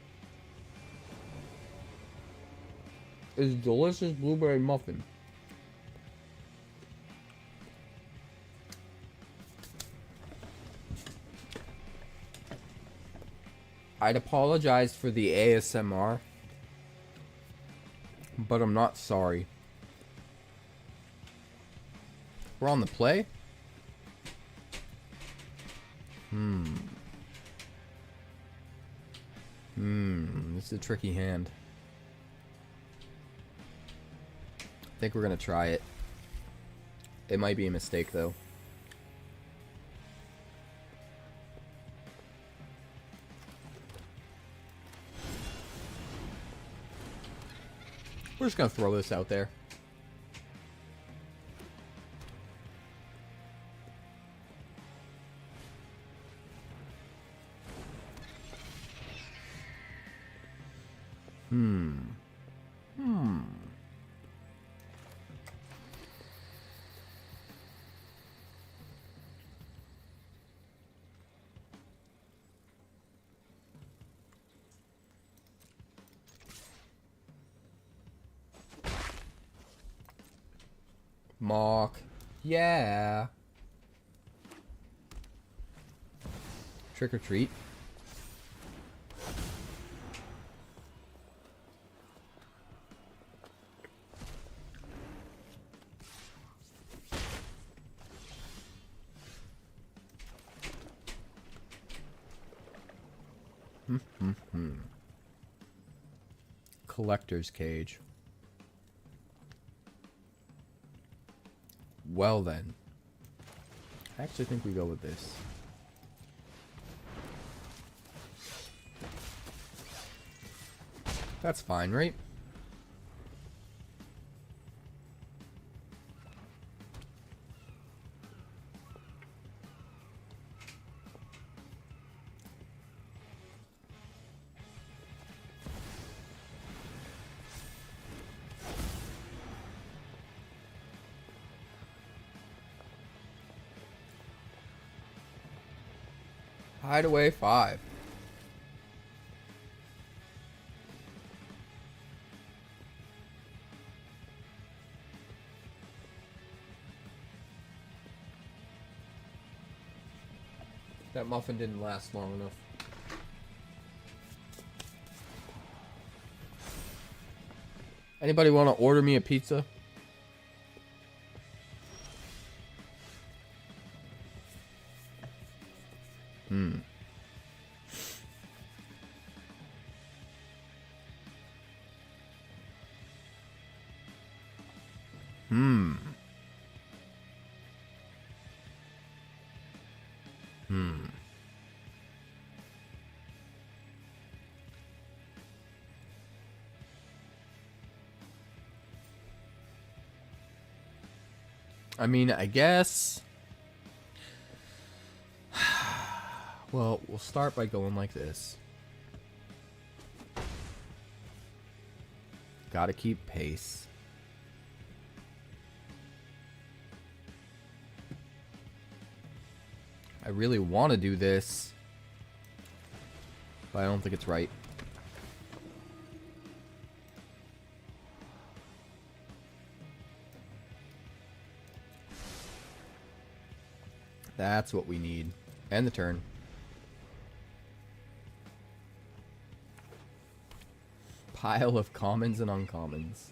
It's a delicious blueberry muffin. I'd apologize for the ASMR, but I'm not sorry. We're on the play? This is a tricky hand. I think we're gonna try it. It might be a mistake, though. We're just gonna throw this out there. Mark. Yeah. Trick or treat. Collector's cage. Well then. I actually think we go with this. That's fine, right? Hideaway 5. That muffin didn't last long enough. Anybody want to order me a pizza? I mean, I guess. Well, we'll start by going like this. Gotta keep pace. I really want to do this, but I don't think it's right. That's what we need. End the turn. Pile of commons and uncommons.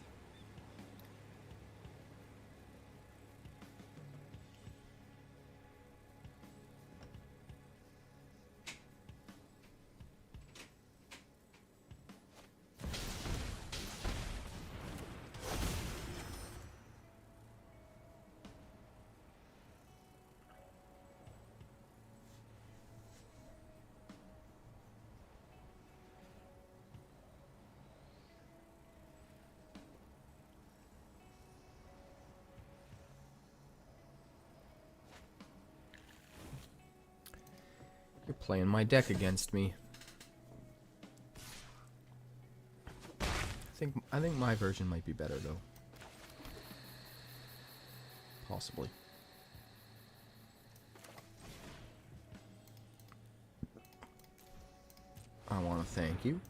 You're playing my deck against me. I think my version might be better though. Possibly. I want to thank you.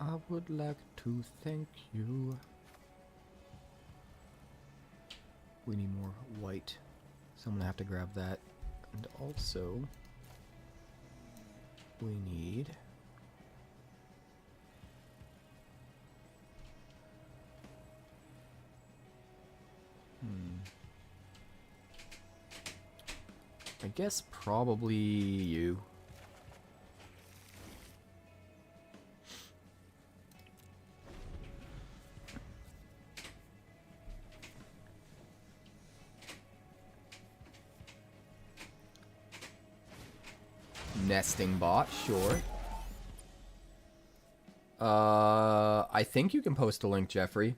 I would like to thank you. We need more white, so I'm gonna have to grab that. And also, we need I guess probably you. Nesting bot, sure. I think you can post a link, Jeffrey.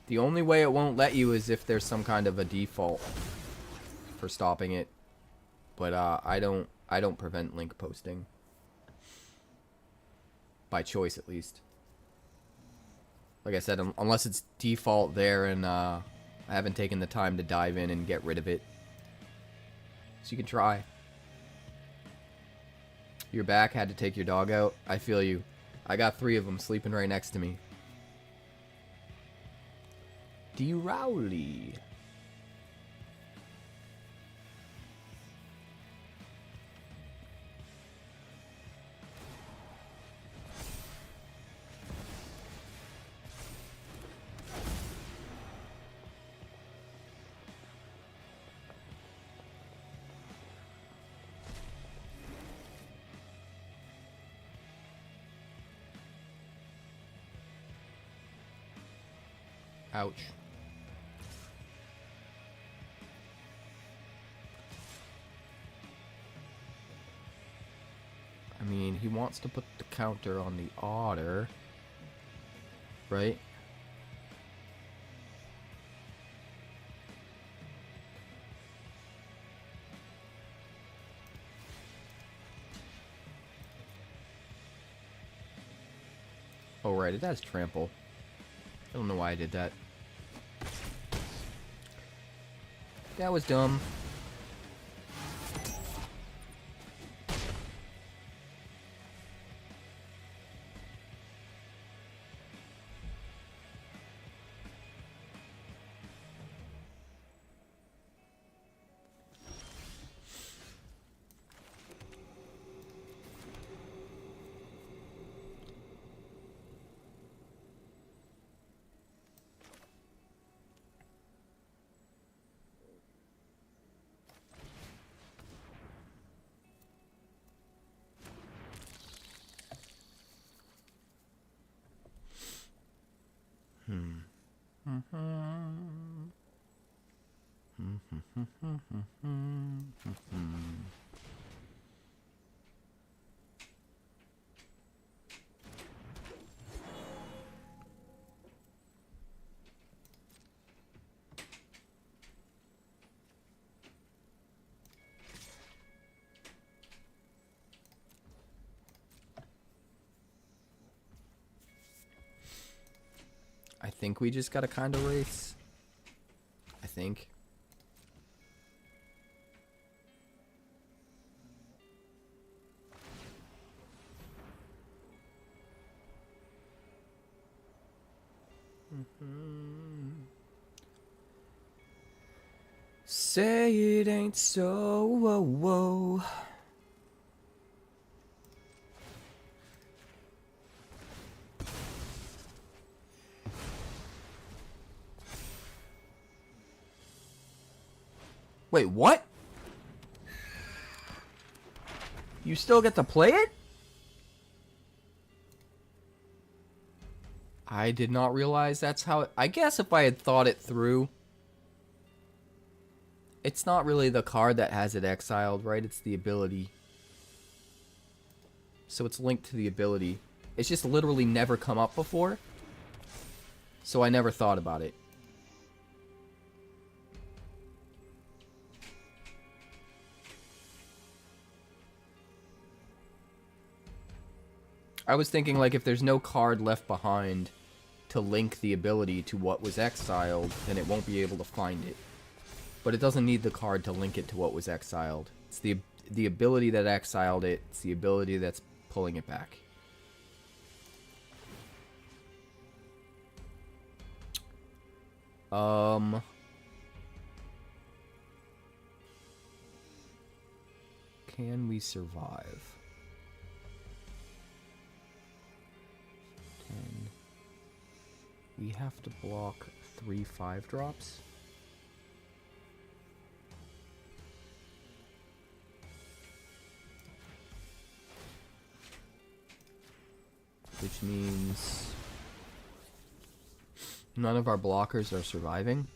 The only way it won't let you is if there's some kind of a default for stopping it. But I don't prevent link posting. By choice, at least. Like I said, unless it's default there and I haven't taken the time to dive in and get rid of it. So you can try. You're back, had to take your dog out. I feel you. I got 3 of them sleeping right next to me. D. Rowley. Ouch. I mean, he wants to put the counter on the otter, right? Oh, right, it has trample. I don't know why I did that. That was dumb. I think we just gotta kind of race. I think. Say it ain't so. Whoa, whoa. Wait, what? You still get to play it? I did not realize that's how I guess if I had thought it through. It's not really the card that has it exiled, right? It's the ability. So it's linked to the ability. It's just literally never come up before. So I never thought about it. I was thinking, like, if there's no card left behind to link the ability to what was exiled, then it won't be able to find it. But it doesn't need the card to link it to what was exiled. It's the ability that exiled it. It's the ability that's pulling it back. Can we survive? 10. We have to block 3 5-drops. Which means none of our blockers are surviving.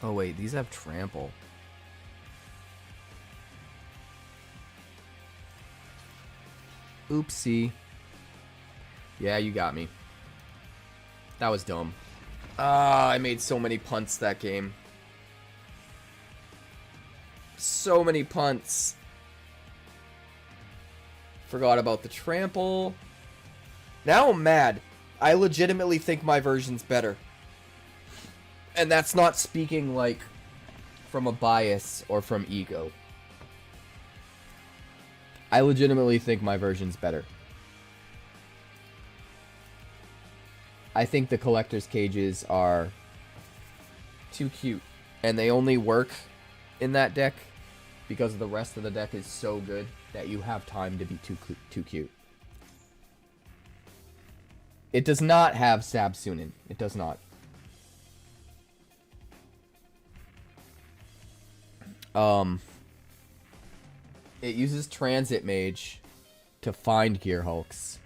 Oh wait, these have trample. Oopsie. Yeah, you got me. That was dumb. Ah, I made so many punts that game. So many punts. Forgot about the trample. Now I'm mad. I legitimately think my version's better. And that's not speaking, like, from a bias or from ego. I legitimately think my version's better. I think the collector's cages are too cute. And they only work in that deck because the rest of the deck is so good that you have time to be too cute. It does not have Sabsunin. It does not. It uses Transit Mage to find Gear Hulks.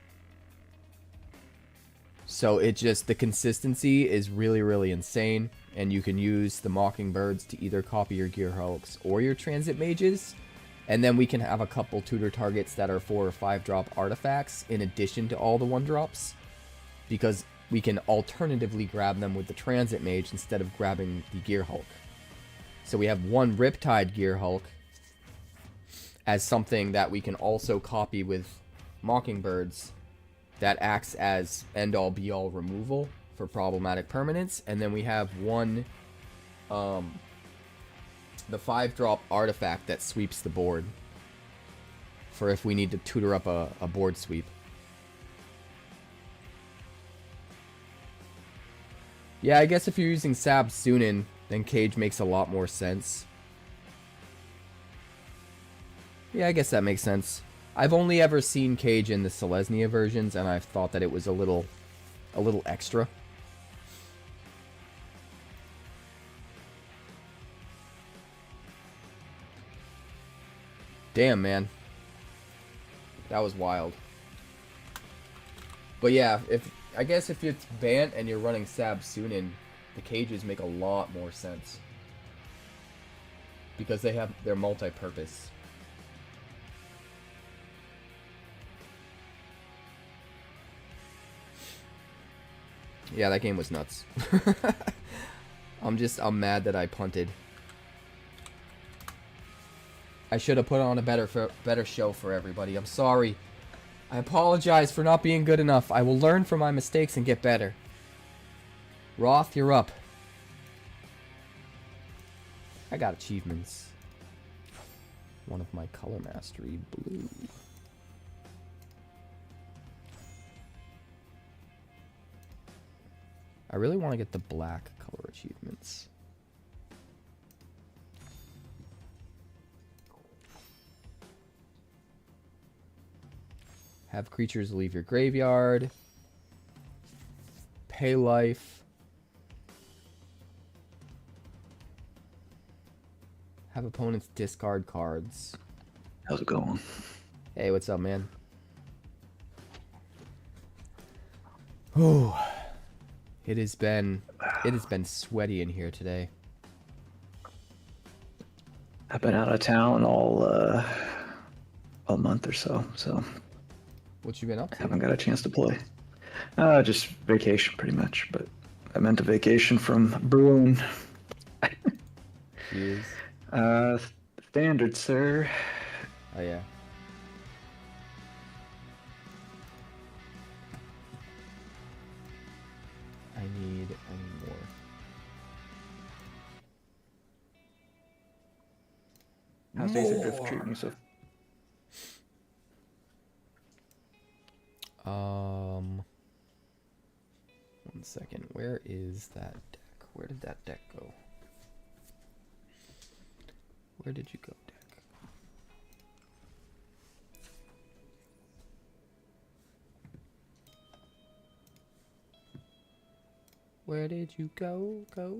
So it just, the consistency is really, really insane. And you can use the Mockingbirds to either copy your Gear Hulks or your Transit Mages. And then we can have a couple tutor targets that are 4 or 5-drop artifacts in addition to all the 1-drops. Because we can alternatively grab them with the Transit Mage instead of grabbing the Gear Hulk. So we have one Riptide Gear Hulk as something that we can also copy with Mockingbirds that acts as end-all be-all removal for problematic permanents. And then we have one, the 5-drop artifact that sweeps the board for if we need to tutor up a board sweep. Yeah, I guess if you're using Sabsunin, then Cage makes a lot more sense. Yeah, I guess that makes sense. I've only ever seen Cage in the Selesnya versions, and I've thought that it was a little extra. Damn, man. That was wild. But yeah, I guess if it's Bant and you're running Sabsunin, the cages make a lot more sense. Because they're multi-purpose. Yeah, that game was nuts. I'm mad that I punted. I should have put on a better show for everybody. I'm sorry. I apologize for not being good enough. I will learn from my mistakes and get better. Roth, you're up. I got achievements. One of my color mastery, blue. I really want to get the black color achievements. Have creatures leave your graveyard. Pay life. Have opponents discard cards. How's it going? Hey, what's up, man? Ooh. It has been sweaty in here today. I've been out of town all a month or so, so What you been up to? haven't got a chance to play. Just vacation pretty much, but I meant a vacation from brewing. Jeez. Standard, sir. Oh yeah. I need more. How's Acer Drift treating you so? One second. Where is that deck? Where did that deck go? Where did you go, deck? Where did you go, go?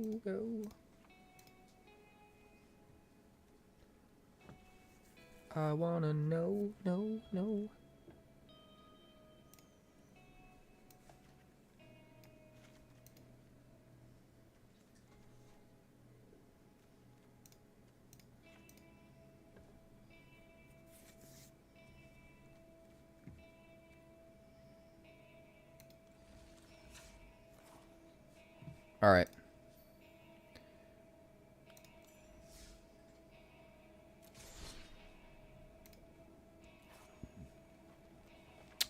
I wanna know, no. All right.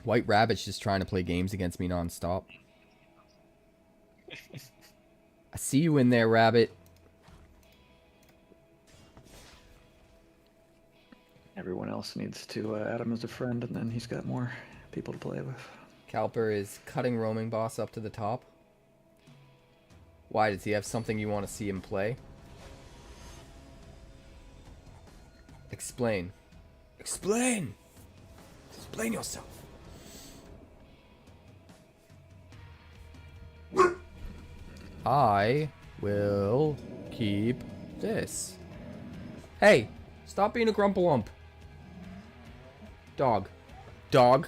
White Rabbit's just trying to play games against me nonstop. I see you in there, Rabbit. Everyone else needs to add him as a friend, and then he's got more people to play with. Calper is cutting Roaming Boss up to the top. Why? Does he have something you want to see him play? Explain. Explain! Explain yourself. I will keep this. Hey, stop being a grumpalump. Dog. Dog.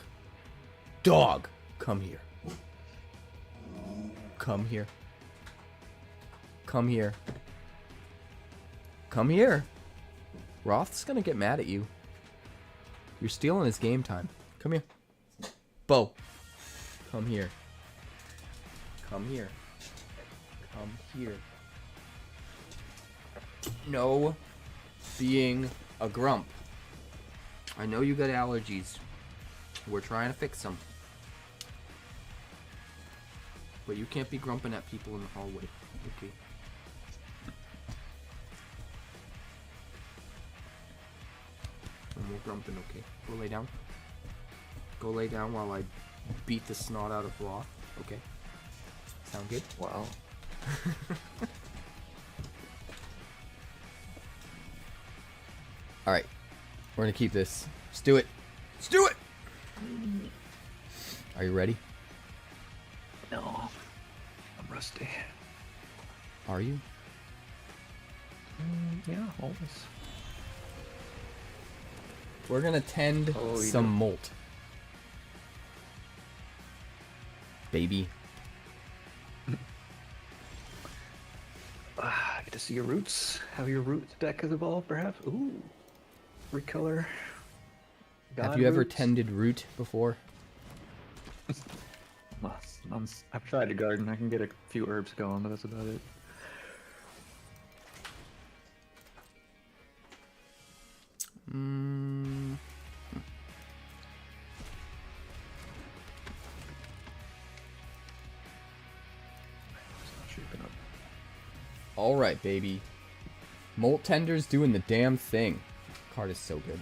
Dog. Come here. Come here. Come here. Come here. Roth's gonna get mad at you. You're stealing his game time. Come here. Bo. Come here. Come here. Come here. No being a grump. I know you got allergies. We're trying to fix them. But you can't be grumping at people in the hallway. Okay. No more grumping, okay. Go lay down. Go lay down while I beat the snot out of Roth. Okay. Sound good? Wow. Alright. We're gonna keep this. Let's do it. Let's do it! Are you ready? No. I'm rusty. Are you? Yeah, always. We're gonna tend some molt. Baby. I get to see your roots. How your roots deck has evolved, perhaps. Ooh. Recolor. Have you ever tended root before? Well, I've tried to garden. I can get a few herbs going, but that's about it. It's not shaping up. All right, baby. Molt Tender's doing the damn thing. Card is so good.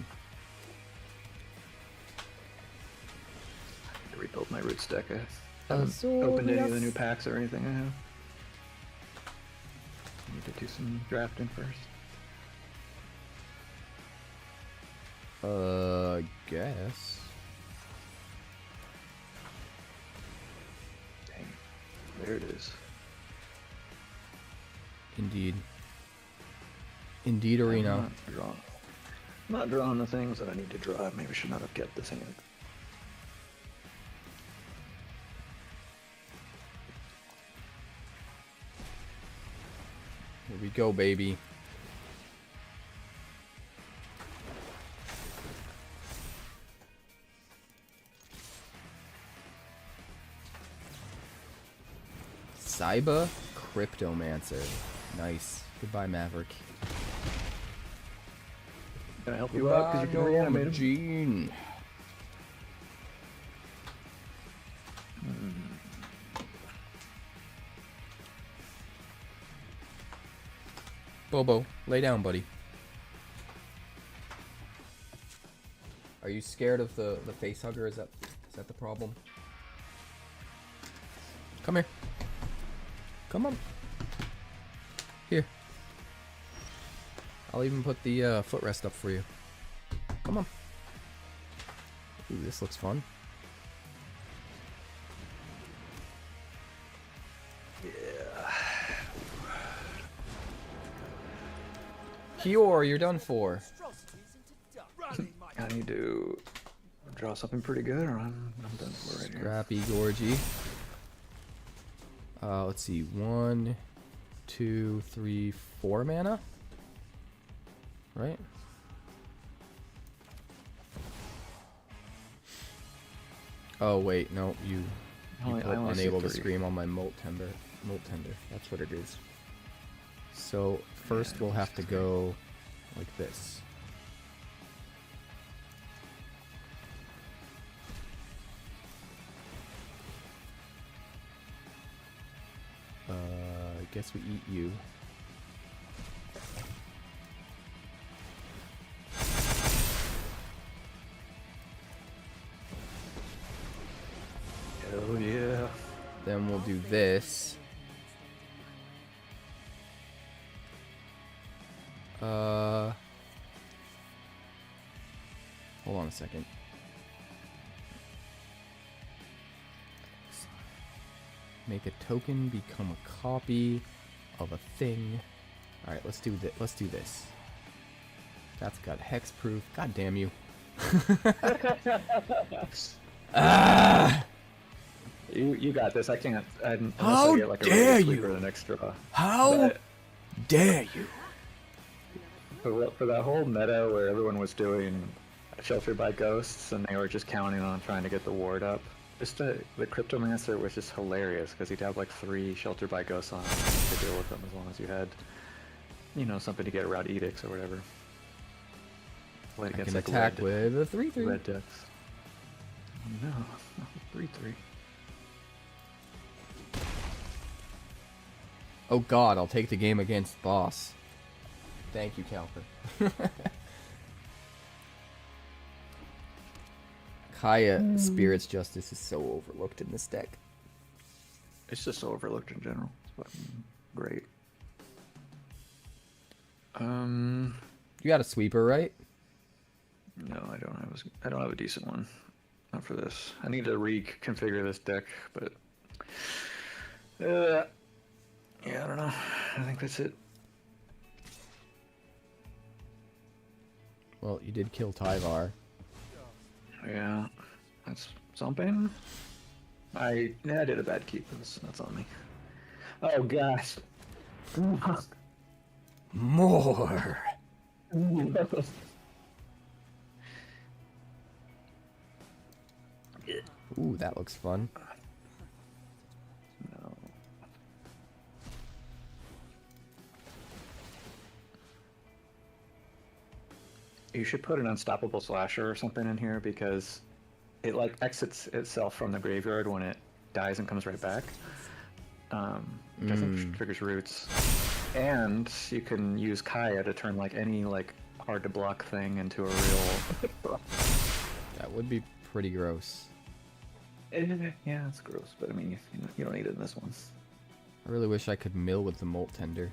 I need to rebuild my roots deck. I haven't opened any of the new packs or anything I have. I need to do some drafting first. Guess. Dang. There it is. Indeed. Indeed, Arena. I'm not drawing the things that I need to draw. Maybe I should not have kept this hand. Here we go, baby. Saiba Cryptomancer. Nice. Goodbye, Maverick. Can I help you out? Because you can reanimate him. Gene. Bobo, lay down, buddy. Are you scared of the face hugger? Is that the problem? Come here. Come on. Here. I'll even put the footrest up for you. Come on. Ooh, this looks fun. Kior, you're done for. I need to draw something pretty good, or I'm done for right here. Scrappy Gorgie. Let's see. 1, 2, 3, 4 mana? Right? Oh, wait. No, you I put only see unable to 3. scream on my Molt Tender. That's what it is. So, first we'll have to go like this. I guess we eat you. Hell yeah. Then we'll do this. Hold on a second. Make a token become a copy of a thing. All right, let's do this. That's got hexproof. God damn you. Ah! You got this. I can't. Unless How I get like a dare ready you! sweeper the next draw. How But dare you? for that whole meta where everyone was doing Shelter by Ghosts and they were just counting on trying to get the ward up, the Cryptomancer was just hilarious because he'd have like 3 Shelter by Ghosts on him to deal with them as long as you had, you know, something to get around edicts or whatever. Played I against, can like, attack red, with a 3/3. red decks. No, 3/3. Oh god, I'll take the game against boss. Thank you, Calper. Kaya Spirit's Justice is so overlooked in this deck. It's just so overlooked in general. It's fucking great. You got a sweeper, right? No, I don't have a decent one. Not for this. I need to reconfigure this deck, but yeah, I don't know. I think that's it. Well, you did kill Tyvar. Yeah, that's something. I did a bad keep. That's on me. Oh gosh. More. Ooh, that looks fun. No. You should put an unstoppable slasher or something in here because it like exits itself from the graveyard when it dies and comes right back. Which I think triggers roots. And you can use Kaya to turn like any like hard to block thing into a real. That would be pretty gross. Yeah, it's gross, but I mean, you don't need it in this one. I really wish I could mill with the Molt Tender.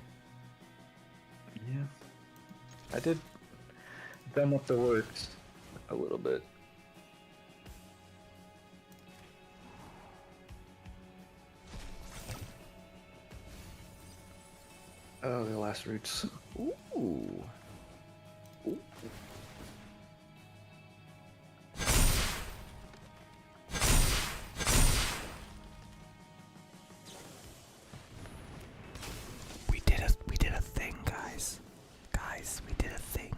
Yeah, I did drum up the works a little bit. Oh, the last roots. Ooh. We did a thing, guys. Guys, we did a thing.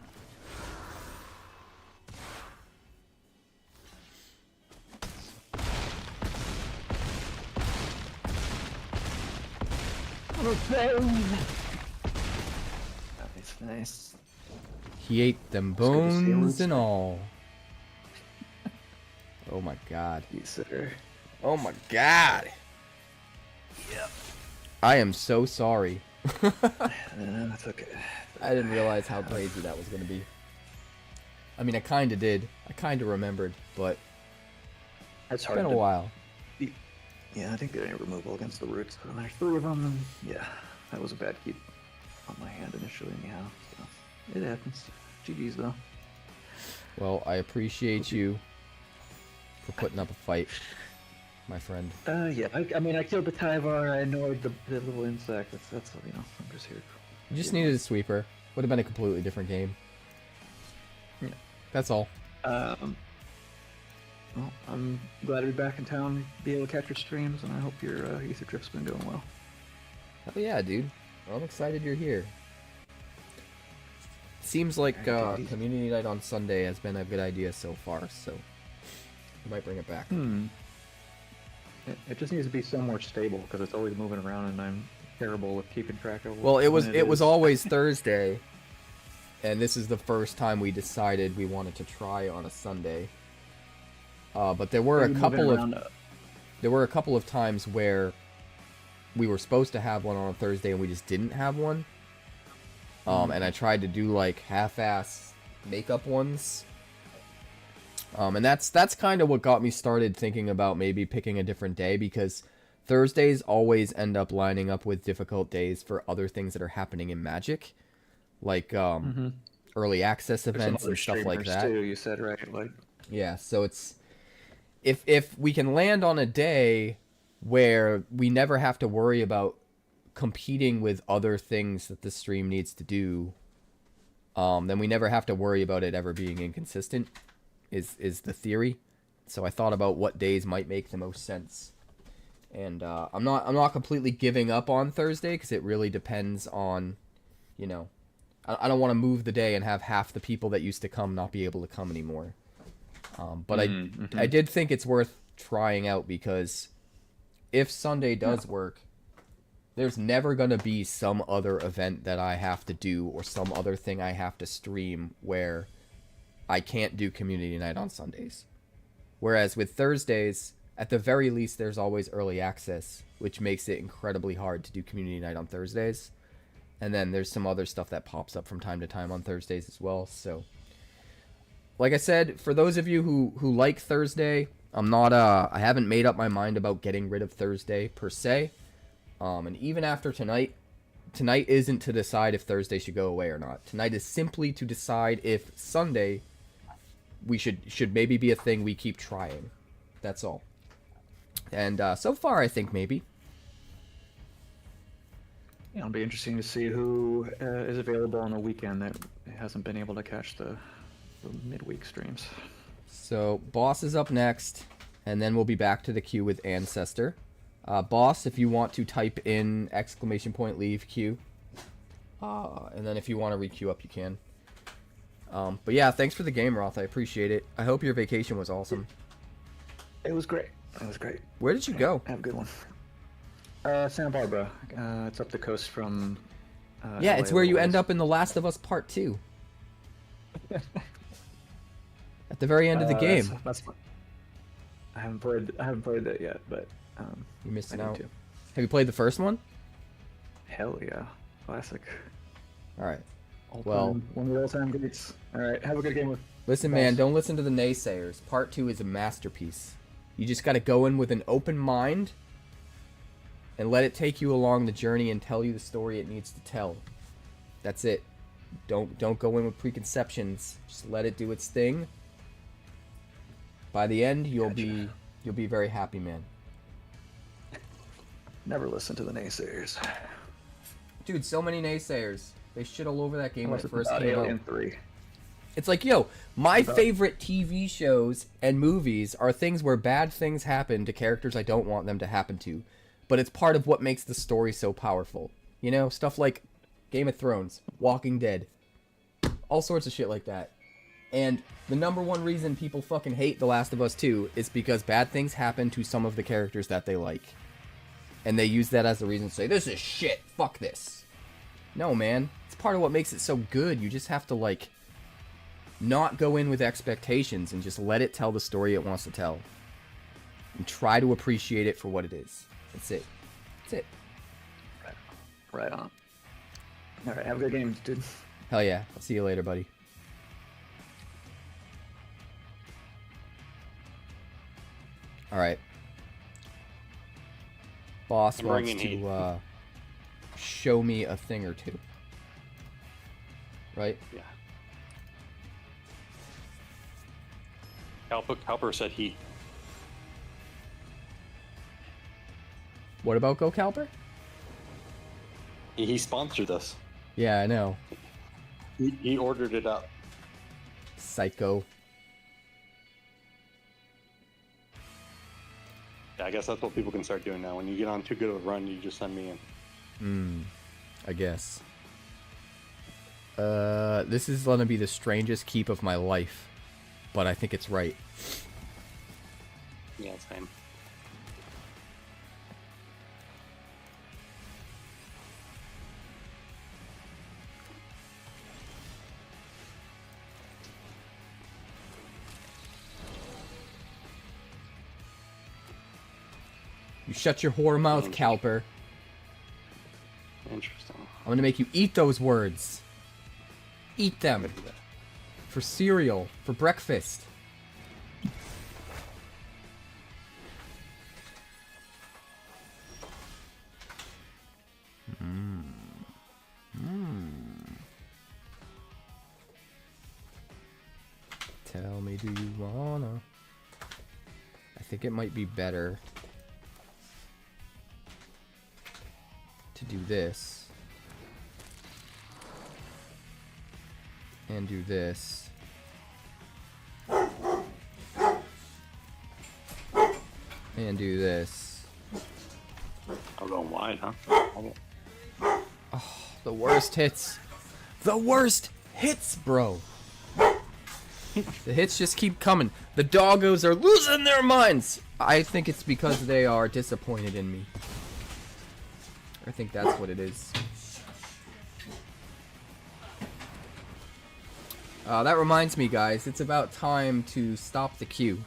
Nice, nice. He ate them good to see him. bones and all. Oh my god. Yes, sir. Oh my god. Yep. I am so sorry. That's okay. I didn't realize how crazy that was going to be. I mean, I kind of did. I kind of remembered, but It's it's hard been a to- while. Yeah, I think they're removal against the roots. But there's 3 of them, and yeah, that was a bad keep on my hand initially, anyhow. So it happens. GG's though. Well, I appreciate you for putting up a fight, my friend. Yeah, I mean, I killed the Tyvar. I annoyed the little insect. That's you know, I'm just here. You just needed a sweeper. Would have been a completely different game. Yeah. That's all. Well, I'm glad to be back in town, be able to catch your streams, and I hope your Ether trip's been going well. Hell yeah, dude. I'm excited you're here. Seems like Alright, dude. community night on Sunday has been a good idea so far, so we might bring it back. It just needs to be somewhere stable because it's always moving around, and I'm terrible with keeping track of. Well, it was when it was is. always Thursday, and this is the first time we decided we wanted to try on a Sunday. But there were a Moving couple around, of times where we were supposed to have one on a Thursday and we just didn't have one. And I tried to do like half-ass makeup ones. And that's kind of what got me started thinking about maybe picking a different day, because Thursdays always end up lining up with difficult days for other things that are happening in Magic, like early access There's some events other and stuff like streamers that. Too, you said, right? Like, Yeah, so it's if we can land on a day where we never have to worry about competing with other things that the stream needs to do, then we never have to worry about it ever being inconsistent, is the theory. So I thought about what days might make the most sense. And I'm not completely giving up on Thursday, because it really depends on, you know, I don't want to move the day and have half the people that used to come not be able to come anymore. But I did think it's worth trying out, because if Sunday does work, there's never going to be some other event that I have to do or some other thing I have to stream where I can't do community night on Sundays. Whereas with Thursdays, at the very least, there's always early access, which makes it incredibly hard to do community night on Thursdays. And then there's some other stuff that pops up from time to time on Thursdays as well, so... Like I said, for those of you who like Thursday, I haven't made up my mind about getting rid of Thursday per se. And even after tonight isn't to decide if Thursday should go away or not. Tonight is simply to decide if Sunday we should maybe be a thing we keep trying. That's all. And so far, I think maybe. yeah, it'll be interesting to see who is available on the weekend that hasn't been able to catch the midweek streams. So Boss is up next, and then we'll be back to the queue with Ancestor. Boss, if you want to type in !leave queue, and then if you want to re-queue up, you can. But yeah, thanks for the game, Roth. I appreciate it. I hope your vacation was awesome. It was great. It was great. Where did you go? Have a good one. Santa Barbara. It's up the coast from. Yeah, LA it's where you a end ways. up in The Last of Us Part 2. At the very end of the game. That's fun. I haven't played that yet, but You're missing I need out. to. Have you played the first one? Hell yeah, classic. Alright. All Well- time, one of the all-time greats. All right, have a good game with. Listen, man, don't listen to the naysayers. Part 2 is a masterpiece. You just gotta go in with an open mind and let it take you along the journey and tell you the story it needs to tell. That's it. Don't go in with preconceptions. Just let it do its thing. By the end, you'll be very happy, man. Never listen to the naysayers. Dude, so many naysayers. They shit all over that game when it Unless it's first about came Alien out. 3. It's like, yo, my About- favorite TV shows and movies are things where bad things happen to characters I don't want them to happen to. But it's part of what makes the story so powerful. You know, stuff like Game of Thrones, Walking Dead, all sorts of shit like that. And the number one reason people fucking hate The Last of Us 2 is because bad things happen to some of the characters that they like. and they use that as a reason to say, this is shit, fuck this. No, man. It's part of what makes it so good. You just have to, like, not go in with expectations and just let it tell the story it wants to tell. And try to appreciate it for what it is. That's it. That's it. Right on. All right, have a good game, dude. Hell yeah. I'll see you later, buddy. Alright. Boss I'm wants bringing to show me a thing or two. Right? Yeah. Calper said heat. What about Go Calper? He sponsored us. Yeah, I know. He ordered it up. Psycho. Yeah, I guess that's what people can start doing now. When you get on too good of a run, you just send me in. I guess. This is gonna be the strangest keep of my life, but I think it's right. Yeah, same. You shut your whore mouth, Calper. Interesting. I'm gonna make you eat those words. Eat them. For cereal. For breakfast. Tell me, do you wanna? I think it might be better to do this and do this and do this. I'm going wide, huh? The worst hits. The worst hits, bro. The hits just keep coming. The doggos are losing their minds. I think it's because they are disappointed in me. I think that's what it is. That reminds me, guys, it's about time to stop the queue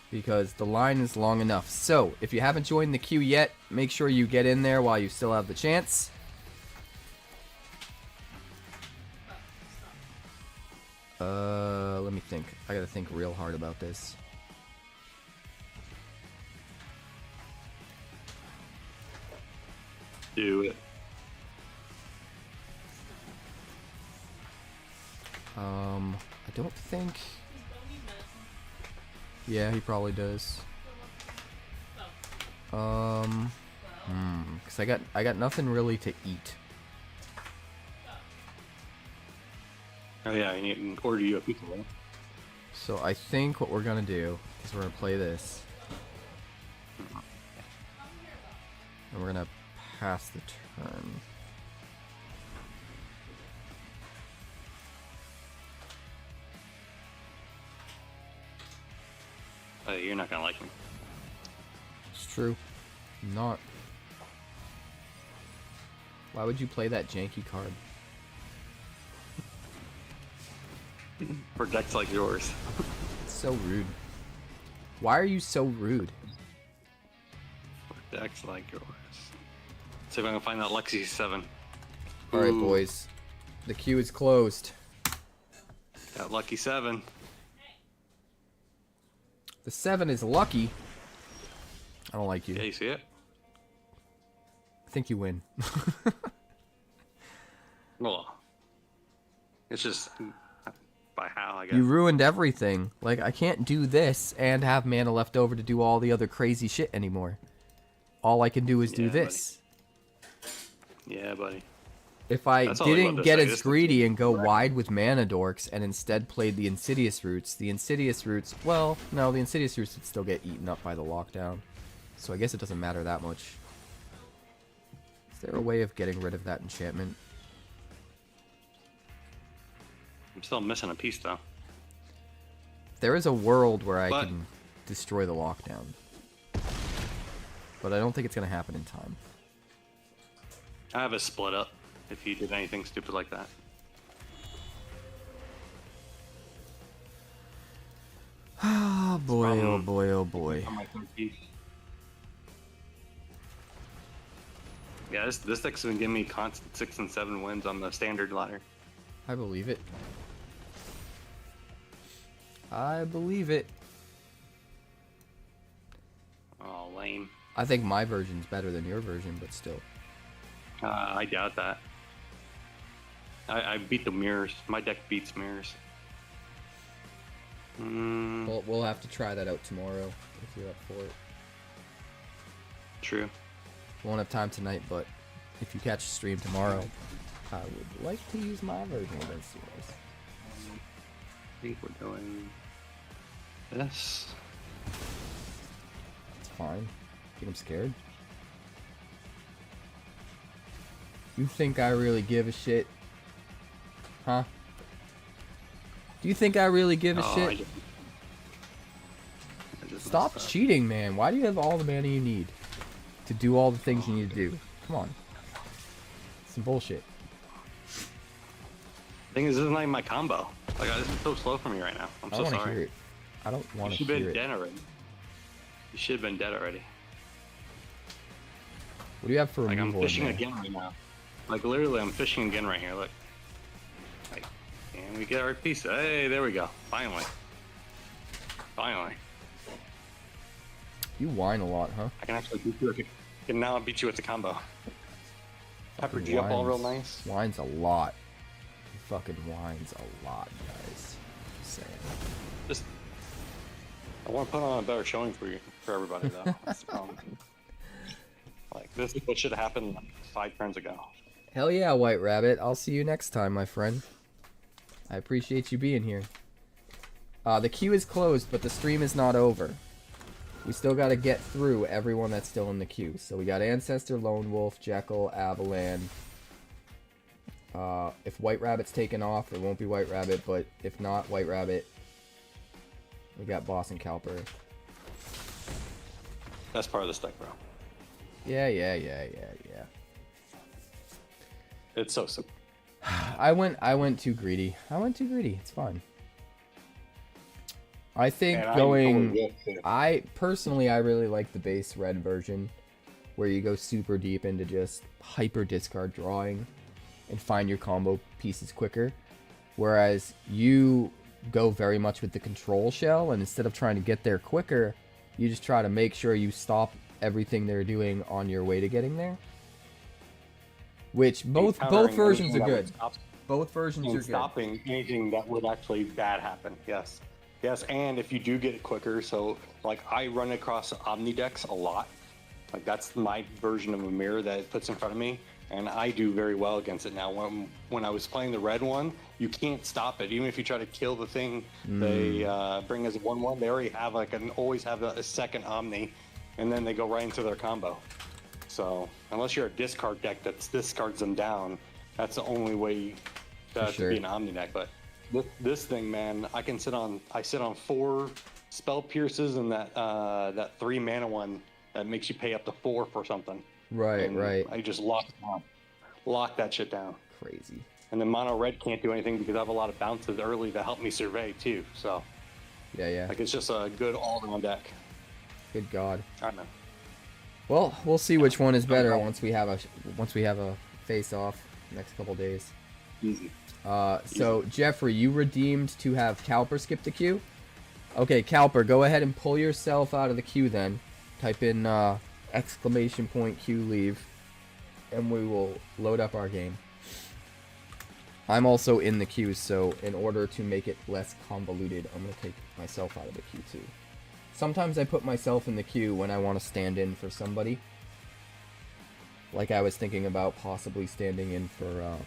because the line is long enough. So, if you haven't joined the queue yet, make sure you get in there while you still have the chance. Let me think. I gotta think real hard about this. Do it. I don't think... Yeah, he probably does. Cause I got nothing really to eat. Oh yeah, I need to order you a pizza roll. So I think what we're gonna do is we're gonna play this. And we're gonna pass the turn. You're not gonna like him. It's true. I'm not. Why would you play that janky card? For decks like yours. It's so rude. Why are you so rude? For decks like yours. See if I can find that Lexi 7. Alright, Ooh, boys. The queue is closed. That lucky 7. The 7 is lucky. I don't like you. Yeah, you see it? I think you win. Well, it's just by how, I guess. You ruined everything. Like, I can't do this and have mana left over to do all the other crazy shit anymore. All I can do is do Yeah, this. Yeah, buddy. If I That's all I love didn't to get say. as This greedy looks and go wide with mana dorks and instead played the Insidious Roots, well, no, the Insidious Roots would still get eaten up by the lockdown. So I guess it doesn't matter that much. Is there a way of getting rid of that enchantment? I'm still missing a piece, though. There is a world where I But- can destroy the lockdown. But I don't think it's going to happen in time. I have a split up if he did anything stupid like that. Oh boy, oh boy, oh boy. On my third piece. Yeah, this deck's been giving me constant 6 and 7 wins on the standard ladder. I believe it. I believe it. Oh, lame. I think my version's better than your version, but still. I doubt that. I beat the mirrors. My deck beats mirrors. Well, we'll have to try that out tomorrow if you're up for it. True. Won't have time tonight, but if you catch a stream tomorrow, I would like to use my version against you guys. I think we're doing this. It's fine. Think I'm scared? You think I really give a shit? Huh? Do you think I really give a shit? I just Stop messed up. cheating, man. Why do you have all the mana you need to do all the things you need to do? Come on. Some bullshit. Thing is, this is not even my combo. Like, this is so slow for me right now. I'm I so don't want to sorry. hear it. I don't You want to should have hear been it. dead already. You should have been dead already. What do you have for Like, I'm removal fishing in there? again right now. Like, literally, I'm fishing again right here. Look. Like, and we get our piece. Hey, there we go. Finally. Finally. You whine a lot, huh? I can actually beat you. I can now beat you with the combo. Pepper Fucking G up all real whines. nice. Whines a lot. He fucking whines a lot, guys. Just saying. Just, I want to put on a better showing for you, for everybody, though. That's the problem. Like, this is what should have happened like 5 turns ago. Hell yeah, White Rabbit. I'll see you next time, my friend. I appreciate you being here. The queue is closed, but the stream is not over. We still got to get through everyone that's still in the queue. So we got Ancestor, Lone Wolf, Jekyll, Avalan. If White Rabbit's taken off, it won't be White Rabbit, but if not White Rabbit, we got Boss and Calper. That's part of this deck, bro. Yeah. It's so simple. I went too greedy. It's fine. I think And I'm going. totally with you. I personally, I really like the base red version, where you go super deep into just hyper discard drawing, and find your combo pieces quicker. Whereas you go very much with the control shell, and instead of trying to get there quicker, you just try to make sure you stop everything they're doing on your way to getting there. Which both Countering versions are anything that would good. stop- Both versions are And good. stopping anything that would actually bad happen. Yes. Yes, and if you do get it quicker, so like I run across Omnidex a lot. Like that's my version of a mirror that it puts in front of me, and I do very well against it now. When I was playing the red one, you can't stop it. Even if you try to kill the thing they bring as a 1/1, they already have always have a second Omni, and then they go right into their combo. So unless you're a discard deck that discards them down, that's the only way to sure. be an Omni deck. But this thing, man, I sit on 4 spell pierces and that 3 mana one that makes you pay up to 4 for something. Right, And right. I just lock that shit down. Crazy. And then mono red can't do anything because I have a lot of bounces early to help me survey too. So Yeah. like it's just a good all-around deck. Good God. I don't know. Well, we'll see which one is better once we have a face-off next couple days. Easy. So Jeffrey, you redeemed to have Calper skip the queue. Okay, Calper, go ahead and pull yourself out of the queue then. Type in !queue leave, and we will load up our game. I'm also in the queue, so in order to make it less convoluted, I'm gonna take myself out of the queue too. Sometimes I put myself in the queue when I want to stand in for somebody. Like I was thinking about possibly standing in for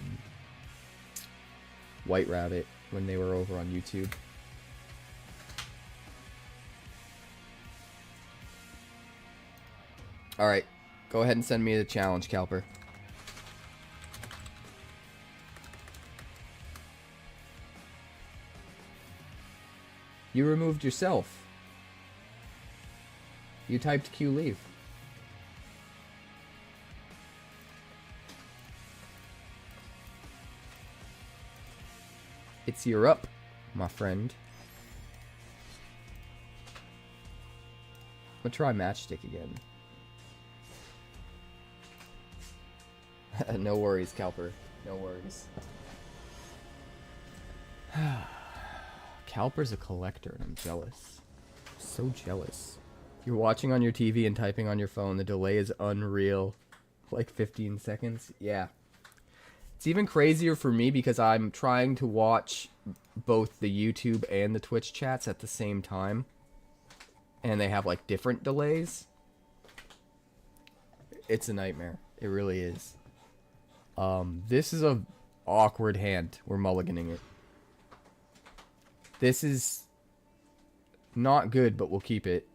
White Rabbit when they were over on YouTube. Alright, go ahead and send me the challenge, Calper. You removed yourself. You typed Q leave. It's your up, my friend. I'm gonna try Matchstick again. No worries, Calper. No worries. Calper's a collector and I'm jealous. So jealous. You're watching on your TV and typing on your phone. The delay is unreal. Like 15 seconds. Yeah. It's even crazier for me because I'm trying to watch both the YouTube and the Twitch chats at the same time. And they have like different delays. It's a nightmare. It really is. This is a awkward hand. We're mulliganing it. This is not good, but we'll keep it.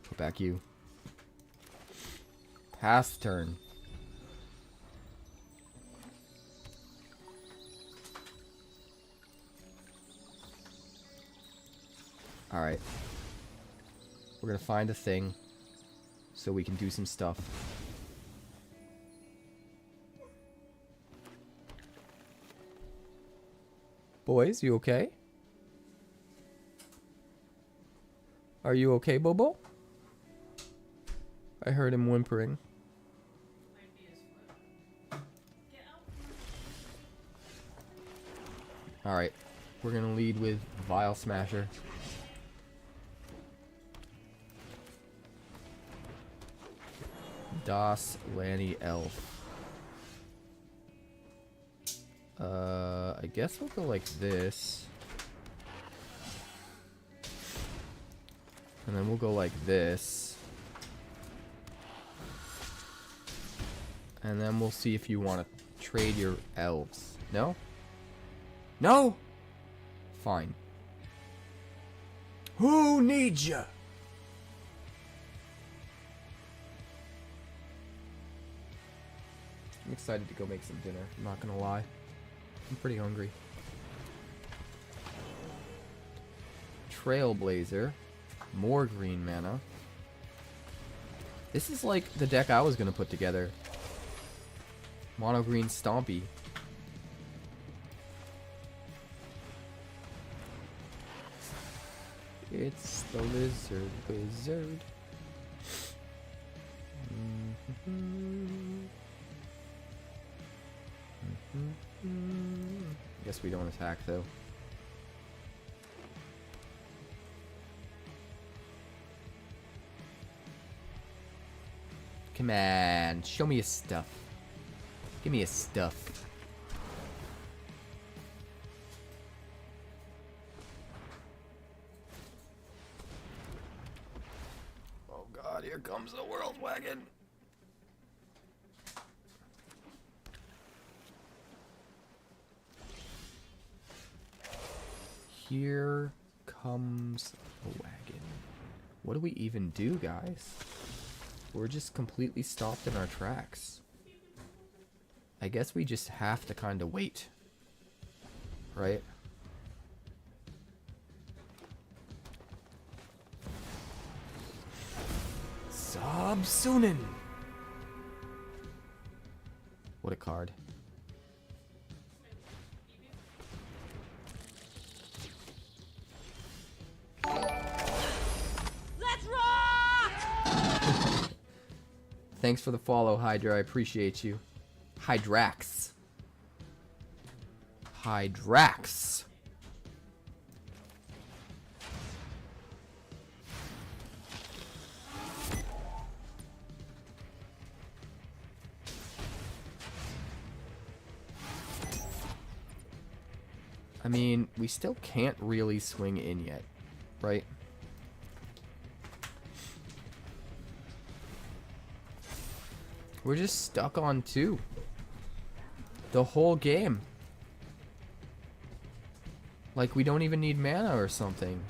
Put back you. Pass turn. Alright. We're gonna find a thing so we can do some stuff. Boys, you okay? Are you okay, Bobo? I heard him whimpering. Alright. We're gonna lead with Vile Smasher. Das Lanny Elf. I guess we'll go like this. And then we'll go like this. And then we'll see if you want to trade your elves. No? No? Fine. Who needs ya? I'm excited to go make some dinner, I'm not gonna lie. I'm pretty hungry. Trailblazer. More green mana. This is like the deck I was gonna put together. Mono green Stompy. It's the lizard wizard. Guess we don't attack though. Come on, show me your stuff. Give me your stuff. Oh god, here comes the world wagon. Here comes the wagon. What do we even do, guys? We're just completely stopped in our tracks. I guess we just have to kind of wait. Right? Subsunin! What a card. Let's rock! Thanks for the follow, Hydra. I appreciate you. Hydrax. Hydrax. I mean, we still can't really swing in yet, right? We're just stuck on 2. The whole game. Like, we don't even need mana or something.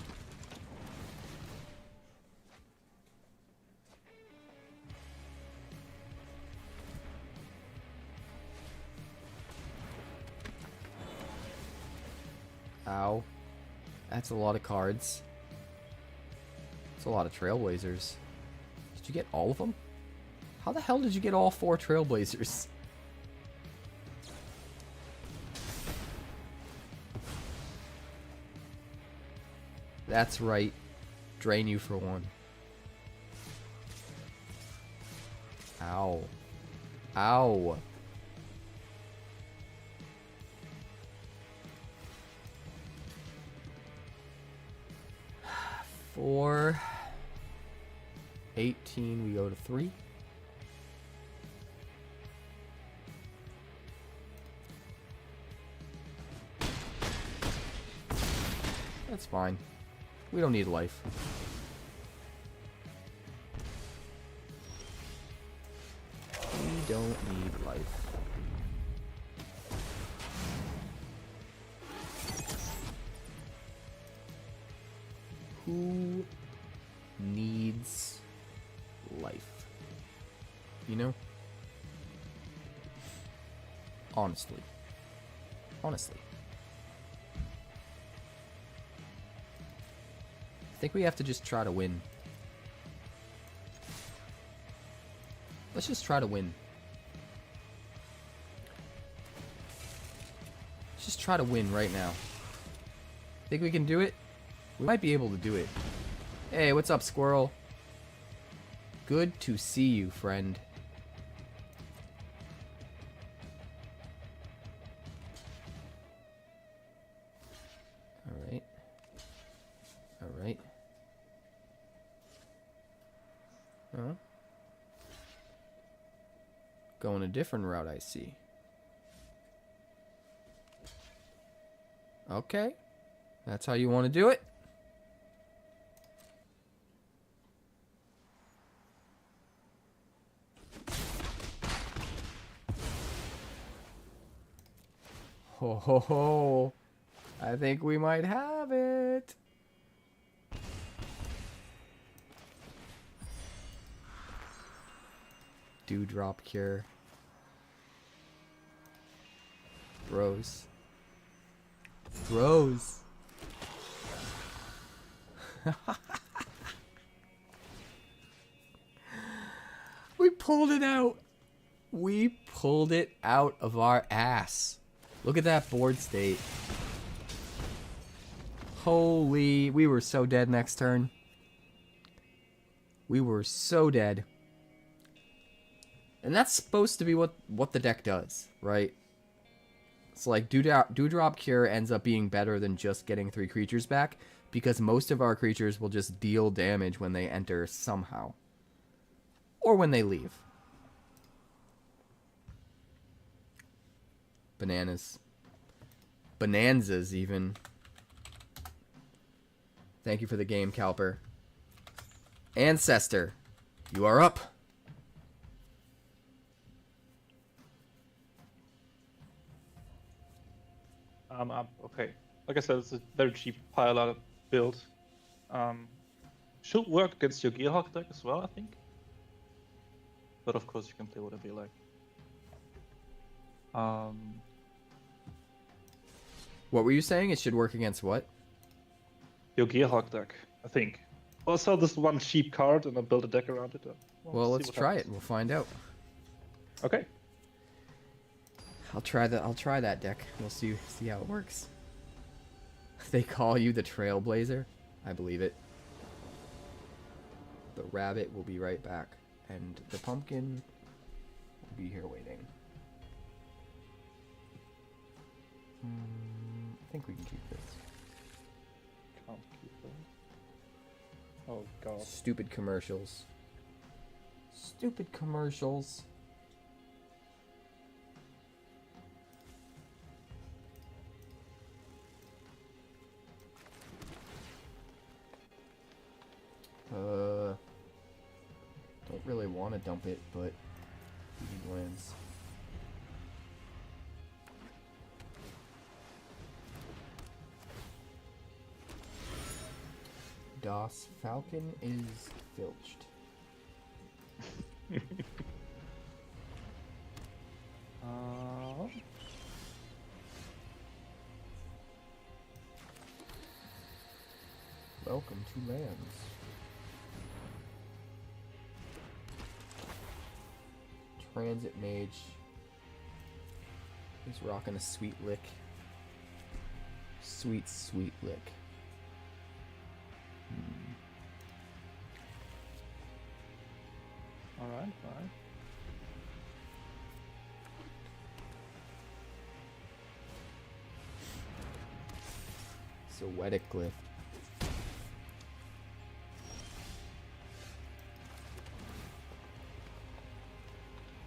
Ow. That's a lot of cards. That's a lot of Trailblazers. Did you get all of them? How the hell did you get all 4 Trailblazers? That's right. Drain you for 1. Ow. Ow. For 18, we go to 3. That's fine. We don't need life. We don't need life. Who needs life? You know? Honestly. Honestly. I think we have to just try to win. Let's just try to win. Let's just try to win right now. Think we can do it? We might be able to do it. Hey, what's up, squirrel? Good to see you, friend. Alright. Alright. Huh? Going a different route, I see. Okay. That's how you want to do it? Ho ho ho. I think we might have it. Dewdrop cure. Bros. Bros. We pulled it out. We pulled it out of our ass. Look at that board state. Holy, we were so dead next turn. We were so dead. And that's supposed to be what the deck does, right? It's like Dewdrop Cure ends up being better than just getting 3 creatures back, because most of our creatures will just deal damage when they enter somehow. Or when they leave. Bananas. Bonanzas, even. Thank you for the game, Calper. Ancestor, you are up. I'm up. Okay. Like I said, it's a very cheap pile build. Should work against your Gearhawk deck as well, I think. But of course, you can play whatever you like. What were you saying? It should work against what? Your Gearhawk deck, I think. I'll sell this one cheap card and I'll build a deck around it. Well, see let's what try happens. it. We'll find out. Okay. I'll try that deck. We'll see how it works. They call you the Trailblazer? I believe it. The rabbit will be right back, and the pumpkin will be here waiting. I think we can keep this. Can't keep it. Oh god. Stupid commercials. Stupid commercials. Don't really want to dump it, but we need lands. Das Falcon is filched. Welcome to lands. Transit Mage. He's rocking a sweet lick. Sweet, sweet lick. Alright. Zoetic glyph.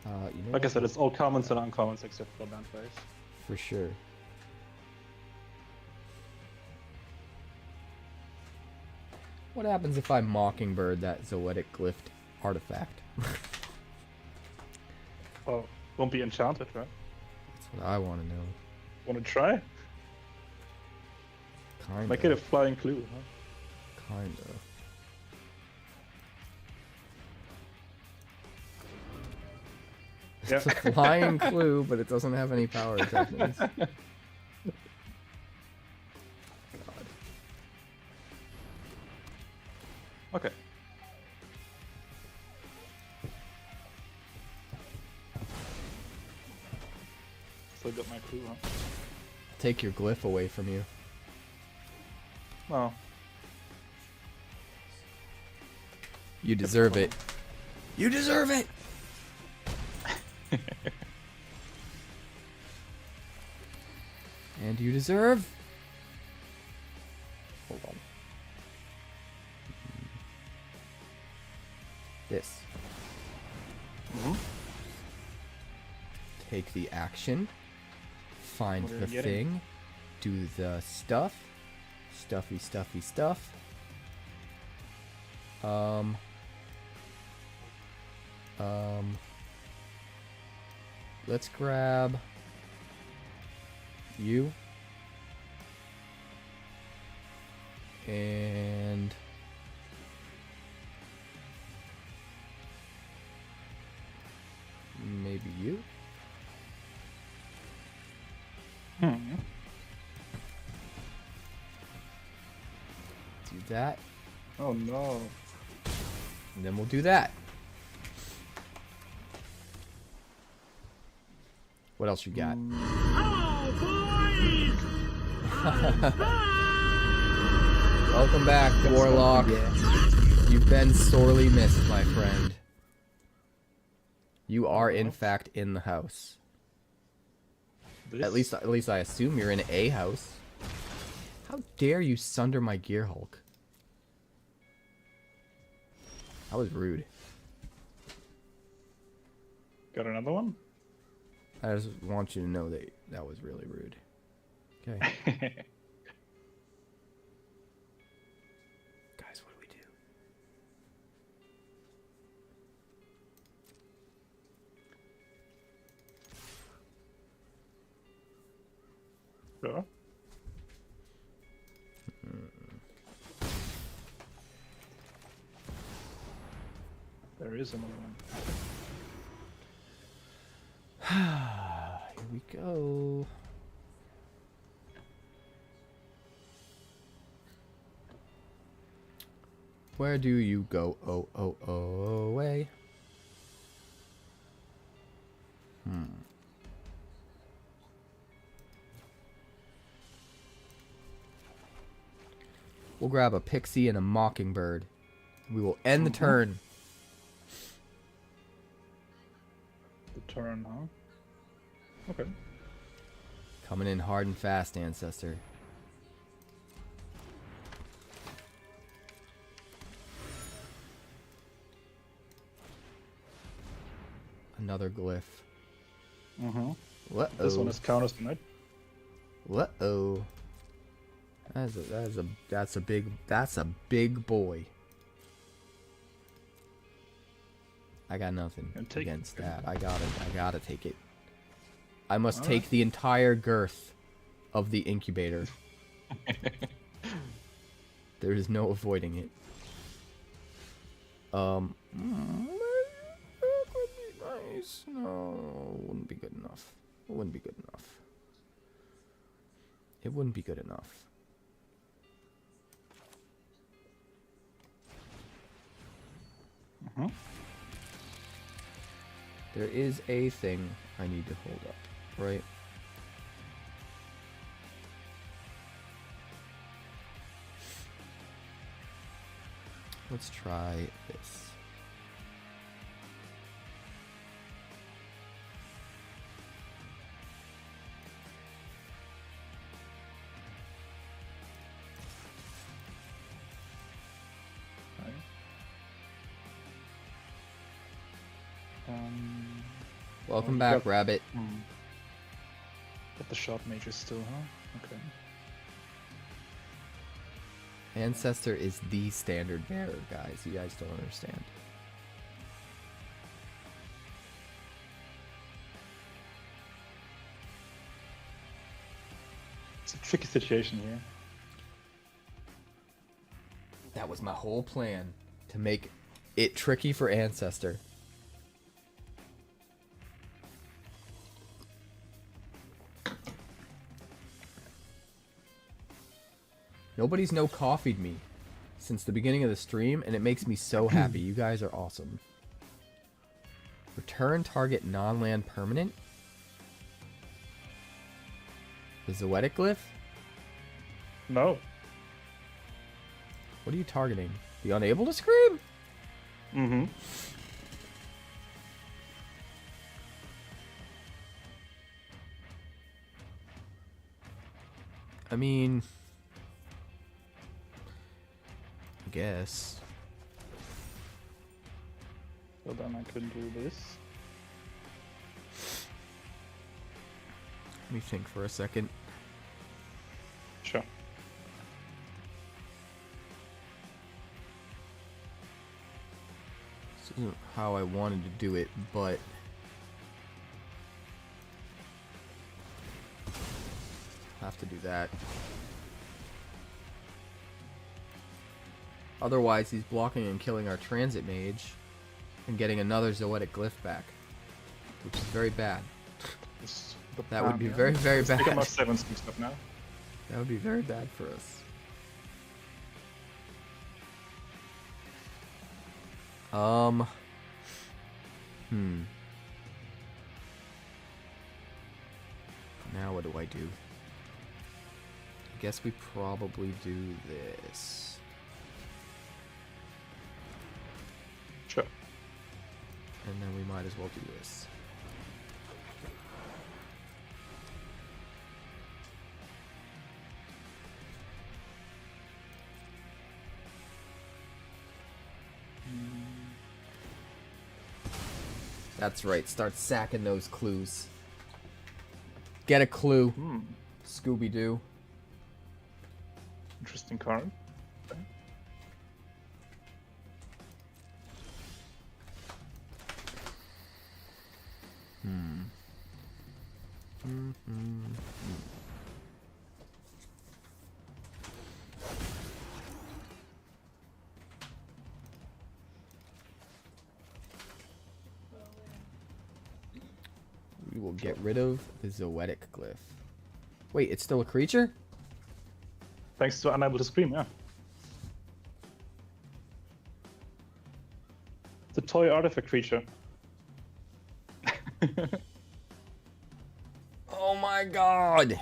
You know Like I what? said, it's all commons and uncommons except for land phase. For sure. What happens if I Mockingbird that Zoetic glyph artifact? Oh, won't be enchanted, right? That's what I want to know. Want to try? Kind Make it a of. flying clue, huh? Kind of. Yeah. It's a flying clue, but it doesn't have any power techniques. God. Okay. Still got my clue, huh? Take your glyph away from you. Well, You deserve it. You deserve it! And you deserve... hold on. this. Mhm. Take the action. Find What are the you getting? thing. Do the stuff. Stuffy, stuffy stuff. Let's grab you. And maybe you. Hmm. Do that. Oh no. And then we'll do that. What else you got? Welcome back, Warlock. You've been sorely missed, my friend. You are, in fact, in the house. This? At least I assume you're in a house. How dare you sunder my Gear Hulk? That was rude. Got another one? I just want you to know that that was really rude. Okay. Guys, what do we do? Sure. There is another one. Here we go. Where do you go? Oh, oh, oh, away. We'll grab a pixie and a mockingbird. We will end the turn. The turn, huh? Okay. Coming in hard and fast, Ancestor. Another glyph. Mm-hmm. What? This one is counters tonight. Uh-oh. That's a big boy. I got nothing And take against it. that. I gotta take it. I must take the entire girth of the incubator. There is no avoiding it. That would be nice. No, wouldn't be good enough. It wouldn't be good enough. It wouldn't be good enough. Mm-hmm. There is a thing I need to hold up, right? Let's try this. Welcome you back, got- Rabbit. Got the shot mages still, huh? Okay. Ancestor is the standard bearer, guys. You guys don't understand. It's a tricky situation here. That was my whole plan, to make it tricky for Ancestor. Nobody's no coffee'd me since the beginning of the stream, and it makes me so happy. You guys are awesome. Return target non-land permanent. The Zoetic Glyph? No. What are you targeting? The Unable to Scream? Mm-hmm. I mean, I guess. So then I could do this. Let me think for a second. Sure. This isn't how I wanted to do it, but have to do that. Otherwise, he's blocking and killing our transit mage and getting another Zoetic Glyph back, which is very bad. This, the That would plan be here. very, very Let's take bad. my 7 sticks up now. That would be very bad for us. Now what do I do? I guess we probably do this. Sure. And then we might as well do this. That's right, start sacking those clues. Get a clue, Scooby-Doo. Interesting card. Okay. We will get rid of the Zoetic Glyph. Wait, it's still a creature? Thanks to Unable to Scream, yeah. It's a toy artifact creature. Oh my god!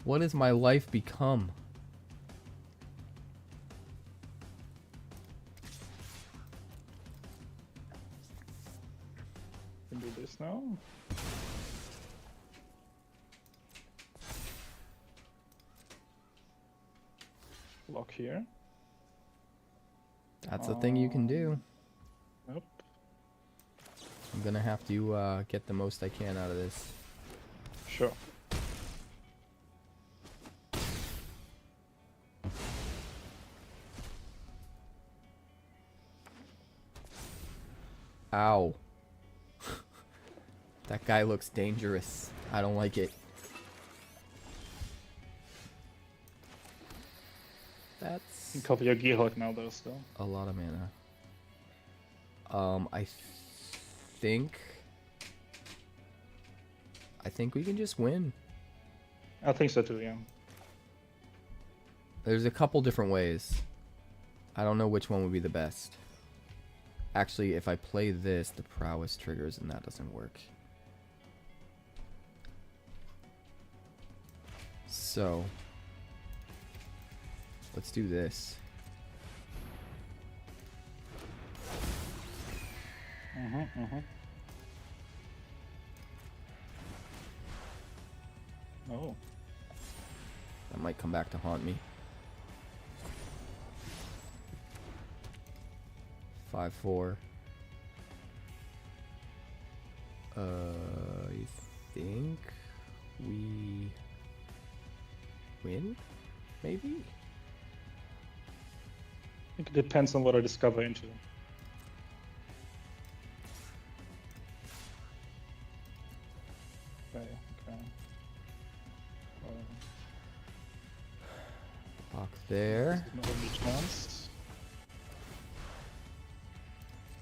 What has my life become? Can do this now. Lock here. That's a thing you can do. Nope. I'm gonna have to get the most I can out of this. Sure. Ow. That guy looks dangerous. I don't like it. That's You can cover your Gearhawk now though still. a lot of mana. I think we can just win. I think so too, yeah. There's a couple different ways. I don't know which one would be the best. Actually, if I play this, the prowess triggers and that doesn't work. So, let's do this. Oh. That might come back to haunt me. 5-4. I think we win? Maybe? I think it depends on what I discover into them. Okay, okay. Lock there. This is not only chance.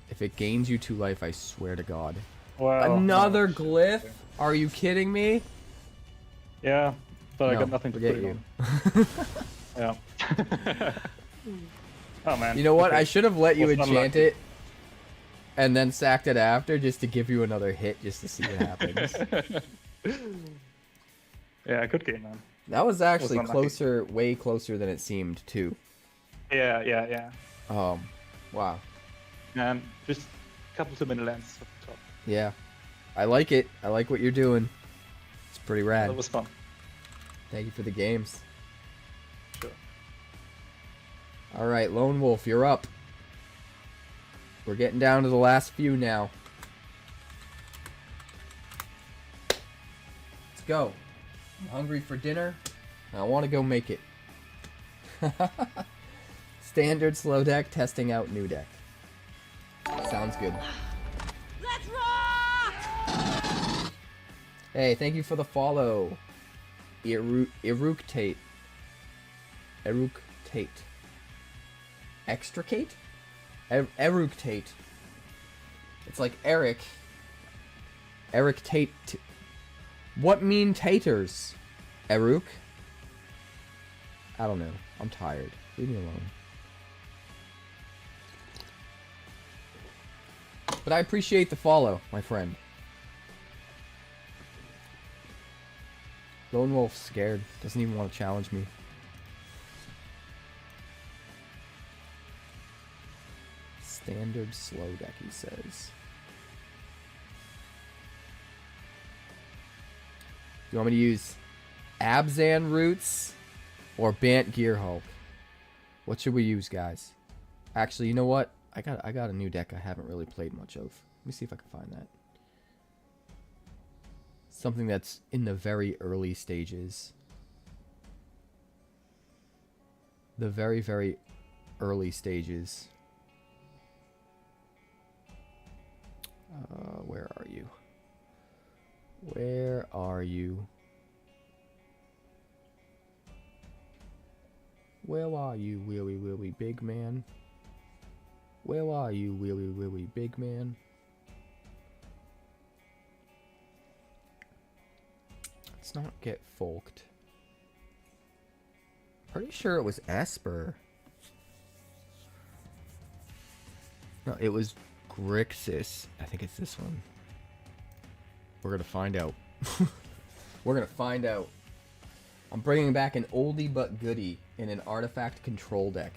If it gains you 2 life, I swear to God. Wow. Another no. glyph? Are you kidding me? Yeah, but I No, got nothing to forget put it you. on. Yeah. Oh man. You know what? Okay. I should have let you Was enchant unlucky. it and then sacked it after just to give you another hit just to see what happens. Yeah, good game, man. That was actually unlucky. closer, way closer than it seemed, too. Yeah. Wow. And just a couple too many lands at the top. Yeah. I like it. I like what you're doing. It's pretty rad. That was fun. Thank you for the games. Sure. All right, Lone Wolf, you're up. We're getting down to the last few now. Let's go. I'm hungry for dinner. And I want to go make it. Standard slow deck, testing out new deck. Sounds good. Let's rock! Hey, thank you for the follow. Eructate. Extricate? Eructate. It's like Eric. Eric Tate. What mean taters? Eruk? I don't know. I'm tired. Leave me alone. But I appreciate the follow, my friend. Lone Wolf's scared. Doesn't even want to challenge me. Standard slow deck, he says. You want me to use Abzan Roots or Bant Gearhulk? What should we use, guys? Actually, you know what? I got a new deck I haven't really played much of. Let me see if I can find that. Something that's in the very early stages. The very, very early stages. Where are you? Where are you? Where are you, Willy Willy Big Man? Where are you, Willy Willy Big Man? Let's not get folked. Pretty sure it was Esper. No, it was Grixis. I think it's this one. We're gonna find out. We're gonna find out. I'm bringing back an oldie but goodie in an artifact control deck.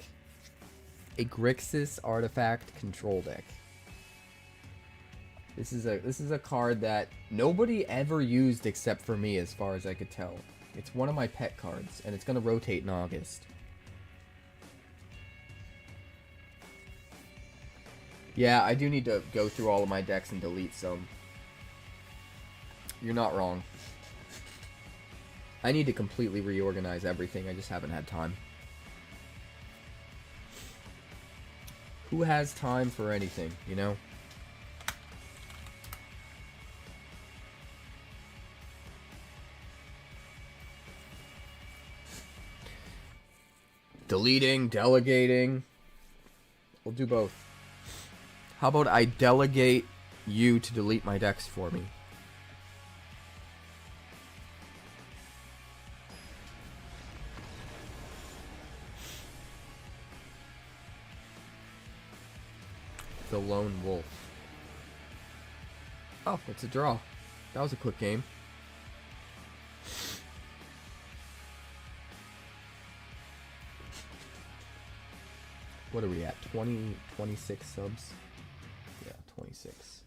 A Grixis artifact control deck. This is a card that nobody ever used except for me, as far as I could tell. It's one of my pet cards, and it's gonna rotate in August. Yeah, I do need to go through all of my decks and delete some. You're not wrong. I need to completely reorganize everything, I just haven't had time. Who has time for anything, you know? Deleting, delegating. We'll do both. How about I delegate you to delete my decks for me? The Lone Wolf. Oh, it's a draw. That was a quick game. What are we at? 26 subs? Yeah, 26.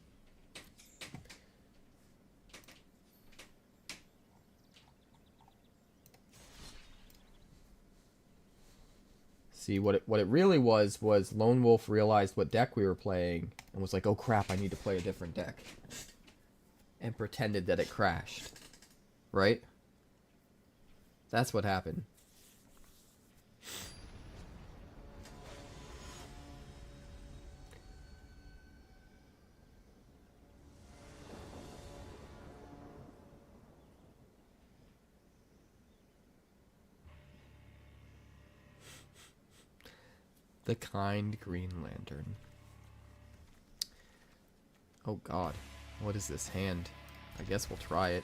See, what it really was Lone Wolf realized what deck we were playing and was like, oh crap, I need to play a different deck. And pretended that it crashed. Right? That's what happened. The Kind Green Lantern. Oh god. What is this hand? I guess we'll try it.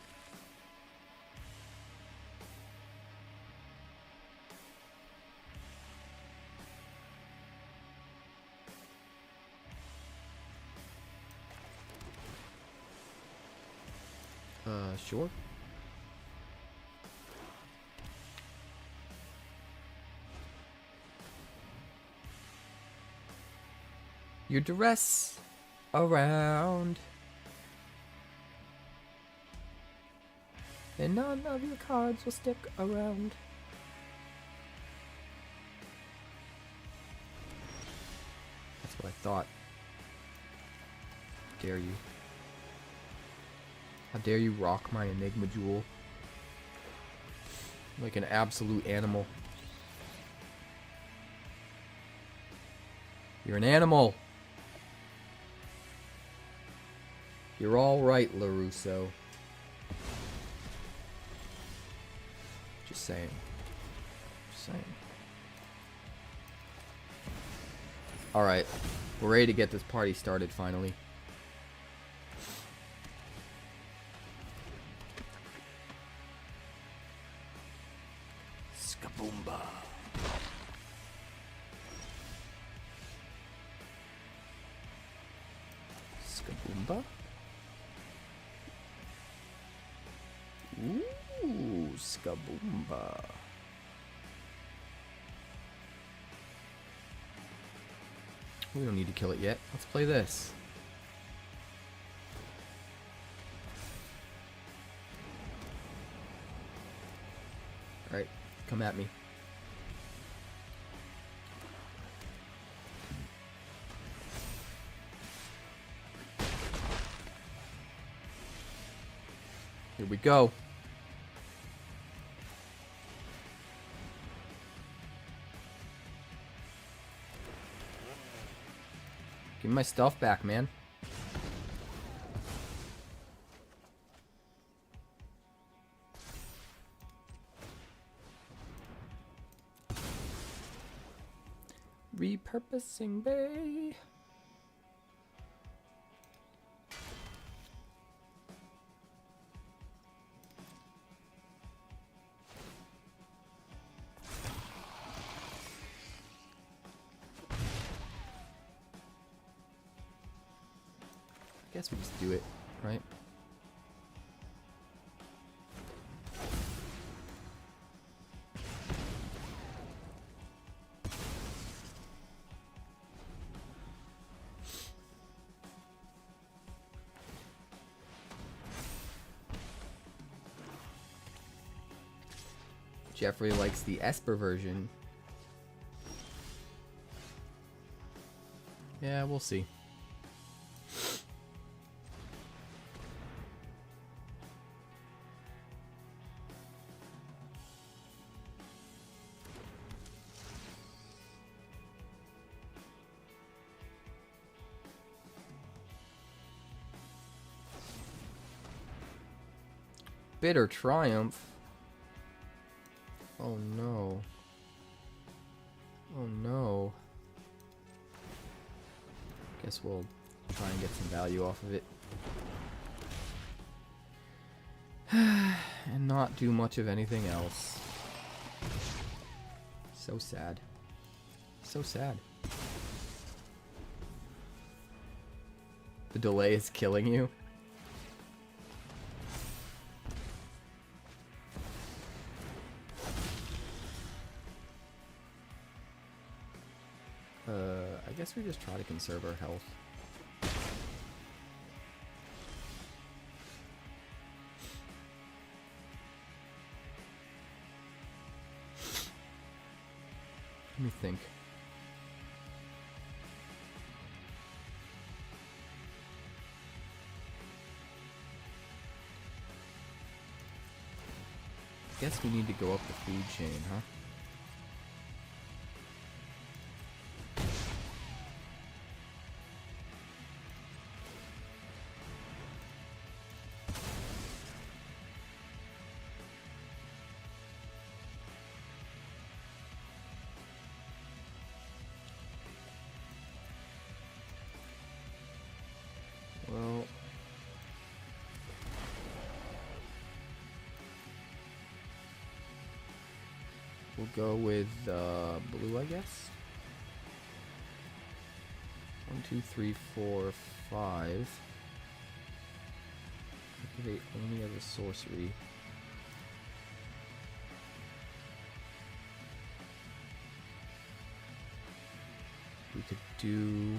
Sure. Your dress around, and none of your cards will stick around. That's what I thought. Dare you? How dare you rock my Enigma Jewel? Like an absolute animal. You're an animal! You're all right, LaRusso. Just saying. Just saying. Alright. We're ready to get this party started finally. Skaboomba. Skaboomba? Ooh, Skaboomba. We don't need to kill it yet. Let's play this. Alright, come at me. Here we go. Give me my stuff back, man. Repurposing bay. I guess we just do it, right? Jeffrey likes the Esper version. Yeah, we'll see. Bitter Triumph. Oh no. Oh no. Guess we'll try and get some value off of it. And not do much of anything else. So sad. So sad. The delay is killing you. I guess we just try to conserve our health. Let me think. Guess we need to go up the food chain, huh? Well, we'll go with blue, I guess. 1, 2, 3, 4, 5. Activate only as a sorcery. We could do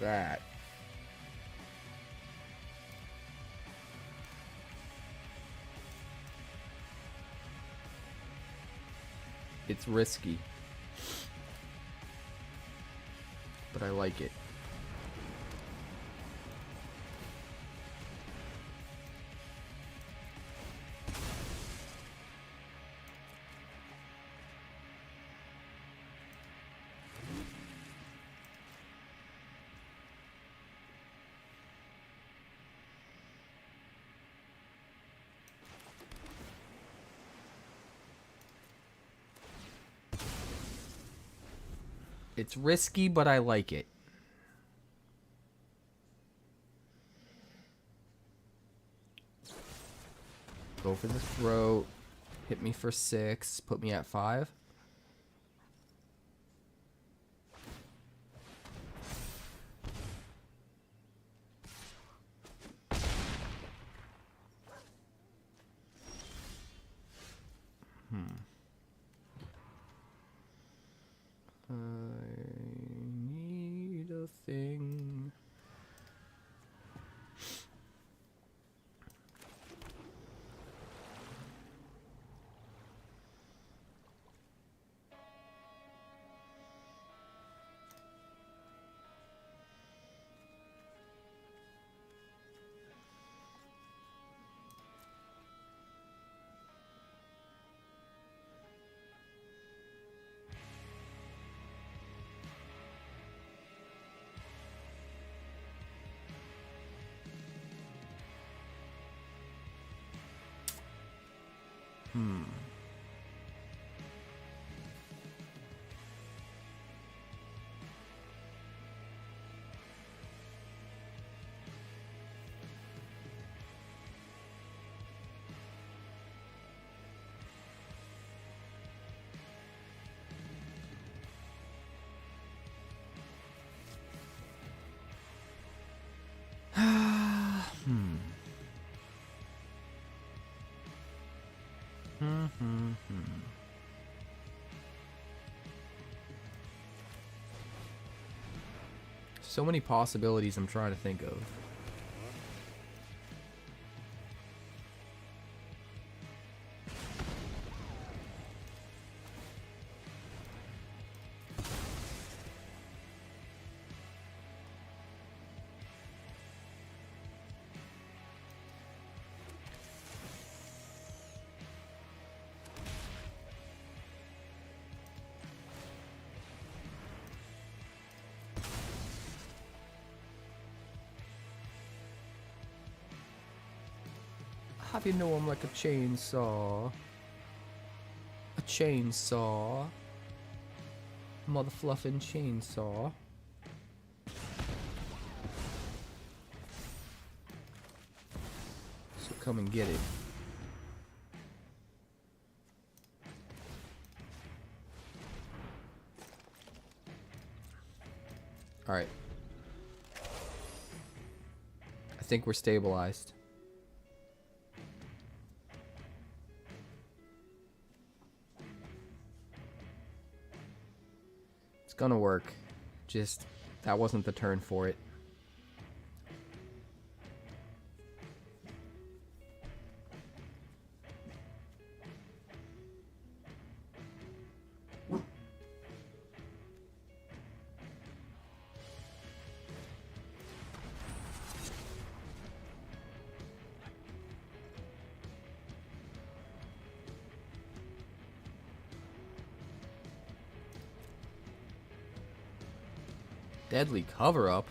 that. It's risky, but I like it. It's risky, but I like it. Go for the throat. Hit me for 6. Put me at 5. I need a thing. So many possibilities I'm trying to think of. Have you know I'm like a chainsaw? A chainsaw. Mother fluffin' chainsaw. So come and get it. Alright. I think we're stabilized. It's gonna work. Just, that wasn't the turn for it. Deadly cover-up?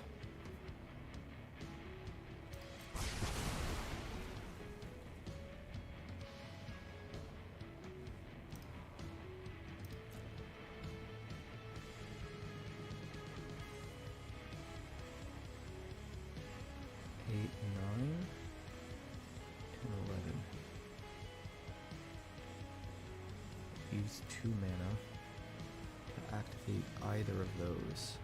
Eight, 9, 10, 11. Use 2 mana to activate either of those.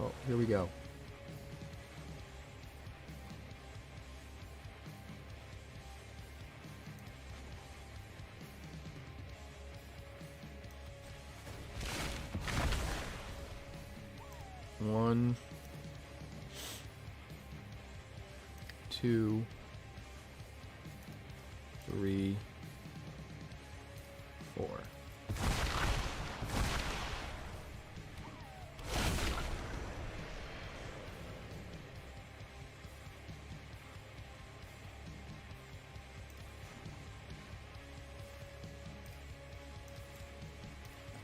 Oh, here we go. One, 2, 3, 4.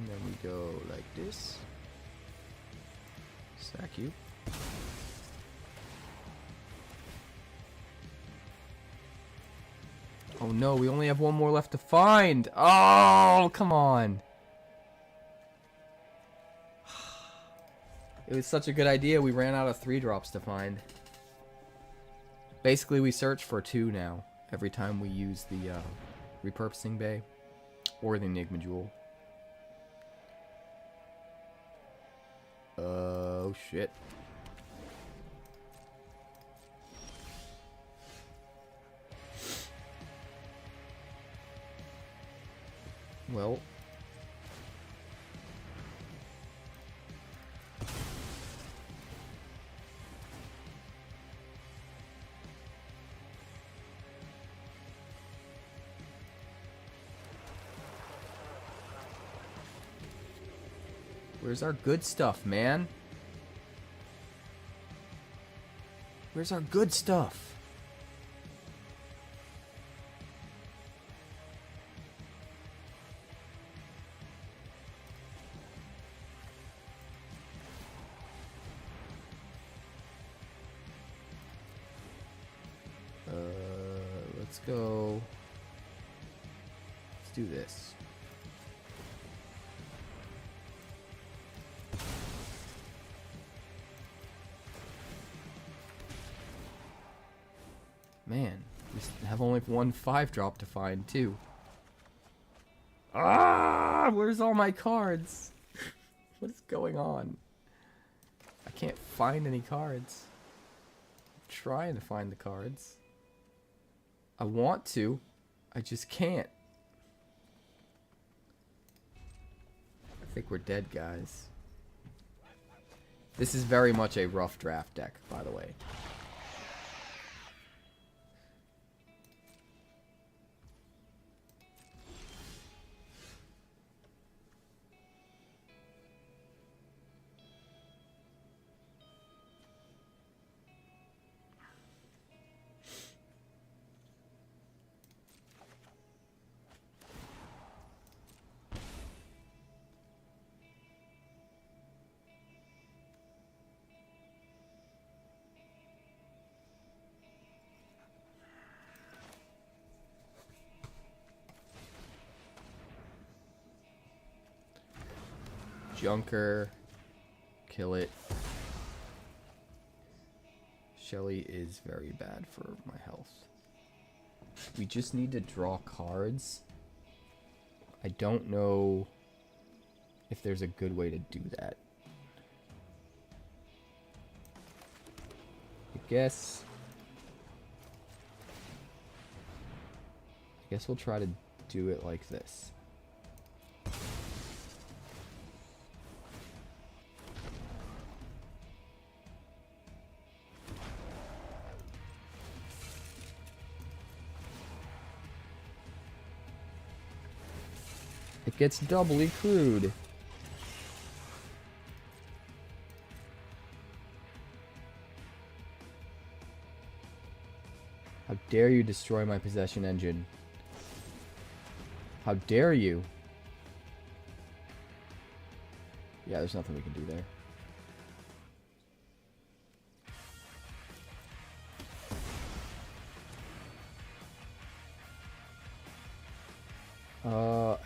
And then we go like this. Sack you. Oh no, we only have one more left to find. Oh, come on. It was such a good idea. We ran out of 3 drops to find. Basically, we search for 2 now every time we use the repurposing bay or the Enigma Jewel. Oh shit. Well. Where's our good stuff, man? Where's our good stuff? Let's go. Let's do this. Man, we have only one 5-drop to find, too. Ah! Where's all my cards? What is going on? I can't find any cards. I'm trying to find the cards. I want to. I just can't. I think we're dead, guys. This is very much a rough draft deck, by the way. Junker. Kill it. Shelly is very bad for my health. We just need to draw cards. I don't know if there's a good way to do that. I guess we'll try to do it like this. I gets doubly crude. How dare you destroy my possession engine? How dare you? Yeah, there's nothing we can do there.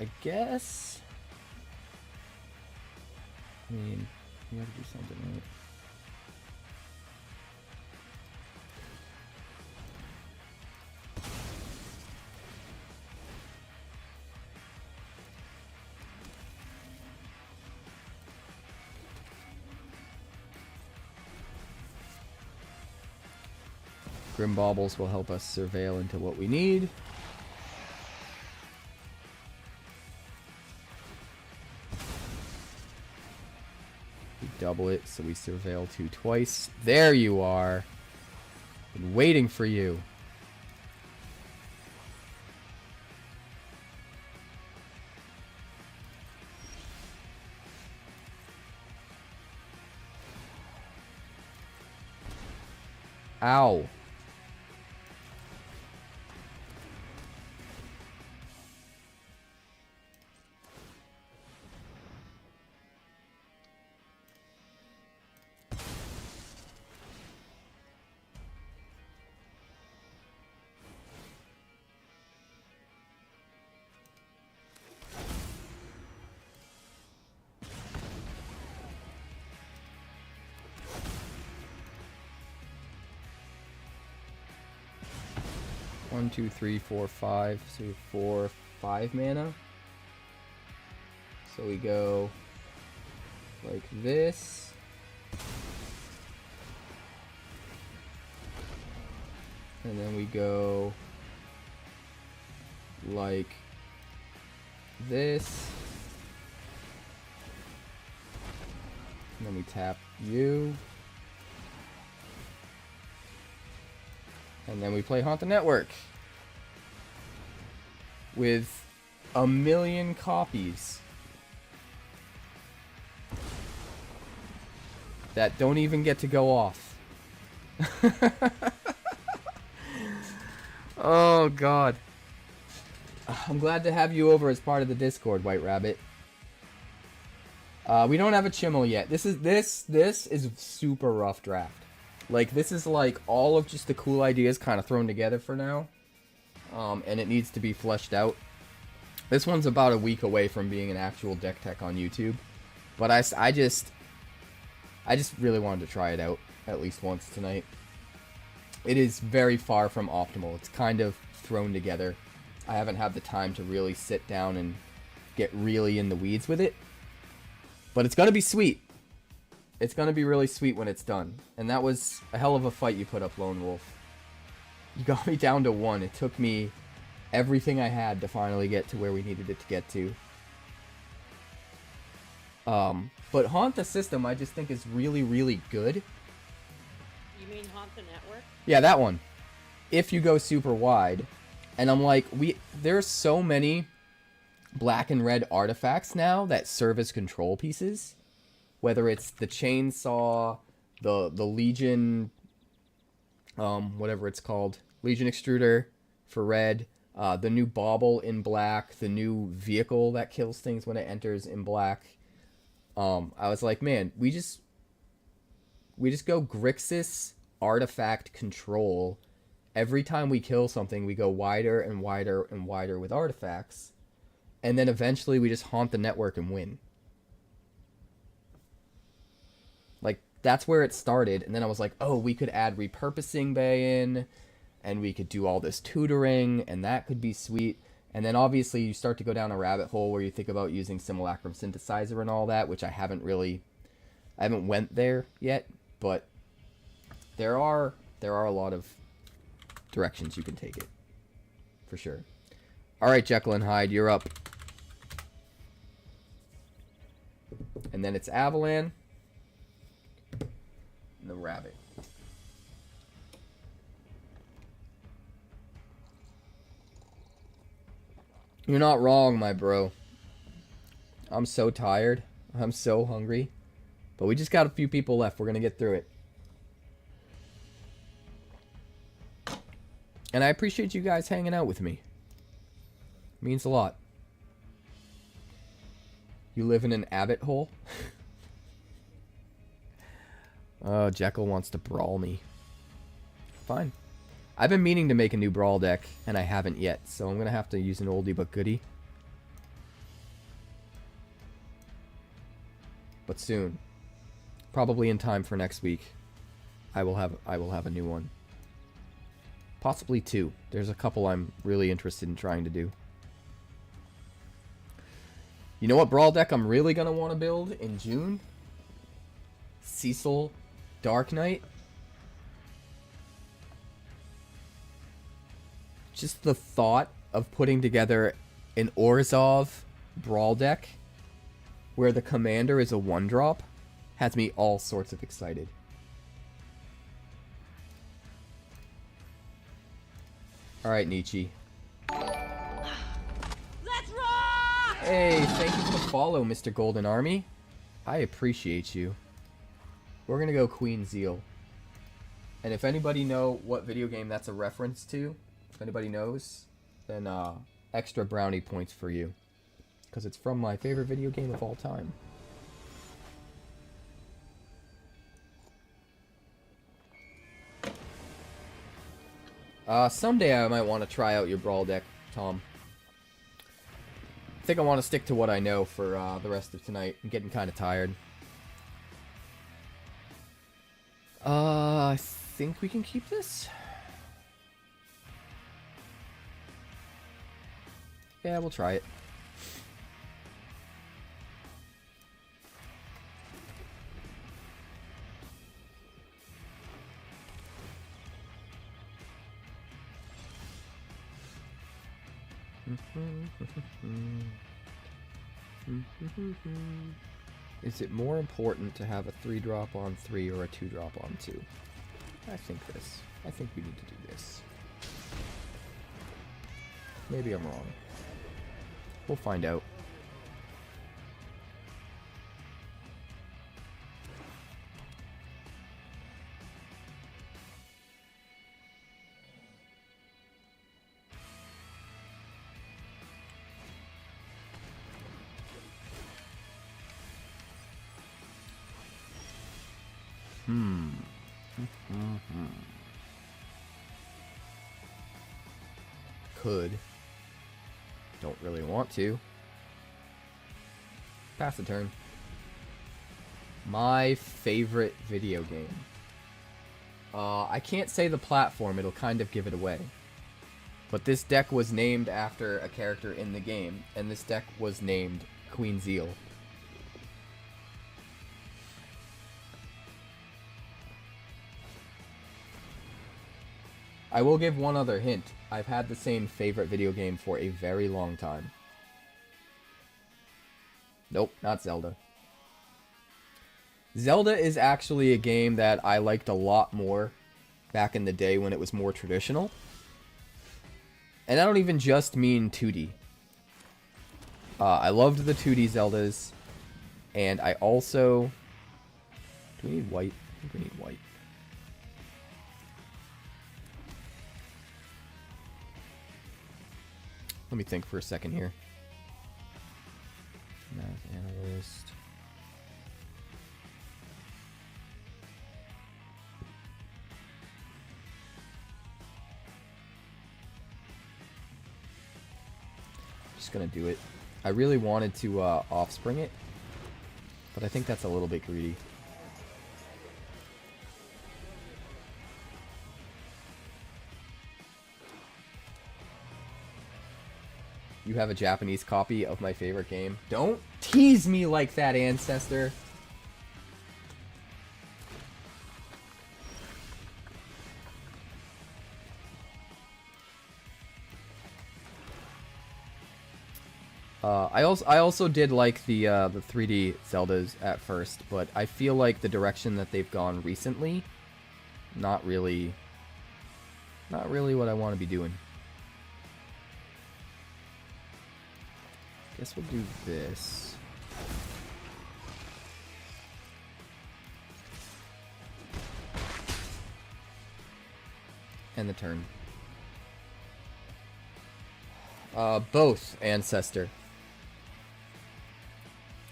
I guess. I mean, we have to do something, right? Grim Baubles will help us surveil into what we need. We double it, so we surveil 2 twice. There you are. Been waiting for you. Ow. One, two, three, four, five. So 4, 5 mana. So we go like this. And then we go like this. And then we tap you. And then we play Haunt the Network with 1,000,000 copies that don't even get to go off. Oh god. I'm glad to have you over as part of the Discord, White Rabbit. We don't have a Chimmel yet. This is super rough draft. Like, this is like all of just the cool ideas kind of thrown together for now. And it needs to be fleshed out. This one's about a week away from being an actual deck tech on YouTube. But I just really wanted to try it out at least once tonight. It is very far from optimal. It's kind of thrown together. I haven't had the time to really sit down and get really in the weeds with it. But it's going to be sweet. It's going to be really sweet when it's done. And that was a hell of a fight you put up, Lone Wolf. You got me down to 1. It took me everything I had to finally get to where we needed it to get to. But Haunt the System, I just think is really, really good. You mean Haunt the Network? Yeah, that one. If you go super wide. And I'm like, there's so many black and red artifacts now that serve as control pieces. Whether it's the chainsaw, the Legion, whatever it's called, Legion Extruder for red, the new bauble in black, the new vehicle that kills things when it enters in black. I was like, man, we just go Grixis artifact control. Every time we kill something, we go wider and wider and wider with artifacts. And then eventually we just haunt the network and win. Like, that's where it started. And then I was like, oh, we could add repurposing bay in. And we could do all this tutoring. And that could be sweet. And then obviously you start to go down a rabbit hole where you think about using Simulacrum Synthesizer and all that. Which I haven't went there yet. But there are a lot of directions you can take it. For sure. Alright, Jekyll and Hyde, you're up. And then it's Avalan. And the rabbit. You're not wrong, my bro. I'm so tired. I'm so hungry. But we just got a few people left. We're going to get through it. And I appreciate you guys hanging out with me. Means a lot. You live in an Abbott hole? Oh, Jekyll wants to brawl me. Fine. I've been meaning to make a new brawl deck, and I haven't yet, so I'm going to have to use an oldie but goodie. But soon. Probably in time for next week. I will have a new one. Possibly two. There's a couple I'm really interested in trying to do. You know what brawl deck I'm really going to want to build in June? Cecil Dark Knight. Just the thought of putting together an Orzhov brawl deck where the commander is a 1-drop has me all sorts of excited. Alright, Nietzsche. Let's rock! Hey, thank you for the follow, Mr. Golden Army. I appreciate you. We're gonna go Queen Zeal. And if anybody know what video game that's a reference to, if anybody knows, then extra brownie points for you. Because it's from my favorite video game of all time. Someday I might want to try out your brawl deck, Tom. I think I want to stick to what I know for the rest of tonight. I'm getting kind of tired. I think we can keep this. Yeah, we'll try it. Is it more important to have a 3-drop on 3 or a 2-drop on 2? I think this. I think we need to do this. Maybe I'm wrong. We'll find out. Could. Don't really want to. Pass the turn. My favorite video game. I can't say the platform, it'll kind of give it away. But this deck was named after a character in the game, and this deck was named Queen Zeal. I will give one other hint. I've had the same favorite video game for a very long time. Nope, not Zelda. Zelda is actually a game that I liked a lot more back in the day when it was more traditional. And I don't even just mean 2D. I loved the 2D Zeldas. And I also... Do we need white? I think we need white. Let me think for a second here. Math analyst. Just gonna do it. I really wanted to offspring it, but I think that's a little bit greedy. You have a Japanese copy of my favorite game. Don't tease me like that, Ancestor. I also did like the 3D Zeldas at first, but I feel like the direction that they've gone recently, not really what I want to be doing. Guess we'll do this. End the turn. Both Ancestor.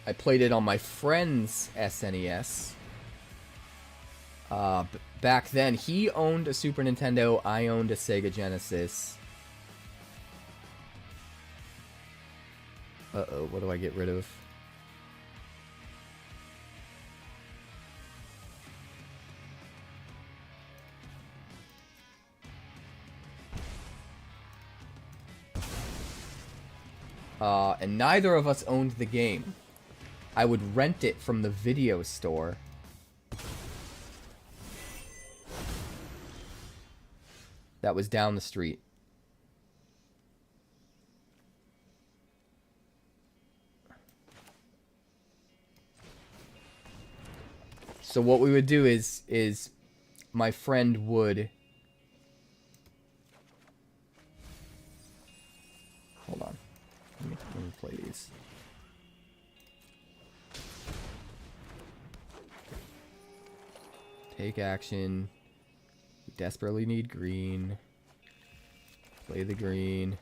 I played it on my friend's SNES. Back then, he owned a Super Nintendo, I owned a Sega Genesis. Uh-oh, what do I get rid of? And neither of us owned the game. I would rent it from the video store. That was down the street. So what we would do is my friend would... Hold on. Let me play these. Take action. We desperately need green. Play the green.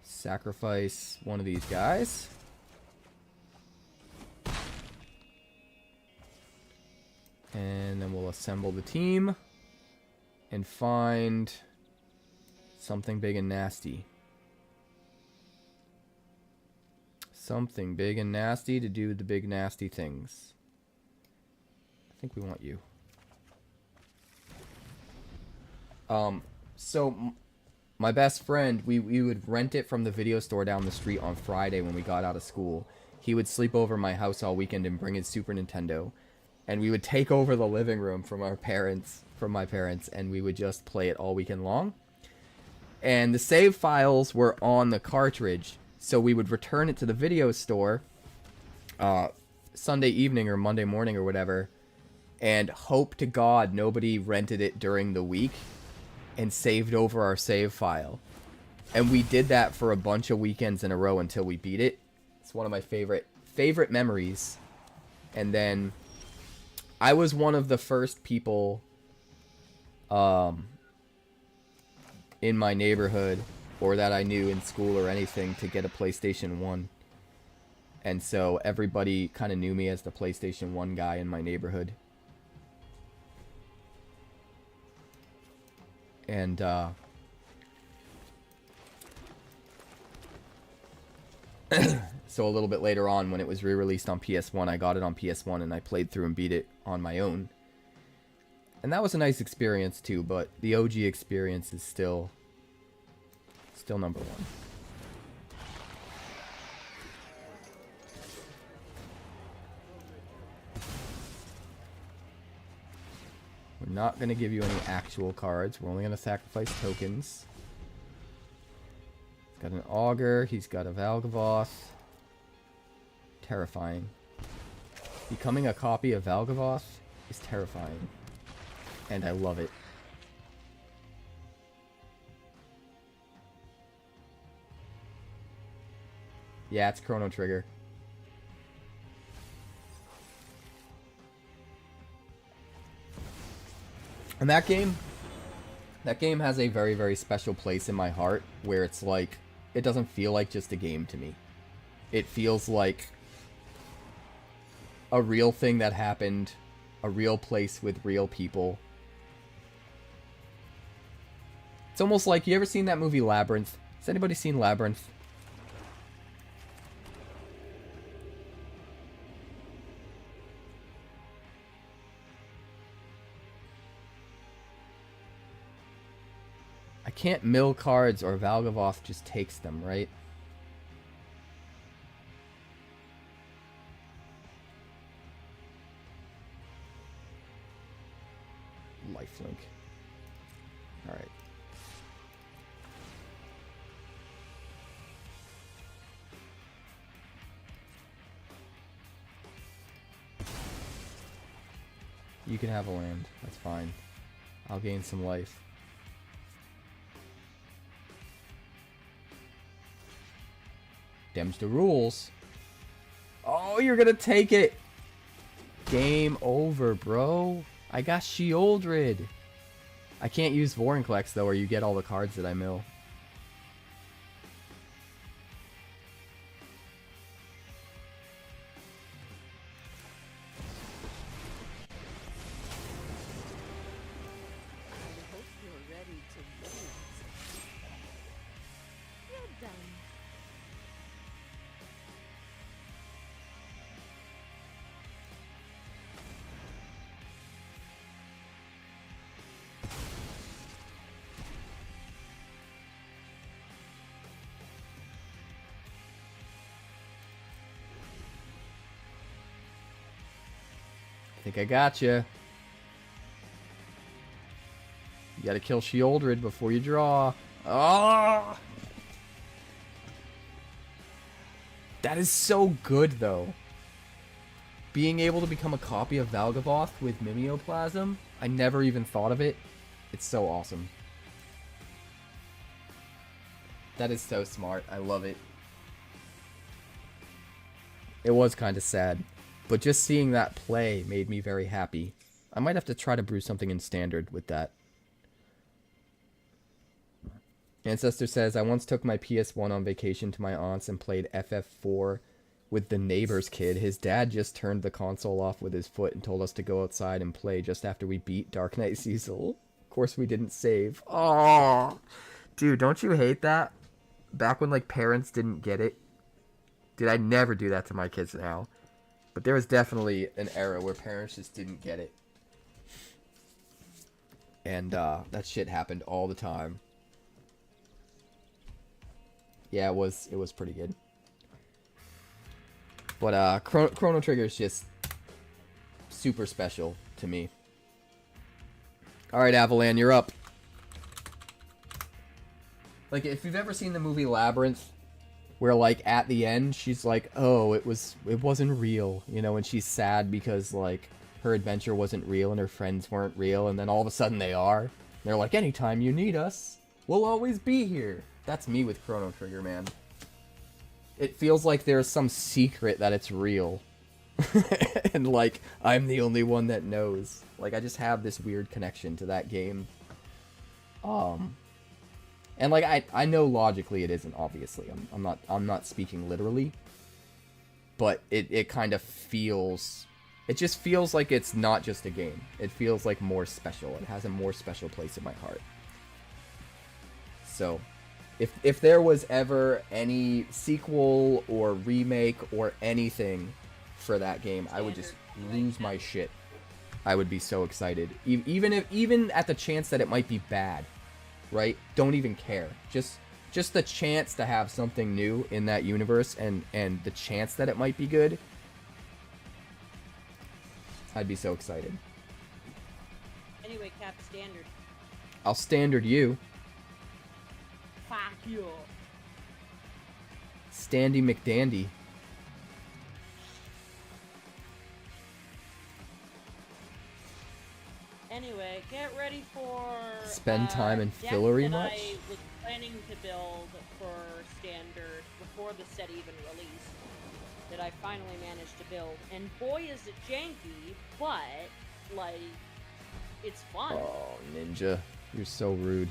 Sacrifice one of these guys. And then we'll assemble the team. And find something big and nasty. Something big and nasty to do the big nasty things. I think we want you. So my best friend, we would rent it from the video store down the street on Friday when we got out of school. He would sleep over my house all weekend and bring his Super Nintendo. And we would take over the living room from my parents, and we would just play it all weekend long. And the save files were on the cartridge, so we would return it to the video store Sunday evening or Monday morning or whatever, and hope to God nobody rented it during the week and saved over our save file. And we did that for a bunch of weekends in a row until we beat it. It's one of my favorite memories. And then I was one of the first people in my neighborhood or that I knew in school or anything to get a PlayStation 1. And so everybody kind of knew me as the PlayStation 1 guy in my neighborhood. And so a little bit later on, when it was re-released on PS1, I got it on PS1 and I played through and beat it on my own. And that was a nice experience too, but the OG experience is still number one. We're not going to give you any actual cards. We're only going to sacrifice tokens. He's got an Augur. He's got a Valgavoth. Terrifying. Becoming a copy of Valgavoth is terrifying. And I love it. Yeah, it's Chrono Trigger. And that game has a very, very special place in my heart where it's like, it doesn't feel like just a game to me. It feels like a real thing that happened, a real place with real people. It's almost like, you ever seen that movie Labyrinth? Has anybody seen Labyrinth? I can't mill cards or Valgavoth just takes them, right? Lifelink. Alright. You can have a land. That's fine. I'll gain some life. Them's the rules. Oh, you're gonna take it. Game over, bro. I got Shieldred. I can't use Vorinclex though, or you get all the cards that I mill. I hope you're ready to lose. You're done. I think I gotcha. You gotta kill Shieldred before you draw. Oh! That is so good, though. Being able to become a copy of Valgavoth with Mimeoplasm, I never even thought of it. It's so awesome. That is so smart. I love it. It was kind of sad. But just seeing that play made me very happy. I might have to try to brew something in Standard with that. Ancestor says, I once took my PS1 on vacation to my aunt's and played FF4 with the neighbor's kid. His dad just turned the console off with his foot and told us to go outside and play just after we beat Dark Knight Cecil. Of course we didn't save. Oh, dude, don't you hate that? Back when, like, parents didn't get it. Dude, I never do that to my kids now. But there was definitely an era where parents just didn't get it. And that shit happened all the time. Yeah, it was pretty good. But Chrono Trigger is just super special to me. Alright, Avalan, you're up. Like, if you've ever seen the movie Labyrinth, where, like, at the end, she's like, oh, it wasn't real, you know, and she's sad because, like, her adventure wasn't real and her friends weren't real, and then all of a sudden they are. They're like, anytime you need us, we'll always be here. That's me with Chrono Trigger, man. It feels like there's some secret that it's real. And, like, I'm the only one that knows. Like, I just have this weird connection to that game. And, like, I know logically it isn't, obviously. I'm not speaking literally. But it kind of feels... It just feels like it's not just a game. It feels like more special. It has a more special place in my heart. So, if there was ever any sequel or remake or anything for that game, I would just lose my shit. I would be so excited. Even at the chance that it might be bad. Right? Don't even care. Just the chance to have something new in that universe and the chance that it might be good. I'd be so excited. Anyway, Cap, Standard. I'll Standard you. Fuck you. Standy McDandy. Anyway, get ready for... Spend time in deck Fillory that much? I was planning to build for Standard before the set even released. That I finally managed to build. And boy is it janky, but, like, it's fun. Oh, Ninja. You're so rude.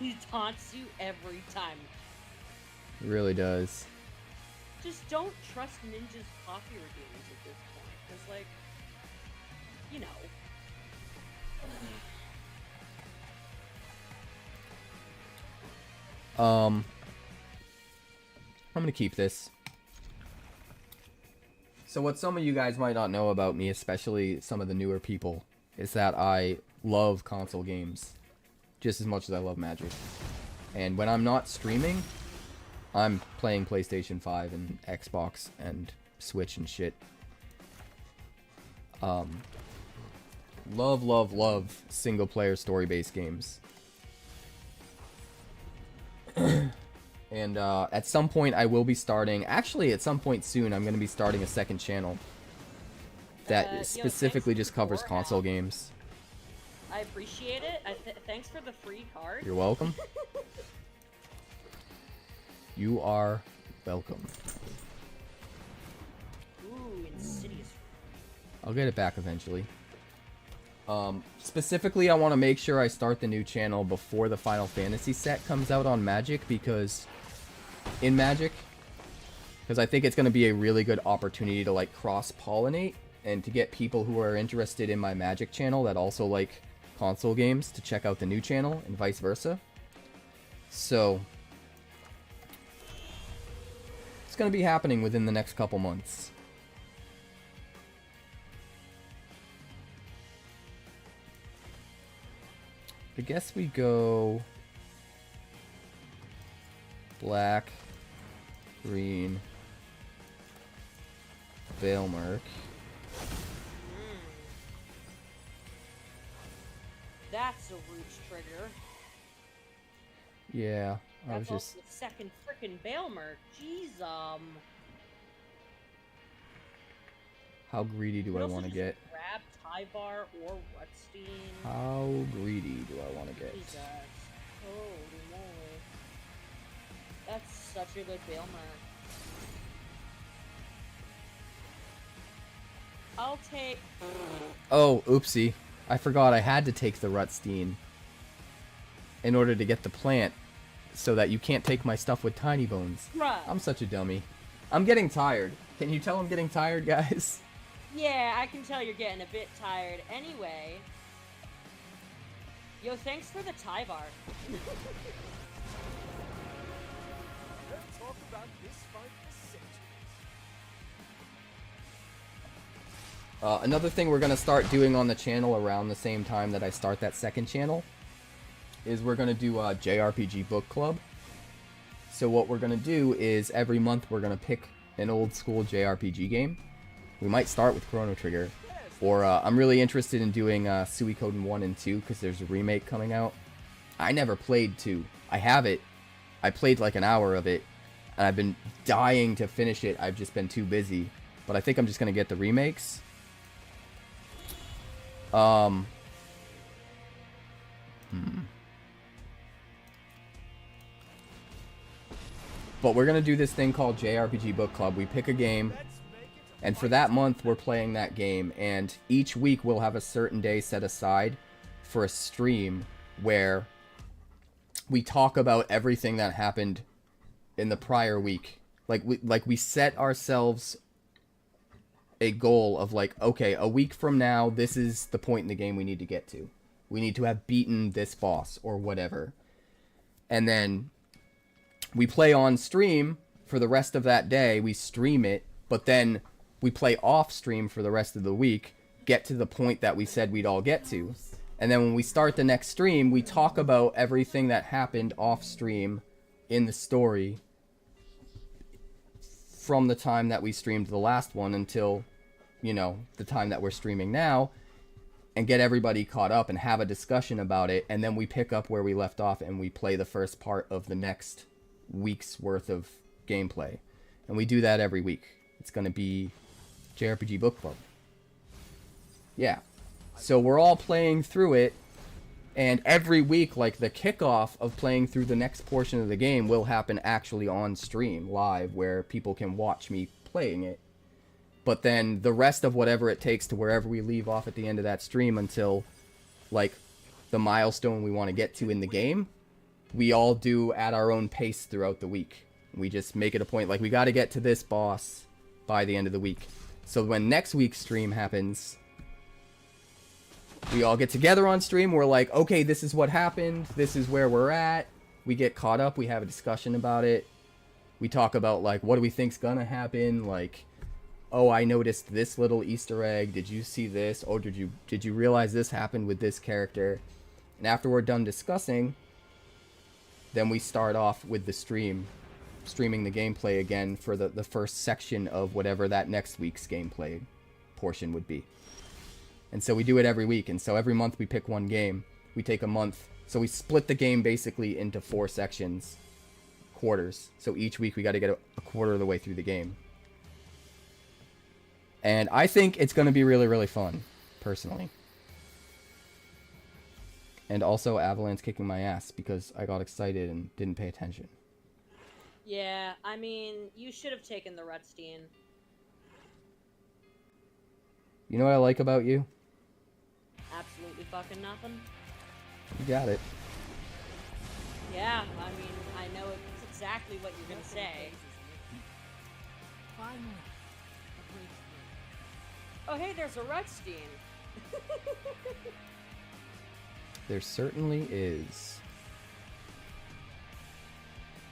He taunts you every time. It really does. Just don't trust Ninja's coffee reviews at this point. Because, like, you know. I'm gonna keep this. So what some of you guys might not know about me, especially some of the newer people, is that I love console games just as much as I love Magic. And when I'm not streaming, I'm playing PlayStation 5 and Xbox and Switch and shit. Love single-player story-based games. And at some point I will be starting, actually at some point soon, I'm going to be starting a second channel that specifically just covers console games. I appreciate it. Thanks for the free card. You're welcome. You are welcome. I'll get it back eventually. Specifically, I want to make sure I start the new channel before the Final Fantasy set comes out on Magic, because I think it's going to be a really good opportunity to like cross-pollinate and to get people who are interested in my Magic channel that also like console games to check out the new channel and vice versa. So it's going to be happening within the next couple months. I guess we go black, green, Veilmark. That's a Roots trigger. Yeah, I was That's just... also the second frickin' Bailmer. Jeez, How greedy do I want to get? Grab Tyvar or Rutstein. How greedy do I want to get? Jesus. Holy moly. That's such a good Bailmer. I'll take... Oh, oopsie. I forgot I had to take the Rutstein in order to get the plant so that you can't take my stuff with Tiny Bones. Right. I'm such a dummy. I'm getting tired. Can you tell I'm getting tired, guys? Yeah, I can tell you're getting a bit tired. Anyway. Yo, thanks for the Tyvar. Let's talk about this fight for centuries. Another thing we're going to start doing on the channel around the same time that I start that second channel is we're going to do a JRPG book club. So what we're going to do is every month we're going to pick an old school JRPG game. We might start with Chrono Trigger. Or I'm really interested in doing Suikoden 1 and 2 because there's a remake coming out. I never played 2. I have it. I played like an hour of it. And I've been dying to finish it. I've just been too busy. But I think I'm just going to get the remakes. But we're going to do this thing called JRPG Book Club. We pick a game, and for that month we're playing that game, and each week we'll have a certain day set aside for a stream where we talk about everything that happened in the prior week. Like we set ourselves a goal of like, okay, a week from now, this is the point in the game we need to get to. We need to have beaten this boss or whatever. And then we play on stream for the rest of that day. We stream it, but then we play off stream for the rest of the week, get to the point that we said we'd all get to. And then when we start the next stream, we talk about everything that happened off stream in the story from the time that we streamed the last one until, you know, the time that we're streaming now, and get everybody caught up and have a discussion about it. And then we pick up where we left off and we play the first part of the next week's worth of gameplay. And we do that every week. It's going to be JRPG Book Club. Yeah. So we're all playing through it, and every week, like, the kickoff of playing through the next portion of the game will happen actually on stream, live, where people can watch me playing it. But then the rest of whatever it takes to wherever we leave off at the end of that stream until, like, the milestone we want to get to in the game, we all do at our own pace throughout the week. We just make it a point, like, we got to get to this boss by the end of the week. So when next week's stream happens, we all get together on stream. We're like, okay, this is what happened. This is where we're at. We get caught up. We have a discussion about it. We talk about, like, what do we think's gonna happen? Like, oh, I noticed this little Easter egg. Did you see this? Oh, did you realize this happened with this character? And after we're done discussing, then we start off with the streaming the gameplay again for the first section of whatever that next week's gameplay portion would be. And so we do it every week. And so every month we pick one game. We take a month. So we split the game basically into 4 sections, quarters. So each week we got to get a quarter of the way through the game. And I think it's going to be really, really fun, personally. And also Avalanche kicking my ass because I got excited and didn't pay attention. Yeah, I mean, you should have taken the Rutstein. You know what I like about you? Absolutely fucking nothing. You got it. Yeah, I mean, I know it's exactly what you're gonna say. Finally, a breakthrough. Oh, hey, there's a Rutstein. There certainly is.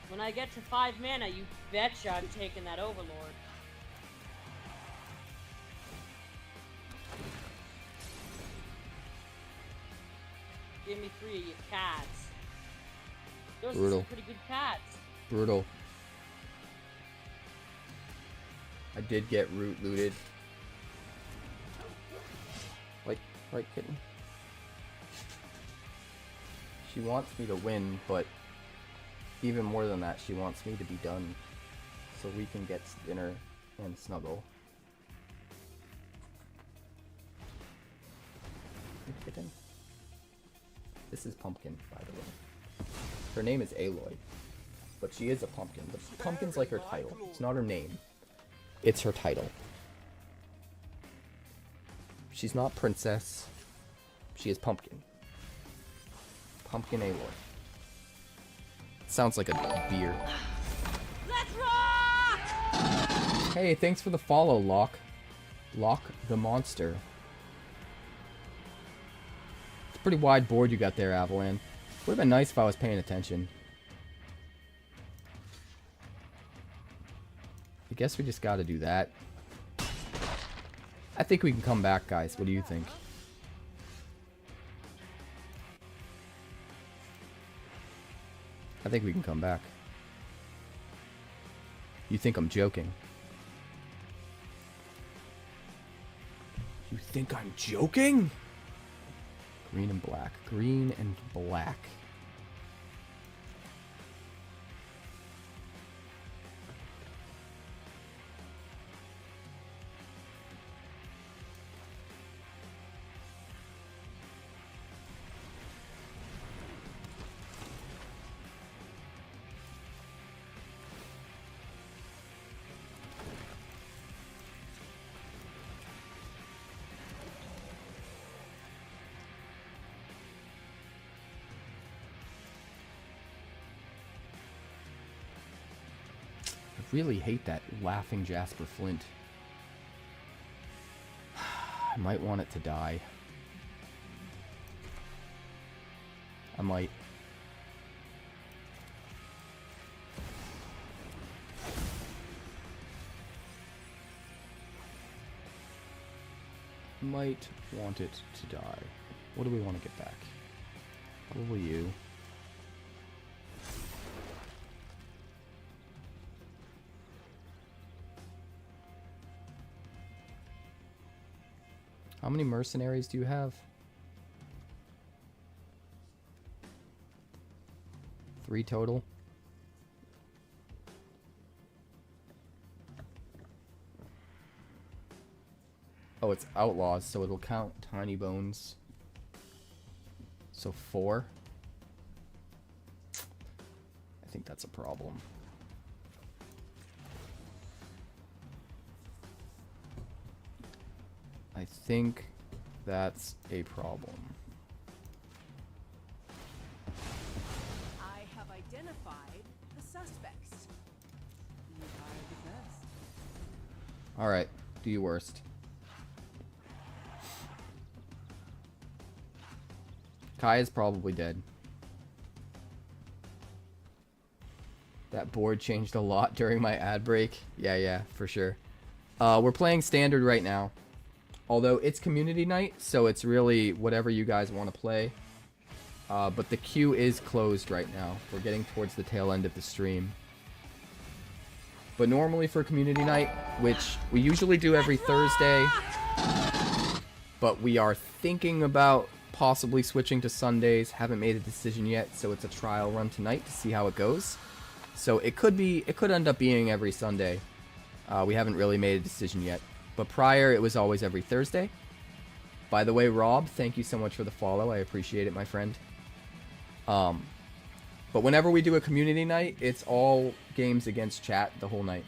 When I get to 5 mana, you betcha I'm taking that Overlord. Give me 3 of your cats. Those are Brutal. some pretty good cats. Brutal. I did get root looted. Like, right, kitten? She wants me to win, but even more than that, she wants me to be done so we can get dinner and snuggle. Hey, kitten. This is Pumpkin, by the way. Her name is Aloy, but she is a pumpkin. But pumpkin's like her title. It's not her name. It's her title. She's not princess. She is pumpkin. Pumpkin Aloy. Sounds like a beer. Let's rock! Hey, thanks for the follow, Lock. Lock the monster. It's a pretty wide board you got there, Avalan. Would have been nice if I was paying attention. I guess we just gotta do that. I think we can come back, guys. What do you think? I think we can come back. You think I'm joking? You think I'm joking? Green and black. Green and black. I really hate that laughing Jasper Flint. I might want it to die. I might. Might want it to die. What do we want to get back? Probably you. How many mercenaries do you have? 3 total. Oh, it's outlaws, so it'll count tiny bones. So 4. I think that's a problem. I think that's a problem. I have identified the suspects. You are the best. Alright, do your worst. Kai is probably dead. That board changed a lot during my ad break. Yeah, for sure. We're playing standard right now. Although it's community night, so it's really whatever you guys want to play. But the queue is closed right now. We're getting towards the tail end of the stream. But normally for community night, which we usually do every Thursday, but we are thinking about possibly switching to Sundays. Haven't made a decision yet, so it's a trial run tonight to see how it goes. So it could end up being every Sunday. We haven't really made a decision yet. But prior, it was always every Thursday. By the way, Rob, thank you so much for the follow. I appreciate it, my friend. But whenever we do a community night, it's all games against chat the whole night.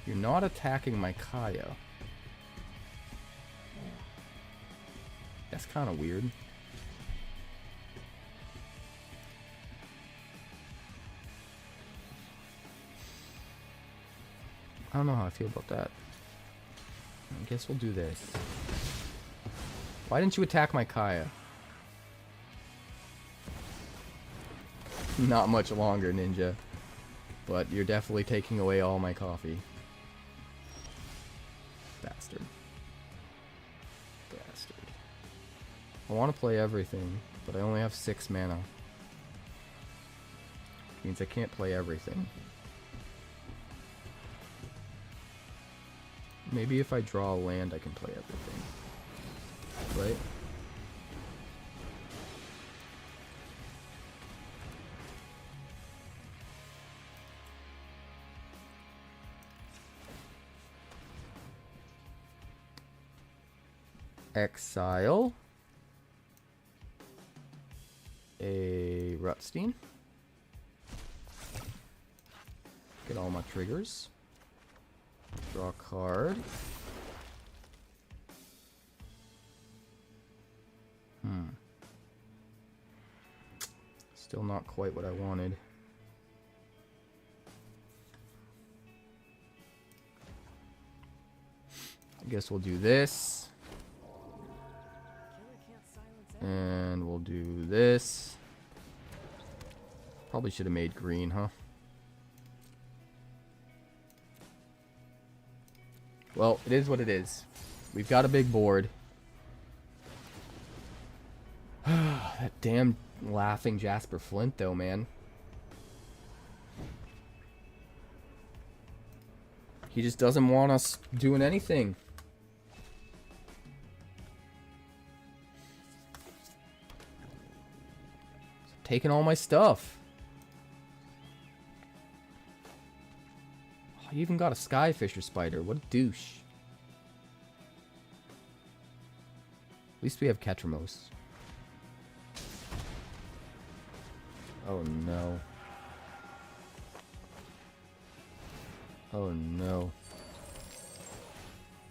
You're not attacking my Kaya. That's kind of weird. I don't know how I feel about that. I guess we'll do this. Why didn't you attack my Kaya? Not much longer, Ninja. But you're definitely taking away all my coffee. Bastard. Bastard. I want to play everything, but I only have 6 mana. Means I can't play everything. Maybe if I draw a land, I can play everything. Right? Exile a Rutstein. Get all my triggers. Draw a card. Still not quite what I wanted. I guess we'll do this. And we'll do this. Probably should have made green, huh? Well, it is what it is. We've got a big board. That damn laughing Jasper Flint, though, man. He just doesn't want us doing anything. Taking all my stuff. Oh, you even got a Skyfisher Spider. What a douche. At least we have Ketramos. Oh no. Oh no.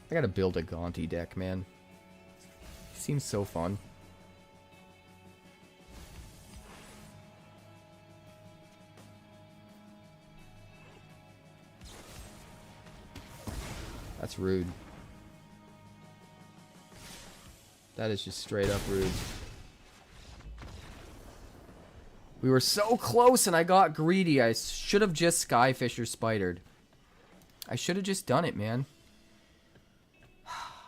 I gotta build a Gonti deck, man. It seems so fun. That's rude. That is just straight up rude. We were so close and I got greedy. I should have just Skyfisher Spidered. I should have just done it, man.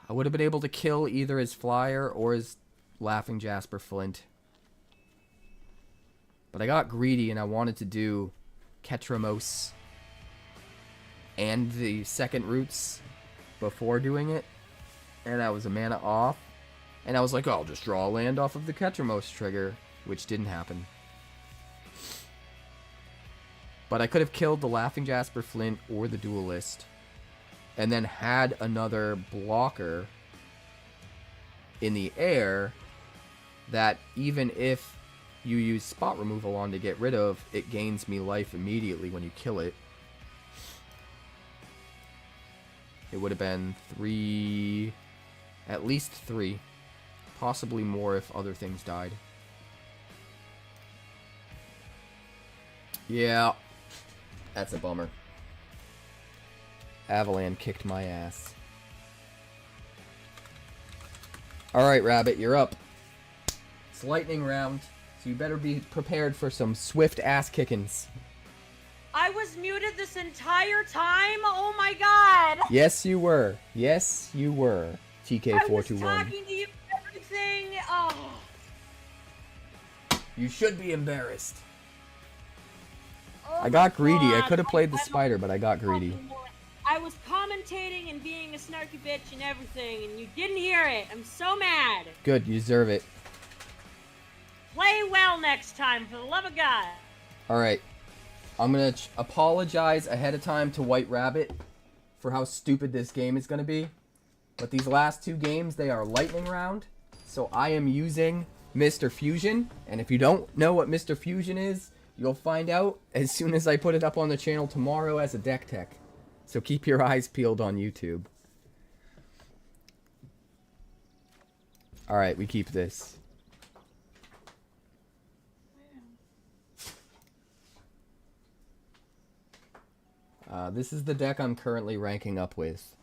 I would have been able to kill either his Flyer or his Laughing Jasper Flint. But I got greedy and I wanted to do Ketramos and the second roots before doing it. And I was a mana off. And I was like, oh, I'll just draw a land off of the Ketramos trigger, which didn't happen. But I could have killed the Laughing Jasper Flint or the Duelist, and then had another blocker in the air that even if you use spot removal on to get rid of, it gains me life immediately when you kill it. It would have been 3, at least 3, possibly more if other things died. Yeah. That's a bummer. Avalan kicked my ass. Alright, Rabbit, you're up. It's lightning round, so you better be prepared for some swift ass kickings. I was muted this entire time? Oh my god! Yes, you were. Yes, you were. TK421. I was talking to you and everything. Oh. You should be embarrassed. Oh I got greedy. I God. could have played the spider, but I got greedy. I was commentating and being a snarky bitch and everything, and you didn't hear it. I'm so mad. Good, you deserve it. Play well next time, for the love of God. Alright. I'm gonna apologize ahead of time to White Rabbit for how stupid this game is gonna be. But these last 2 games, they are lightning round. So I am using Mr. Fusion. And if you don't know what Mr. Fusion is, you'll find out as soon as I put it up on the channel tomorrow as a deck tech. So keep your eyes peeled on YouTube. Alright, we keep this. This is the deck I'm currently ranking up with.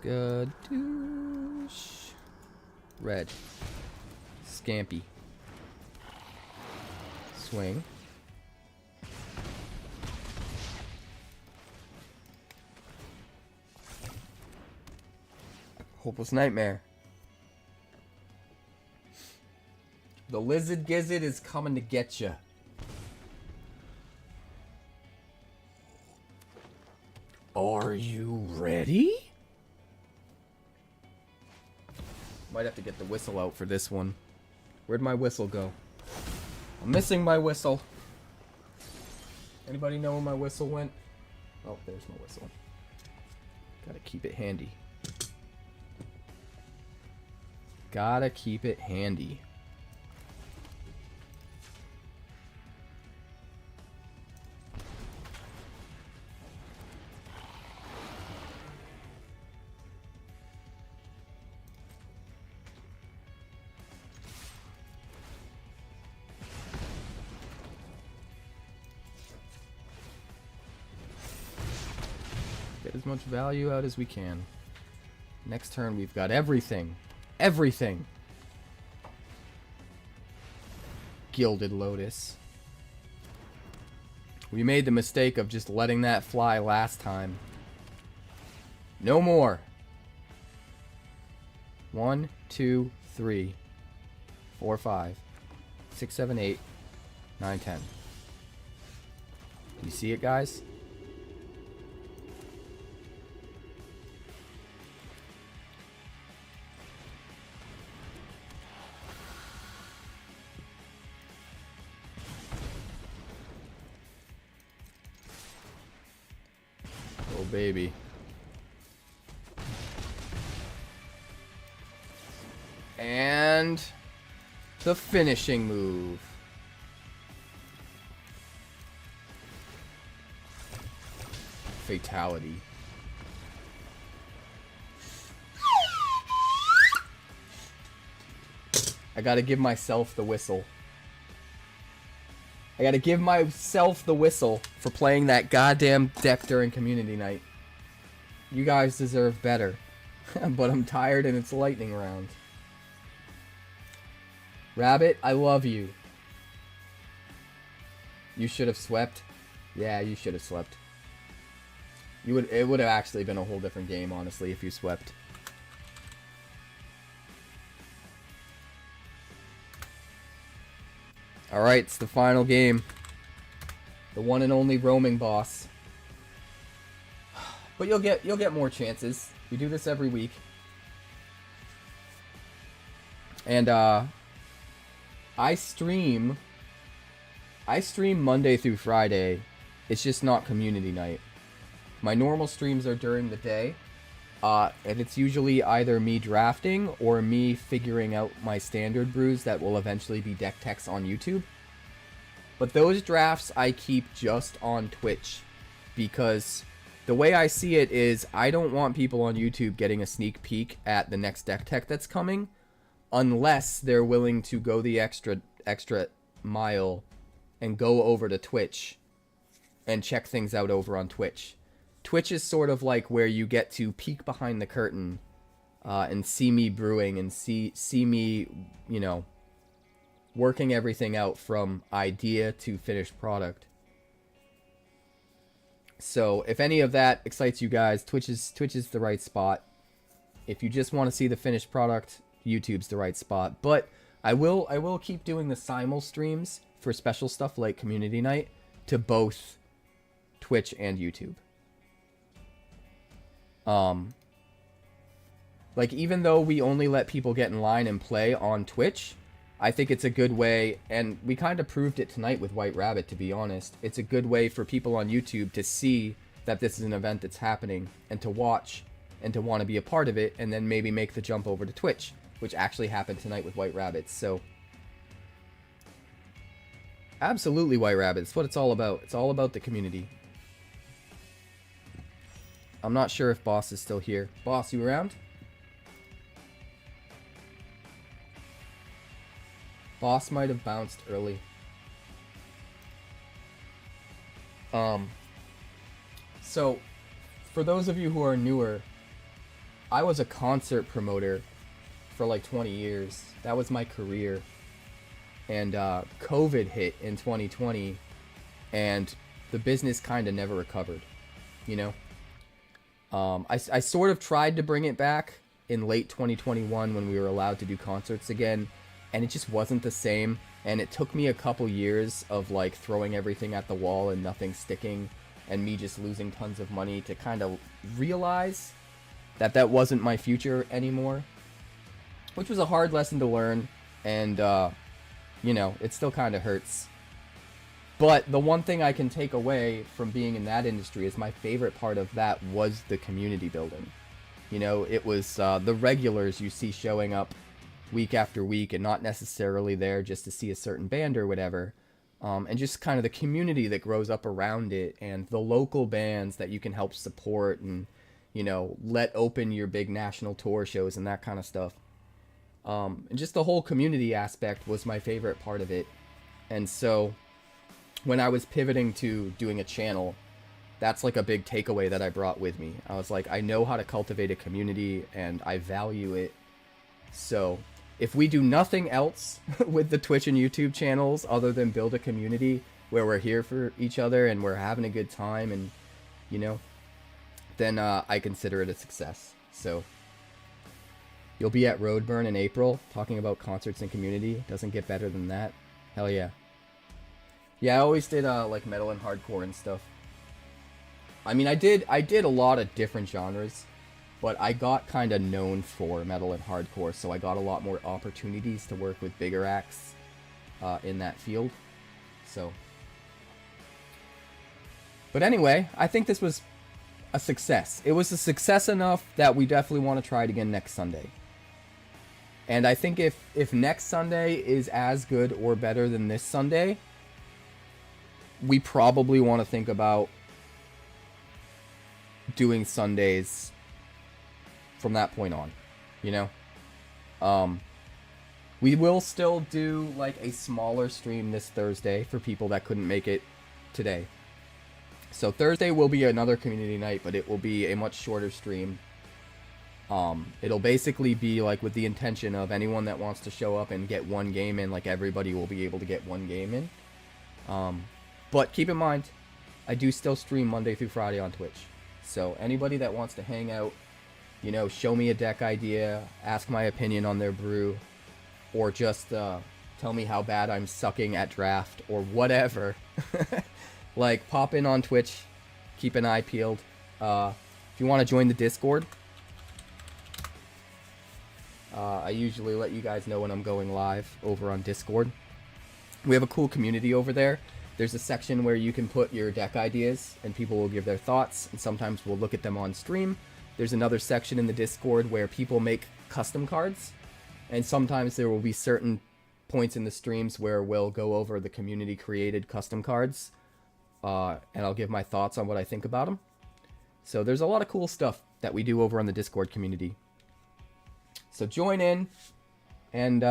Skadoosh. Red. Scampy. Swing. Hopeless Nightmare. The Lizard Gizzard is coming to get you. Are you ready? Might have to get the whistle out for this one. Where'd my whistle go? I'm missing my whistle. Anybody know where my whistle went? Oh, there's my whistle. Gotta keep it handy. Gotta keep it handy. Get as much value out as we can. Next turn we've got everything. Everything! Gilded Lotus. We made the mistake of just letting that fly last time. No more! 1, 2, 3, 4, 5, 6, 7, 8, 9, 10. Do you see it, guys? Oh, baby. And the finishing move. Fatality. I gotta give myself the whistle. I gotta give myself the whistle for playing that goddamn deck during community night. You guys deserve better. But I'm tired and it's lightning round. Rabbit, I love you. You should have swept. Yeah, you should have swept. It would have actually been a whole different game, honestly, if you swept. Alright, it's the final game. The one and only roaming boss. But you'll get more chances. We do this every week. And I stream Monday through Friday. It's just not community night. My normal streams are during the day. And it's usually either me drafting or me figuring out my standard brews that will eventually be deck techs on YouTube. But those drafts I keep just on Twitch, because the way I see it is I don't want people on YouTube getting a sneak peek at the next deck tech that's coming unless they're willing to go the extra mile and go over to Twitch and check things out over on Twitch. Twitch is sort of like where you get to peek behind the curtain and see me brewing and see me, you know, working everything out from idea to finished product. So if any of that excites you guys, Twitch is the right spot. If you just want to see the finished product, YouTube's the right spot. But I will keep doing the simul streams for special stuff like community night to both Twitch and YouTube. Like, even though we only let people get in line and play on Twitch, I think it's a good way, and we kind of proved it tonight with White Rabbit, to be honest. It's a good way for people on YouTube to see that this is an event that's happening, and to watch, and to want to be a part of it, and then maybe make the jump over to Twitch, which actually happened tonight with White Rabbits. So, absolutely, White Rabbit. It's what it's all about. It's all about the community. I'm not sure if Boss is still here. Boss, you around? Boss might have bounced early. So, for those of you who are newer, I was a concert promoter for like 20 years. That was my career. And COVID hit in 2020, and the business kind of never recovered, you know? I sort of tried to bring it back in late 2021 when we were allowed to do concerts again, and it just wasn't the same. And it took me a couple years of like throwing everything at the wall and nothing sticking, and me just losing tons of money to kind of realize that that wasn't my future anymore, which was a hard lesson to learn. And you know, it still kind of hurts. But the one thing I can take away from being in that industry is my favorite part of that was the community building. You know, it was the regulars you see showing up week after week and not necessarily there just to see a certain band or whatever. And just kind of the community that grows up around it, and the local bands that you can help support and, you know, let open your big national tour shows and that kind of stuff. And just the whole community aspect was my favorite part of it. And so when I was pivoting to doing a channel, that's like a big takeaway that I brought with me. I was like, I know how to cultivate a community and I value it. So if we do nothing else with the Twitch and YouTube channels other than build a community where we're here for each other and we're having a good time, and, you know, then I consider it a success. So you'll be at Roadburn in April talking about concerts and community. Doesn't get better than that. Hell yeah. Yeah, I always did like metal and hardcore and stuff. I mean, I did a lot of different genres, but I got kind of known for metal and hardcore, so I got a lot more opportunities to work with bigger acts in that field. So, but anyway, I think this was a success. It was a success enough that we definitely want to try it again next Sunday. And I think if next Sunday is as good or better than this Sunday, we probably want to think about doing Sundays from that point on, you know? We will still do like a smaller stream this Thursday for people that couldn't make it today. So Thursday will be another community night, but it will be a much shorter stream. It'll basically be like with the intention of anyone that wants to show up and get one game in, like everybody will be able to get one game in. But keep in mind, I do still stream Monday through Friday on Twitch. So anybody that wants to hang out, you know, show me a deck idea, ask my opinion on their brew, or just tell me how bad I'm sucking at draft or whatever, like pop in on Twitch, keep an eye peeled. If you want to join the Discord, I usually let you guys know when I'm going live over on Discord. We have a cool community over there. There's a section where you can put your deck ideas and people will give their thoughts, and sometimes we'll look at them on stream. There's another section in the Discord where people make custom cards, and sometimes there will be certain points in the streams where we'll go over the community created custom cards, and I'll give my thoughts on what I think about them. So there's a lot of cool stuff that we do over on the Discord community. So join in, and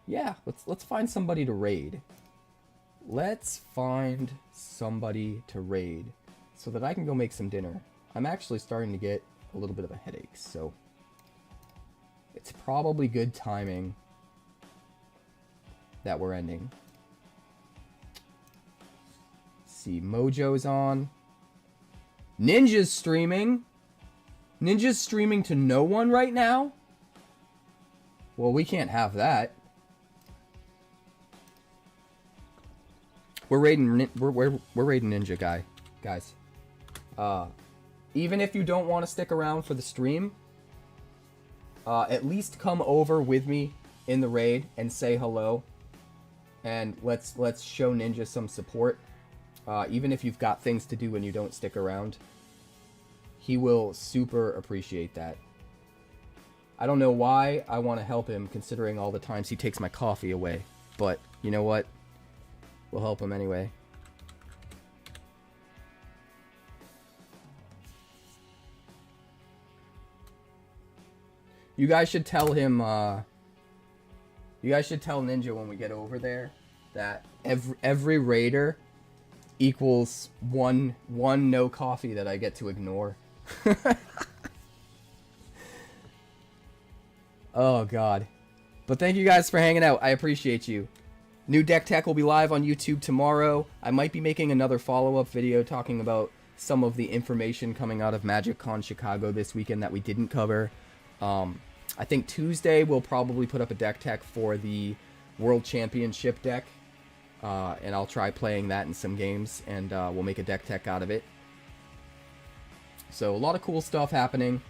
yeah, let's find somebody to raid. Let's find somebody to raid so that I can go make some dinner. I'm actually starting to get a little bit of a headache, so it's probably good timing that we're ending. Let's see, Mojo's on. Ninja's streaming. Ninja's streaming to no one right now? Well, we can't have that. We're raiding Ninja guys. Even if you don't want to stick around for the stream, at least come over with me in the raid and say hello. and let's show Ninja some support. Even if you've got things to do and you don't stick around, he will super appreciate that. I don't know why I want to help him, considering all the times he takes my coffee away. But, you know what? We'll help him anyway. You guys should tell him, you guys should tell Ninja when we get over there that every raider equals one no coffee that I get to ignore. Oh god. But thank you guys for hanging out. I appreciate you. New Deck Tech will be live on YouTube tomorrow. I might be making another follow-up video talking about some of the information coming out of MagicCon Chicago this weekend that we didn't cover. I think Tuesday we'll probably put up a Deck Tech for the World Championship deck. And I'll try playing that in some games, and we'll make a Deck Tech out of it. So a lot of cool stuff happening.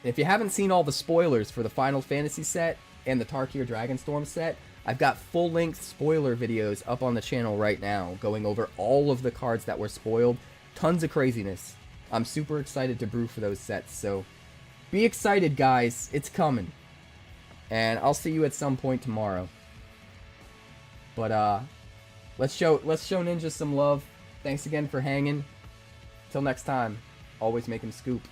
If you haven't seen all the spoilers for the Final Fantasy set and the Tarkir Dragonstorm set, I've got full-length spoiler videos up on the channel right now, going over all of the cards that were spoiled. Tons of craziness. I'm super excited to brew for those sets, so be excited, guys. It's coming. And I'll see you at some point tomorrow. But, let's show Ninja some love. Thanks again for hanging. Till next time, always make him scoop.